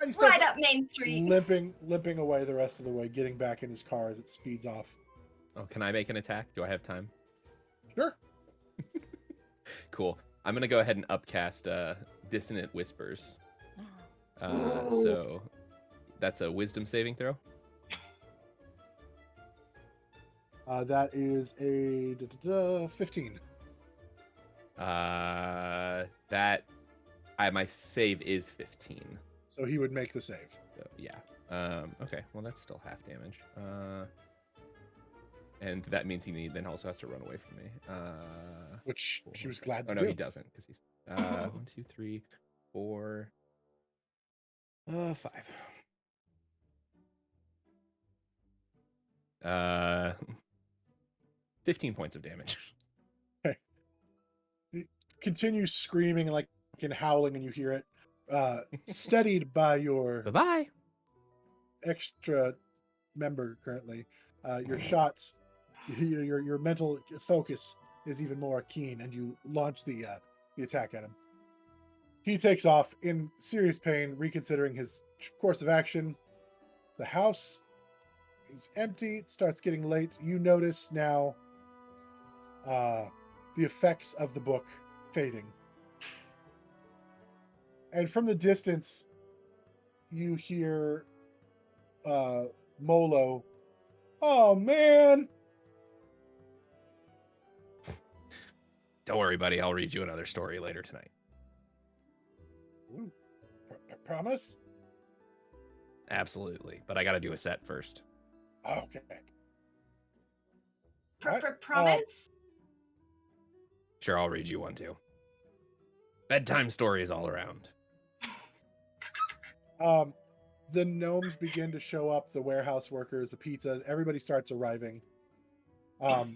he starts Right up Main Street. limping away the rest of the way, getting back in his car as it speeds off. Oh, can I make an attack? Do I have time? Sure. Cool. I'm gonna go ahead and upcast Dissonant Whispers. Ooh. So that's a Wisdom saving throw. That is a 15. My save is 15. So he would make the save. So yeah. Okay. Well, that's still half damage. And that means he then also has to run away from me. Which he was glad to Oh no, do. he doesn't because he's 1, 2, 3, 4, 5. 15 points of damage. Continues screaming and howling, and you hear it. Steadied by your Bye-bye. extra member currently, your shots, your mental focus is even more keen, and you launch the attack at him. He takes off in serious pain, reconsidering his course of action. The house is empty. It starts getting late. You notice now the effects of the book fading. And from the distance, you hear Molo. Oh, man. Don't worry, buddy. I'll read you another story later tonight. Ooh, promise? Absolutely. But I got to do a set first. Okay. Alright, Promise? Sure, I'll read you one too. Bedtime stories all around. The gnomes begin to show up, the warehouse workers, the pizza, everybody starts arriving. A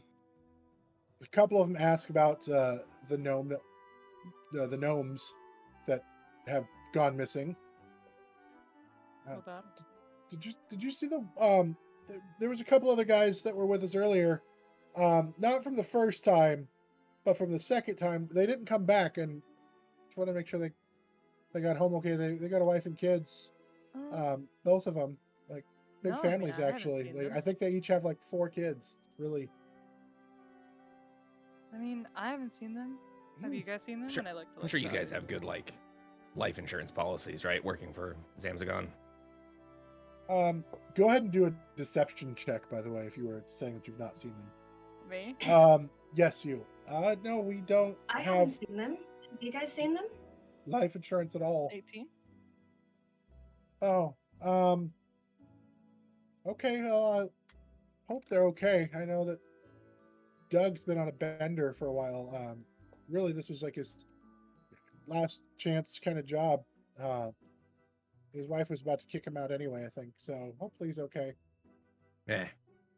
couple of them ask about the gnomes that have gone missing. What about him? Did you see the there was a couple other guys that were with us earlier, not from the first time, but from the second time. They didn't come back, and just want to make sure they got home okay. They got a wife and kids. Both of them, like big No, I mean, families I haven't actually. seen them. I think they each have like 4 kids. It's really. I mean, I haven't seen them. Have you guys seen them? Sure. And I like to. I'm sure you look guys have good life insurance policies, right? Working for Zamzagon. Go ahead and do a deception check, by the way, if you were saying that you've not seen them. Me? Yes, you. No, we don't I have haven't seen them. Have you guys seen them? life insurance at all. 18. Oh, okay. Well, I hope they're okay. I know that Doug's been on a bender for a while. Really, this was like his last chance kind of job. His wife was about to kick him out anyway, I think. So hopefully he's okay.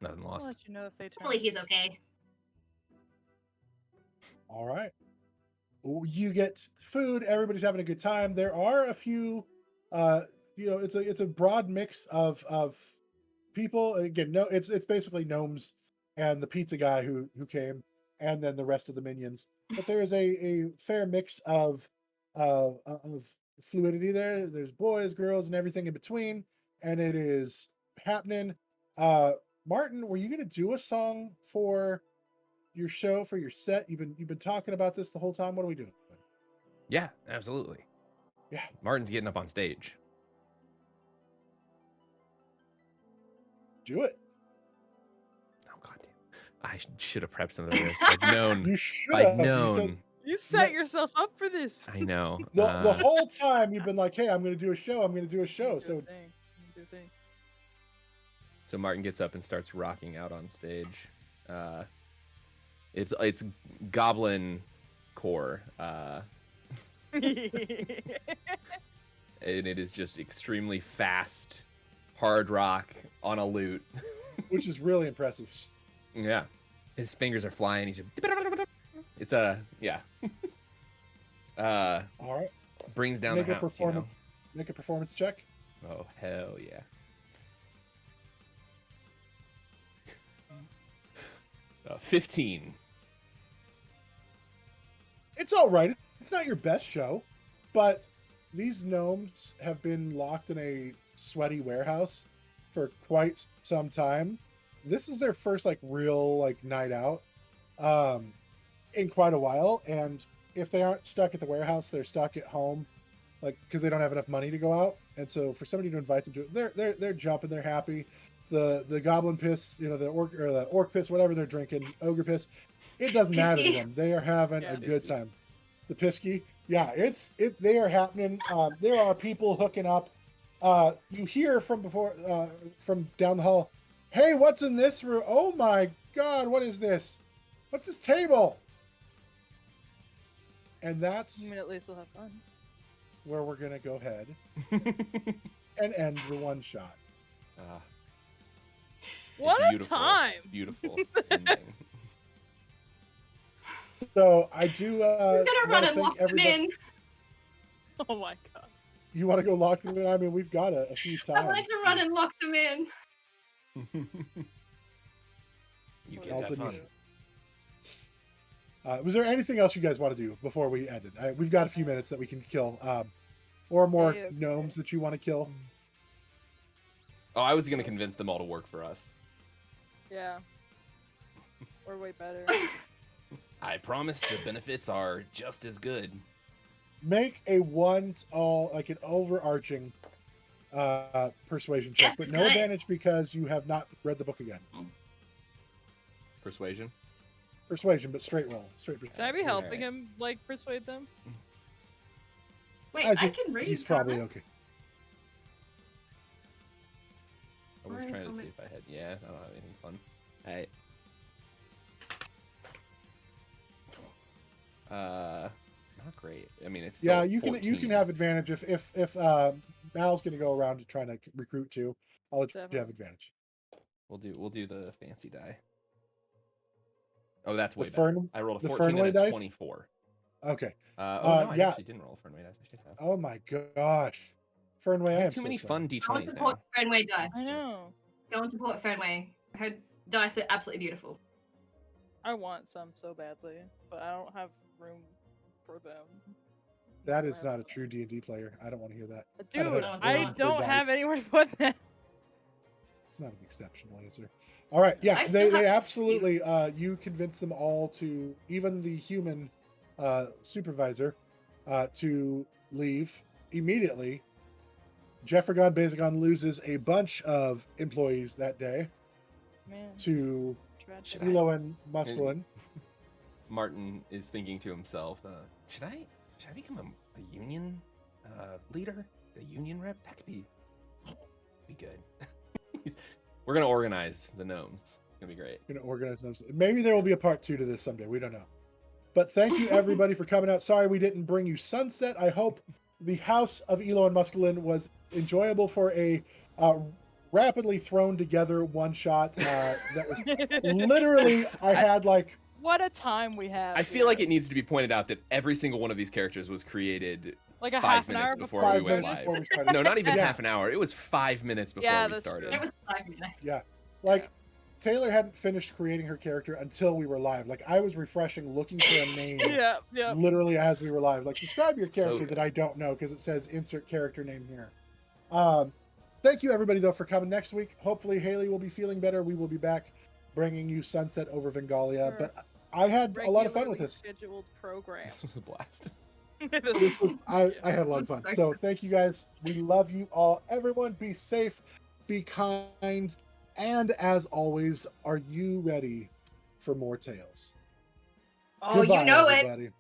Nothing I'll lost. let you know if they turn. Hopefully he's okay. All right. You get food. Everybody's having a good time. There are a few. It's a broad mix of people. Again, no, it's basically gnomes and the pizza guy who came, and then the rest of the minions. But there is a fair mix of fluidity there. There's boys, girls, and everything in between, and it is happening. Martin, were you going to do a song for your show, for your set? You've been talking about this the whole time. What are we doing? Yeah, absolutely. Yeah. Martin's getting up on stage. Do it. Oh goddamn! I should have prepped some of this. I've known. You should I've have. known. You set yourself up for this. I know. The whole time you've been like, "Hey, I'm going to do a show. I'm going to do a show." So Do a thing. So Martin gets up and starts rocking out on stage. It's goblin core, and it is just extremely fast, hard rock on a lute. which is really impressive. Yeah, his fingers are flying. He's it's yeah. All right. Brings down Make the a house. performance. Make a performance check. Oh hell yeah. 15. It's all right. It's not your best show, but these gnomes have been locked in a sweaty warehouse for quite some time. This is their first like real like night out in quite a while, and if they aren't stuck at the warehouse, they're stuck at home, like because they don't have enough money to go out. And so for somebody to invite them to it, they're jumping, they're happy. The goblin piss, the orc piss, whatever they're drinking, ogre piss, it doesn't matter to them. They are having a good time. The pisky, yeah, they are happening. There are people hooking up. You hear from down the hall, "Hey, what's in this room? Oh my God, what is this? What's this table?" And that's I mean, at least we'll have fun. where we're gonna go ahead and end the one shot. What a time! Beautiful ending. So I do. We're gonna run and thank lock them everybody. in. Oh my god. You want to go lock them in? I mean, we've got a few times. I like to run and lock them in. You What kids else have would fun. you- Was there anything else you guys want to do before we end it? We've got a few minutes that we can kill, or more Okay. gnomes that you want to kill. Oh, I was gonna convince them all to work for us. Yeah. We're way better. I promise the benefits are just as good. Make a like an overarching persuasion check, Yes, but it's no good. advantage because you have not read the book again. Persuasion. Persuasion, but straight roll, straight Should I persuasion. be helping Alright. him, like, persuade them? Wait, I I think can read. he's can't probably I? okay. I was Alright, trying to I'll see make- if I had. Yeah, I don't have anything fun. Alright. Not great. I mean, it's still Yeah, you can 14. have advantage if Mal's going to go around to trying to recruit too. I'll let you have Definitely. advantage. We'll do the fancy die. Oh, that's The way better. Fern- I rolled a the 14 and a Fernway dice? 24. Okay. No, I yeah. actually didn't roll a Fernway dice. I should have. Oh my gosh, Fernway, I I have am too so many sorry. fun Go and D20s support now. Fernway dice. I know. Go and support Fernway. Her dice are absolutely beautiful. I want some so badly, but I don't have room for them. That is not a true D&D player. I don't want to hear that. Dude, room I for don't have dice. anywhere to put that. It's not an exceptional answer. All right, yeah, I they still have to absolutely. You convince them all to, even the human supervisor, to leave immediately. Jeffregon Bazagon loses a bunch of employees that day Man, to tragic. Elo and Muscolin. Martin is thinking to himself, should I become a union leader? A union rep? That could be good. We're gonna organize the gnomes. It's gonna be great. Going to organize them. Maybe there will be a part 2 to this someday. We don't know. But thank you everybody for coming out. Sorry we didn't bring you Sunset. I hope the House of Elo and Muscolin was enjoyable for a rapidly thrown together one shot that was literally I had like What a time we have. I feel like it needs to be pointed out that every single one of these characters was created like a 5 half an minutes hour before before we 5 went minutes live. before we started. No, not even Yeah. half an hour. It was 5 minutes before Yeah, we that's started. true. It was 5 minutes. Yeah. Like Taylor hadn't finished creating her character until we were live. Like I was refreshing looking for a name Yeah, yeah. literally as we were live. Like describe your So character good. that I don't know because it says insert character name here. Thank you everybody though for coming next week. Hopefully Haley will be feeling better. We will be back bringing you Sunset over Vengalia. Sure. But I had a lot of fun with Regularly this. Scheduled program. This was a blast. This was I had a lot of This fun. was So thank you guys. We love you all. Everyone be safe, be kind, and as always, are you ready for more tales? Oh, Goodbye, you know it. everybody.